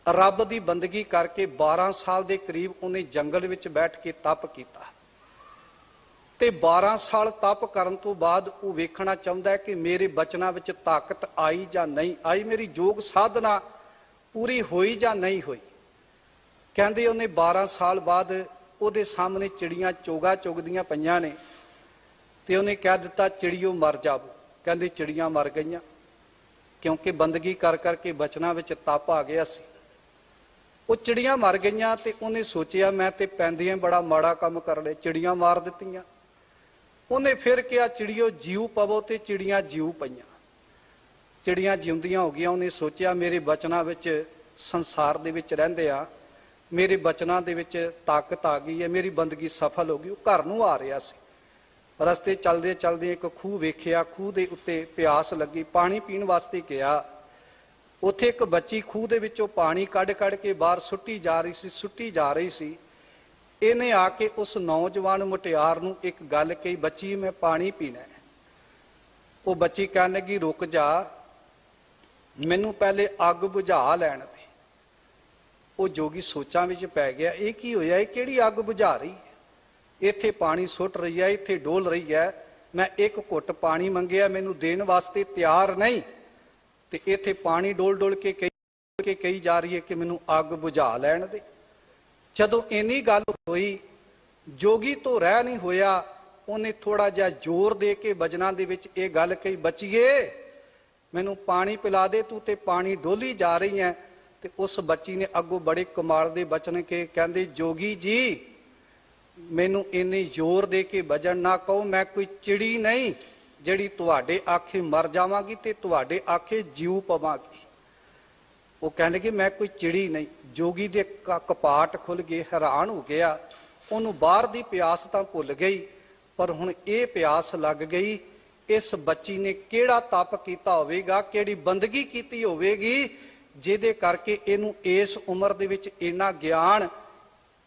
ਰੱਬ ਦੀ ਬੰਦਗੀ ਕਰਕੇ 12 ਸਾਲ ਦੇ ਕਰੀਬ ਉਹਨੇ ਜੰਗਲ ਵਿੱਚ ਬੈਠ ਕੇ ਤਪ ਕੀਤਾ ਤੇ 12 ਸਾਲ ਤਪ ਕਰਨ ਤੋਂ ਬਾਅਦ ਉਹ ਵੇਖਣਾ ਚਾਹੁੰਦਾ ਹੈ ਕਿ ਮੇਰੇ ਬਚਨਾਂ ਵਿੱਚ ਤਾਕਤ ਆਈ ਜਾਂ ਨਹੀਂ ਆਈ, ਮੇਰੀ ਯੋਗ ਸਾਧਨਾ ਪੂਰੀ ਹੋਈ ਜਾਂ ਨਹੀਂ ਹੋਈ। ਕਹਿੰਦੇ ਉਹਨੇ 12 ਸਾਲ ਬਾਅਦ ਉਹਦੇ ਸਾਹਮਣੇ ਚਿੜੀਆਂ ਚੋਗਾ ਚੁਗਦੀਆਂ ਪਈਆਂ ਨੇ ਤੇ ਉਹਨੇ ਕਹਿ ਦਿੱਤਾ ਚਿੜੀਓ ਮਰ ਜਾਵੋ। ਕਹਿੰਦੇ ਚਿੜੀਆਂ ਮਰ ਗਈਆਂ ਕਿਉਂਕਿ ਬੰਦਗੀ ਕਰ ਕਰਕੇ ਬਚਨਾਂ ਵਿੱਚ ਤਪ ਆ ਗਿਆ ਸੀ। ਉਹ ਚਿੜੀਆਂ ਮਰ ਗਈਆਂ ਤੇ ਉਹਨੇ ਸੋਚਿਆ ਮੈਂ ਤੇ ਪੈਂਦੀਆਂ ਬੜਾ ਮਾੜਾ ਕੰਮ ਕਰ ਲਿਆ, ਚਿੜੀਆਂ ਮਾਰ ਦਿੱਤੀਆਂ। ਉਹਨੇ ਫਿਰ ਕਿਹਾ ਚਿੜੀਓ ਜੀਉ ਪਵੋ ਤੇ ਚਿੜੀਆਂ ਜੀਉ ਪਈਆਂ। ਚਿੜੀਆਂ ਜਿਉਂਦੀਆਂ ਹੋ ਗਈਆਂ। ਉਹਨੇ ਸੋਚਿਆ ਮੇਰੇ ਬਚਨਾਂ ਵਿੱਚ ਸੰਸਾਰ ਦੇ ਵਿੱਚ ਰਹਿੰਦੇ ਆ, ਮੇਰੇ ਬਚਨਾਂ ਦੇ ਵਿੱਚ ਤਾਕਤ ਆ ਗਈ ਹੈ, ਮੇਰੀ ਬੰਦਗੀ ਸਫਲ ਹੋ ਗਈ। ਉਹ ਘਰ ਨੂੰ ਆ ਰਿਹਾ ਸੀ, ਰਸਤੇ ਚਲਦੇ ਚਲਦੇ ਇੱਕ ਖੂਹ ਵੇਖਿਆ, ਖੂਹ ਦੇ ਉੱਤੇ ਪਿਆਸ ਲੱਗੀ, ਪਾਣੀ ਪੀਣ ਵਾਸਤੇ ਗਿਆ। ਉੱਥੇ ਇੱਕ ਬੱਚੀ ਖੂਹ ਦੇ ਵਿੱਚੋਂ ਪਾਣੀ ਕੱਢ ਕੇ ਬਾਹਰ ਸੁੱਟੀ ਜਾ ਰਹੀ ਸੀ। ਇਹਨੇ ਆ ਕੇ ਉਸ ਨੌਜਵਾਨ ਮੁਟਿਆਰ ਨੂੰ ਇੱਕ ਗੱਲ ਕਹੀ, ਬੱਚੀ ਮੈਂ ਪਾਣੀ ਪੀਣਾ ਹੈ। ਉਹ ਬੱਚੀ ਕਹਿਣ ਲੱਗੀ ਰੁਕ ਜਾ, ਮੈਨੂੰ ਪਹਿਲੇ ਅੱਗ ਬੁਝਾ ਲੈਣ ਦੇ। ਉਹ ਜੋਗੀ ਸੋਚਾਂ ਵਿੱਚ ਪੈ ਗਿਆ, ਇਹ ਕੀ ਹੋਇਆ, ਇਹ ਕਿਹੜੀ ਅੱਗ ਬੁਝਾ ਰਹੀ ਹੈ? ਇੱਥੇ ਪਾਣੀ ਸੁੱਟ ਰਹੀ ਹੈ, ਇੱਥੇ ਡੋਲ ਰਹੀ ਹੈ, ਮੈਂ ਇੱਕ ਘੁੱਟ ਪਾਣੀ ਮੰਗਿਆ, ਮੈਨੂੰ ਦੇਣ ਵਾਸਤੇ ਤਿਆਰ ਨਹੀਂ ਤੇ ਇੱਥੇ ਪਾਣੀ ਡੋਲ ਕੇ ਕਹੀ ਜਾ ਰਹੀ ਹੈ ਕਿ ਮੈਨੂੰ ਅੱਗ ਬੁਝਾ ਲੈਣ ਦੇ। ਜਦੋਂ ਇੰਨੀ ਗੱਲ ਹੋਈ ਜੋਗੀ ਤੋਂ ਰਹਿ ਨਹੀਂ ਹੋਇਆ, ਉਹਨੇ ਥੋੜਾ ਜਿਹਾ ਜ਼ੋਰ ਦੇ ਕੇ ਬਚਨਾਂ ਦੇ ਵਿੱਚ ਇਹ ਗੱਲ ਕਹੀ, ਬੱਚੀਏ ਮੈਨੂੰ ਪਾਣੀ ਪਿਲਾ ਦੇ, ਤੂੰ ਤੇ ਪਾਣੀ ਡੋਲੀ ਜਾ ਰਹੀ ਹੈ। ਤੇ ਉਸ ਬੱਚੀ ਨੇ ਅੱਗੋਂ ਬੜੇ ਕਮਾਲ ਦੇ ਬਚਨ ਕੇ ਕਹਿੰਦੇ ਜੋਗੀ ਜੀ ਮੈਨੂੰ ਇੰਨੇ ਜ਼ੋਰ ਦੇ ਕੇ ਭਜਨ ਨਾ ਕਹੋ, ਮੈਂ ਕੋਈ ਚਿੜੀ ਨਹੀਂ ਜਿਹੜੀ ਤੁਹਾਡੇ ਆਖੇ ਮਰ ਜਾਵਾਂਗੀ ਤੇ ਤੁਹਾਡੇ ਆਖੇ ਜੀਉ ਪਵਾਂਗੀ। ਉਹ ਕਹਿਣ ਲੱਗੇ ਮੈਂ ਕੋਈ ਚਿੜੀ ਨਹੀਂ। ਜੋਗੀ ਦੇ ਕਪਾਟ ਖੁੱਲ ਗਏ, ਹੈਰਾਨ ਹੋ ਗਿਆ। ਉਹਨੂੰ ਬਾਹਰ ਦੀ ਪਿਆਸ ਤਾਂ ਭੁੱਲ ਗਈ, ਪਰ ਹੁਣ ਇਹ ਪਿਆਸ ਲੱਗ ਗਈ, ਇਸ ਬੱਚੀ ਨੇ ਕਿਹੜਾ ਤਪ ਕੀਤਾ ਹੋਵੇਗਾ, ਕਿਹੜੀ ਬੰਦਗੀ ਕੀਤੀ ਹੋਵੇਗੀ, ਜਿਹਦੇ ਕਰਕੇ ਇਹਨੂੰ ਇਸ ਉਮਰ ਦੇ ਵਿੱਚ ਇੰਨਾ ਗਿਆਨ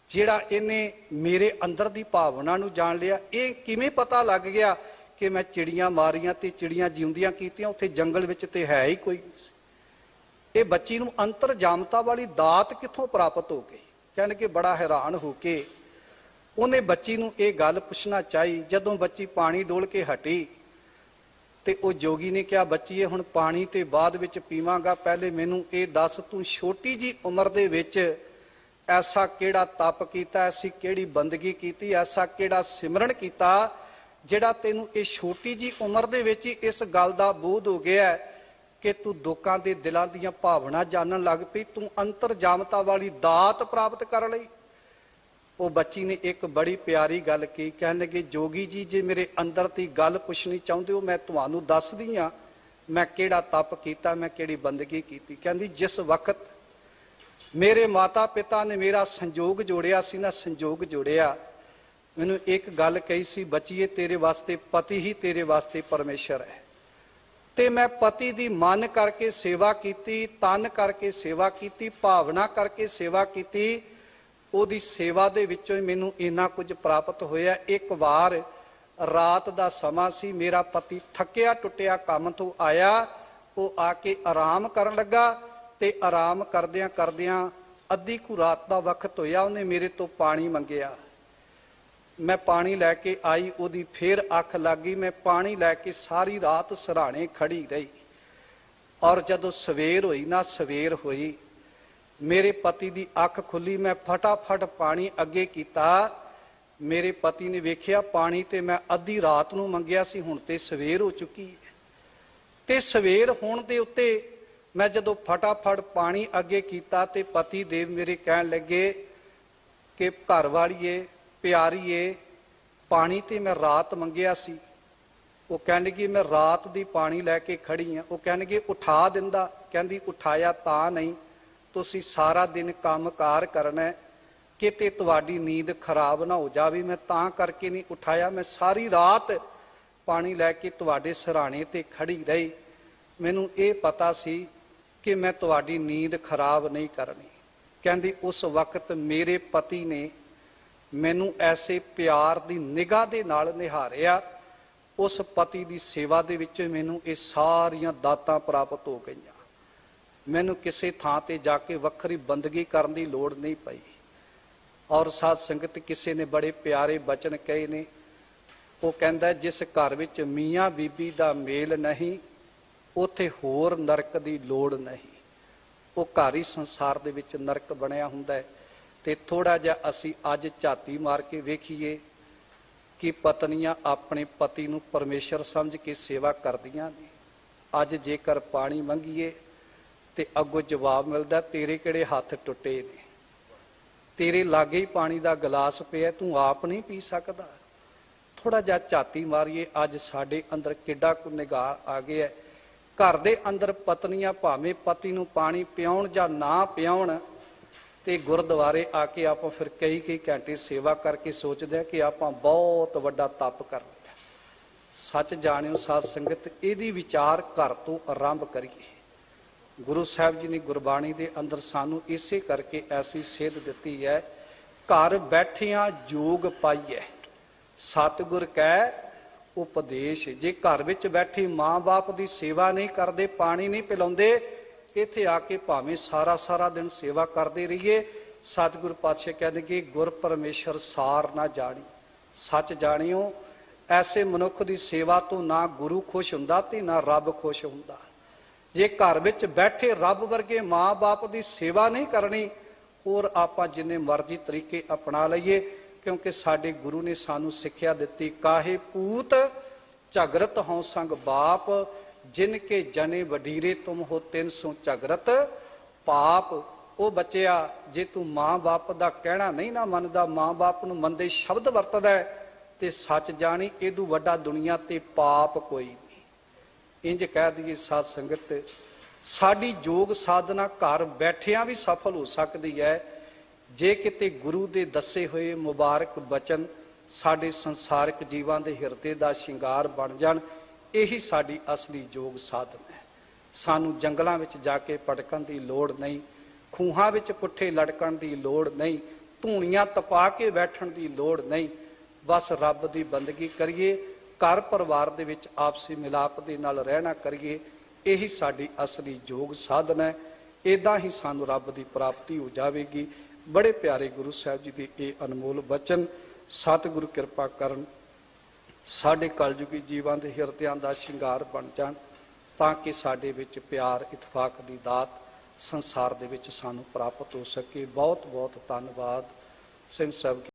ਜਿਹੜਾ ਇਹਨੇ ਮੇਰੇ ਅੰਦਰ ਦੀ ਭਾਵਨਾ ਨੂੰ ਜਾਣ ਲਿਆ। ਇਹ ਕਿਵੇਂ ਪਤਾ ਲੱਗ ਗਿਆ ਕਿ ਮੈਂ ਚਿੜੀਆਂ ਮਾਰੀਆਂ ਤੇ ਚਿੜੀਆਂ ਜਿਉਂਦੀਆਂ ਕੀਤੀਆਂ, ਉੱਥੇ ਜੰਗਲ ਵਿੱਚ ਤੇ ਹੈ ਹੀ ਕੋਈ ਨਹੀਂ ਸੀ। ਇਹ ਬੱਚੀ ਨੂੰ ਅੰਤਰਜਾਮਤਾ ਵਾਲੀ ਦਾਤ ਕਿੱਥੋਂ ਪ੍ਰਾਪਤ ਹੋ ਗਈ? ਕਹਿਣ ਕਿ ਬੜਾ ਹੈਰਾਨ ਹੋ ਕੇ ਉਹਨੇ ਬੱਚੀ ਨੂੰ ਇਹ ਗੱਲ ਪੁੱਛਣਾ ਚਾਹੀ। ਜਦੋਂ ਬੱਚੀ ਪਾਣੀ ਡੋਲ ਕੇ ਹਟੀ ਤੇ ਉਹ ਜੋਗੀ ਨੇ ਕਿਹਾ, ਬੱਚੀਏ ਹੁਣ ਪਾਣੀ ਤੇ ਬਾਅਦ ਵਿੱਚ ਪੀਵਾਂਗਾ, ਪਹਿਲੇ ਮੈਨੂੰ ਇਹ ਦੱਸ ਤੂੰ ਛੋਟੀ ਜੀ ਉਮਰ ਦੇ ਵਿੱਚ ਐਸਾ ਕਿਹੜਾ ਤਪ ਕੀਤਾ, ਐਸੀ ਕਿਹੜੀ ਬੰਦਗੀ ਕੀਤੀ, ਐਸਾ ਕਿਹੜਾ ਸਿਮਰਨ ਕੀਤਾ ਜਿਹੜਾ ਤੈਨੂੰ ਇਹ ਛੋਟੀ ਜੀ ਉਮਰ ਦੇ ਵਿੱਚ ਹੀ ਇਸ ਗੱਲ ਦਾ ਬੋਧ ਹੋ ਗਿਆ ਕਿ ਤੂੰ ਲੋਕਾਂ ਦੇ ਦਿਲਾਂ ਦੀਆਂ ਭਾਵਨਾ ਜਾਣਨ ਲੱਗ ਪਈ, ਤੂੰ ਅੰਤਰਜਾਮਤਾ ਵਾਲੀ ਦਾਤ ਪ੍ਰਾਪਤ ਕਰ ਲਈ। ਉਹ ਬੱਚੀ ਨੇ ਇੱਕ ਬੜੀ ਪਿਆਰੀ ਗੱਲ ਕੀ। ਕਹਿਣ ਲੱਗੇ, ਜੋਗੀ ਜੀ ਜੇ ਮੇਰੇ ਅੰਦਰ ਦੀ ਗੱਲ ਪੁੱਛਣੀ ਚਾਹੁੰਦੇ ਹੋ ਮੈਂ ਤੁਹਾਨੂੰ ਦੱਸਦੀ ਹਾਂ ਮੈਂ ਕਿਹੜਾ ਤਪ ਕੀਤਾ, ਮੈਂ ਕਿਹੜੀ ਬੰਦਗੀ ਕੀਤੀ। ਕਹਿੰਦੀ ਜਿਸ ਵਕਤ ਮੇਰੇ ਮਾਤਾ ਪਿਤਾ ਨੇ ਮੇਰਾ ਸੰਜੋਗ ਜੋੜਿਆ ਸੀ ਨਾ, ਸੰਜੋਗ ਜੋੜਿਆ, ਮੈਨੂੰ ਇੱਕ ਗੱਲ ਕਹੀ ਸੀ, ਬੱਚੀਏ ਤੇਰੇ ਵਾਸਤੇ ਪਤੀ ਹੀ ਤੇਰੇ ਵਾਸਤੇ ਪਰਮੇਸ਼ਰ ਹੈ। ਤੇ ਮੈਂ ਪਤੀ ਦੀ ਮਨ ਕਰਕੇ ਸੇਵਾ ਕੀਤੀ, ਤਨ ਕਰਕੇ ਸੇਵਾ ਕੀਤੀ, ਭਾਵਨਾ ਕਰਕੇ ਸੇਵਾ ਕੀਤੀ। ਉਹਦੀ ਸੇਵਾ ਦੇ ਵਿੱਚੋਂ ਹੀ ਮੈਨੂੰ ਇੰਨਾ ਕੁਝ ਪ੍ਰਾਪਤ ਹੋਇਆ। ਇੱਕ ਵਾਰ ਰਾਤ ਦਾ ਸਮਾਂ ਸੀ, ਮੇਰਾ ਪਤੀ ਥੱਕਿਆ ਟੁੱਟਿਆ ਕੰਮ ਤੋਂ ਆਇਆ, ਉਹ ਆ ਕੇ ਆਰਾਮ ਕਰਨ ਲੱਗਾ ਤੇ ਆਰਾਮ ਕਰਦਿਆਂ ਕਰਦਿਆਂ ਅੱਧੀ ਕੁ ਰਾਤ ਦਾ ਵਕਤ ਹੋਇਆ, ਉਹਨੇ ਮੇਰੇ ਤੋਂ ਪਾਣੀ ਮੰਗਿਆ। ਮੈਂ ਪਾਣੀ ਲੈ ਕੇ ਆਈ, ਉਹਦੀ ਫੇਰ ਅੱਖ ਲੱਗ ਗਈ। ਮੈਂ ਪਾਣੀ ਲੈ ਕੇ ਸਾਰੀ ਰਾਤ ਸਿਰਹਾਣੇ ਖੜੀ ਰਹੀ ਔਰ ਜਦੋਂ ਸਵੇਰ ਹੋਈ ਨਾ, ਸਵੇਰ ਹੋਈ, ਮੇਰੇ ਪਤੀ ਦੀ ਅੱਖ ਖੁੱਲੀ। ਮੈਂ ਫਟਾਫਟ ਪਾਣੀ ਅੱਗੇ ਕੀਤਾ। ਮੇਰੇ ਪਤੀ ਨੇ ਵੇਖਿਆ ਪਾਣੀ ਤੇ ਮੈਂ ਅੱਧੀ ਰਾਤ ਨੂੰ ਮੰਗਿਆ ਸੀ, ਹੁਣ ਤੇ ਸਵੇਰ ਹੋ ਚੁੱਕੀ ਹੈ। ਤੇ ਸਵੇਰ ਹੋਣ ਦੇ ਉੱਤੇ ਮੈਂ ਜਦੋਂ ਫਟਾਫਟ ਪਾਣੀ ਅੱਗੇ ਕੀਤਾ ਤੇ ਪਤੀ ਦੇਵ ਮੇਰੇ ਕਹਿਣ ਲੱਗੇ ਕਿ ਘਰ ਵਾਲੀਏ, ਪਿਆਰੀਏ, ਪਾਣੀ ਤੇ ਮੈਂ ਰਾਤ ਮੰਗਿਆ ਸੀ। ਉਹ ਕਹਿਣਗੇ ਮੈਂ ਰਾਤ ਦੀ ਪਾਣੀ ਲੈ ਕੇ ਖੜੀ ਆ। ਉਹ ਕਹਿਣਗੇ ਉਠਾ ਦਿੰਦਾ। ਕਹਿੰਦੀ ਉਠਾਇਆ ਤਾਂ ਨਹੀਂ, ਤੁਸੀਂ ਸਾਰਾ ਦਿਨ ਕੰਮਕਾਰ ਕਰਨਾ, ਕਿਤੇ ਤੁਹਾਡੀ ਨੀਂਦ ਖਰਾਬ ਨਾ ਹੋ ਜਾਵੇ, ਮੈਂ ਤਾਂ ਕਰਕੇ ਨਹੀਂ ਉਠਾਇਆ। ਮੈਂ ਸਾਰੀ ਰਾਤ ਪਾਣੀ ਲੈ ਕੇ ਤੁਹਾਡੇ ਸਿਰਹਾਣੇ ਤੇ ਖੜੀ ਰਹੀ, ਮੈਨੂੰ ਇਹ ਪਤਾ ਸੀ ਕਿ ਮੈਂ ਤੁਹਾਡੀ ਨੀਂਦ ਖਰਾਬ ਨਹੀਂ ਕਰਨੀ। ਕਹਿੰਦੀ ਉਸ ਵਕਤ ਮੇਰੇ ਪਤੀ ਨੇ ਮੈਨੂੰ ਐਸੇ ਪਿਆਰ ਦੀ ਨਿਗਾਹ ਦੇ ਨਾਲ ਨਿਹਾਰਿਆ। ਉਸ ਪਤੀ ਦੀ ਸੇਵਾ ਦੇ ਵਿੱਚ ਮੈਨੂੰ ਇਹ ਸਾਰੀਆਂ ਦਾਤਾਂ ਪ੍ਰਾਪਤ ਹੋ ਗਈਆਂ। ਮੈਨੂੰ ਕਿਸੇ ਥਾਂ ਤੇ ਜਾ ਕੇ ਵੱਖਰੀ ਬੰਦਗੀ ਕਰਨ ਦੀ ਲੋੜ ਨਹੀਂ ਪਈ। ਔਰ ਸਾਧ ਸੰਗਤ, ਕਿਸੇ ਨੇ ਬੜੇ ਪਿਆਰੇ ਬਚਨ ਕਹੇ ਨੇ। ਉਹ ਕਹਿੰਦਾ, ਜਿਸ ਘਰ ਵਿੱਚ ਮੀਆਂ ਬੀਬੀ ਦਾ ਮੇਲ ਨਹੀਂ, ਉੱਥੇ ਹੋਰ ਨਰਕ ਦੀ ਲੋੜ ਨਹੀਂ। ਉਹ ਘਰ ਹੀ ਸੰਸਾਰ ਦੇ ਵਿੱਚ ਨਰਕ ਬਣਿਆ ਹੁੰਦਾ ਹੈ। ਤੇ ਥੋੜਾ ਜਿਹਾ ਅਸੀਂ ਅੱਜ ਝਾਤੀ ਮਾਰ ਕੇ ਵੇਖੀਏ ਕਿ ਪਤਨੀਆਂ ਆਪਣੇ ਪਤੀ ਨੂੰ ਪਰਮੇਸ਼ਰ ਸਮਝ ਕੇ ਸੇਵਾ ਕਰਦੀਆਂ ਨੇ। ਅੱਜ ਜੇਕਰ ਪਾਣੀ ਮੰਗੀਏ ਤੇ ਅੱਗੋਂ ਜਵਾਬ ਮਿਲਦਾ, ਤੇਰੇ ਕਿਹੜੇ ਹੱਥ ਟੁੱਟੇ ਨੇ, ਤੇਰੇ ਲਾਗੇ ਹੀ ਪਾਣੀ ਦਾ ਗਲਾਸ ਪਿਆ, ਤੂੰ ਆਪ ਨਹੀਂ ਪੀ ਸਕਦਾ। ਥੋੜਾ ਜਿਹਾ ਝਾਤੀ ਮਾਰੀਏ, ਅੱਜ ਸਾਡੇ ਅੰਦਰ ਕਿੱਡਾ ਕੁ ਨਿਗਾਹ ਆ ਗਿਆ। ਘਰ ਦੇ ਅੰਦਰ ਪਤਨੀਆਂ ਭਾਵੇਂ ਪਤੀ ਨੂੰ ਪਾਣੀ ਪਿਆਉਣ ਜਾਂ ਨਾ ਪਿਆਉਣ, ਤੇ ਗੁਰਦੁਆਰੇ ਆ ਕੇ ਆਪਾਂ ਫਿਰ ਕਈ ਘੰਟੇ ਸੇਵਾ ਕਰਕੇ ਸੋਚਦੇ ਆ ਕਿ ਆਪਾਂ ਬਹੁਤ ਵੱਡਾ ਤਪ ਕਰ ਲਿਆ। ਸੱਚ ਜਾਣਿਓ ਸਾਧ ਸੰਗਤ, ਇਹਦੀ ਵਿਚਾਰ ਘਰ ਤੋਂ ਆਰੰਭ ਕਰੀਏ। ਗੁਰੂ ਸਾਹਿਬ ਜੀ ਨੇ ਗੁਰਬਾਣੀ ਦੇ ਅੰਦਰ ਸਾਨੂੰ ਇਸੇ ਕਰਕੇ ਐਸੀ ਸੇਧ ਦਿੱਤੀ ਹੈ, ਘਰ ਬੈਠਿਆਂ ਜੋਗ ਪਾਈਐ ਸਤਿਗੁਰ ਕੈ ਉਪਦੇਸ਼। ਜੇ ਘਰ ਵਿੱਚ ਬੈਠੀ ਮਾਂ-ਬਾਪ ਦੀ ਸੇਵਾ ਨਹੀਂ ਕਰਦੇ, ਪਾਣੀ ਨਹੀਂ ਪਿਲਾਉਂਦੇ, ਇੱਥੇ ਆ ਕੇ ਭਾਵੇਂ ਸਾਰਾ ਦਿਨ ਸੇਵਾ ਕਰਦੇ ਰਹੀਏ, ਸਤਿਗੁਰ ਪਾਤਸ਼ਾਹ ਕਹਿੰਦੇ ਕਿ ਗੁਰ ਪਰਮੇਸ਼ਰ ਸਾਰ ਨਾ ਜਾਣੀ। ਸੱਚ ਜਾਣਿਓ, ਐਸੇ ਮਨੁੱਖ ਦੀ ਸੇਵਾ ਤੋਂ ਨਾ ਗੁਰੂ ਖੁਸ਼ ਹੁੰਦਾ ਤੇ ਨਾ ਰੱਬ ਖੁਸ਼ ਹੁੰਦਾ। ਜੇ ਘਰ ਵਿੱਚ ਬੈਠੇ ਰੱਬ ਵਰਗੇ ਮਾਂ-ਬਾਪ ਦੀ ਸੇਵਾ ਨਹੀਂ ਕਰਨੀ, ਹੋਰ ਆਪਾਂ ਜਿੰਨੇ ਮਰਜ਼ੀ ਤਰੀਕੇ ਅਪਣਾ ਲਈਏ, ਕਿਉਂਕਿ ਸਾਡੇ ਗੁਰੂ ਨੇ ਸਾਨੂੰ ਸਿੱਖਿਆ ਦਿੱਤੀ, ਕਾਹੇ ਪੂਤ ਝਗਰਤ ਹਉ ਸੰਗ ਬਾਪ, ਜਿਨ ਕੇ ਜਨੇ ਵਡੀਰੇ ਤੁਮ ਹੋ 300 ਝਗਰਤ ਪਾਪ। ਉਹ ਬੱਚਿਆ, ਜੇ ਤੂੰ ਮਾਂ-ਬਾਪ ਦਾ ਕਹਿਣਾ ਨਹੀਂ ਨਾ ਮੰਨਦਾ, ਮਾਂ-ਬਾਪ ਨੂੰ ਮੰਦੇ ਸ਼ਬਦ ਵਰਤਦਾ, ਤੇ ਸੱਚ ਜਾਣੀ ਇਹਦੂ ਵੱਡਾ ਦੁਨੀਆ ਤੇ ਪਾਪ ਕੋਈ ਨਹੀਂ। ਇੰਜ ਕਹਿ ਦਈਏ ਸਾਧ ਸੰਗਤ, ਸਾਡੀ ਯੋਗ ਸਾਧਨਾ ਘਰ ਬੈਠਿਆਂ ਵੀ ਸਫਲ ਹੋ ਸਕਦੀ ਹੈ ਜੇ ਕਿਤੇ ਗੁਰੂ ਦੇ ਦੱਸੇ ਹੋਏ ਮੁਬਾਰਕ ਬਚਨ ਸਾਡੇ ਸੰਸਾਰਿਕ ਜੀਵਾਂ ਦੇ ਹਿਰਦੇ ਦਾ ਸ਼ਿੰਗਾਰ ਬਣ ਜਾਣ। ਇਹੀ ਸਾਡੀ ਅਸਲੀ ਯੋਗ ਸਾਧਨਾ ਹੈ। ਸਾਨੂੰ ਜੰਗਲਾਂ ਵਿੱਚ ਜਾ ਕੇ ਭਟਕਣ ਦੀ ਲੋੜ ਨਹੀਂ, ਖੂਹਾਂ ਵਿੱਚ ਪੁੱਠੇ ਲਟਕਣ ਦੀ ਲੋੜ ਨਹੀਂ, ਧੂਣੀਆਂ ਤਪਾ ਕੇ ਬੈਠਣ ਦੀ ਲੋੜ ਨਹੀਂ। ਬਸ ਰੱਬ ਦੀ ਬੰਦਗੀ ਕਰੀਏ, ਘਰ ਪਰਿਵਾਰ ਦੇ ਵਿੱਚ ਆਪਸੀ ਮਿਲਾਪ ਦੇ ਨਾਲ ਰਹਿਣਾ ਕਰੀਏ। ਇਹੀ ਸਾਡੀ ਅਸਲੀ ਯੋਗ ਸਾਧਨਾ ਹੈ। ਇਦਾਂ ਹੀ ਸਾਨੂੰ ਰੱਬ ਦੀ ਪ੍ਰਾਪਤੀ ਹੋ ਜਾਵੇਗੀ। ਬੜੇ ਪਿਆਰੇ ਗੁਰੂ ਸਾਹਿਬ ਜੀ ਦੇ ਇਹ ਅਨਮੋਲ ਬਚਨ ਸਤਿਗੁਰੂ ਕਿਰਪਾ ਕਰਨ, ਸਾਡੇ ਕਲਯੁਗੀ ਜੀਵਾਂ ਦੇ ਹਿਰਦਿਆਂ ਦਾ ਸ਼ਿੰਗਾਰ ਬਣ ਜਾਣ, ਤਾਂ ਕਿ ਸਾਡੇ ਵਿੱਚ ਪਿਆਰ ਇਤਫਾਕ ਦੀ ਦਾਤ ਸੰਸਾਰ ਦੇ ਵਿੱਚ ਸਾਨੂੰ ਪ੍ਰਾਪਤ ਹੋ ਸਕੇ। ਬਹੁਤ ਬਹੁਤ ਧੰਨਵਾਦ ਸਿੰਘ ਸਾਹਿਬ।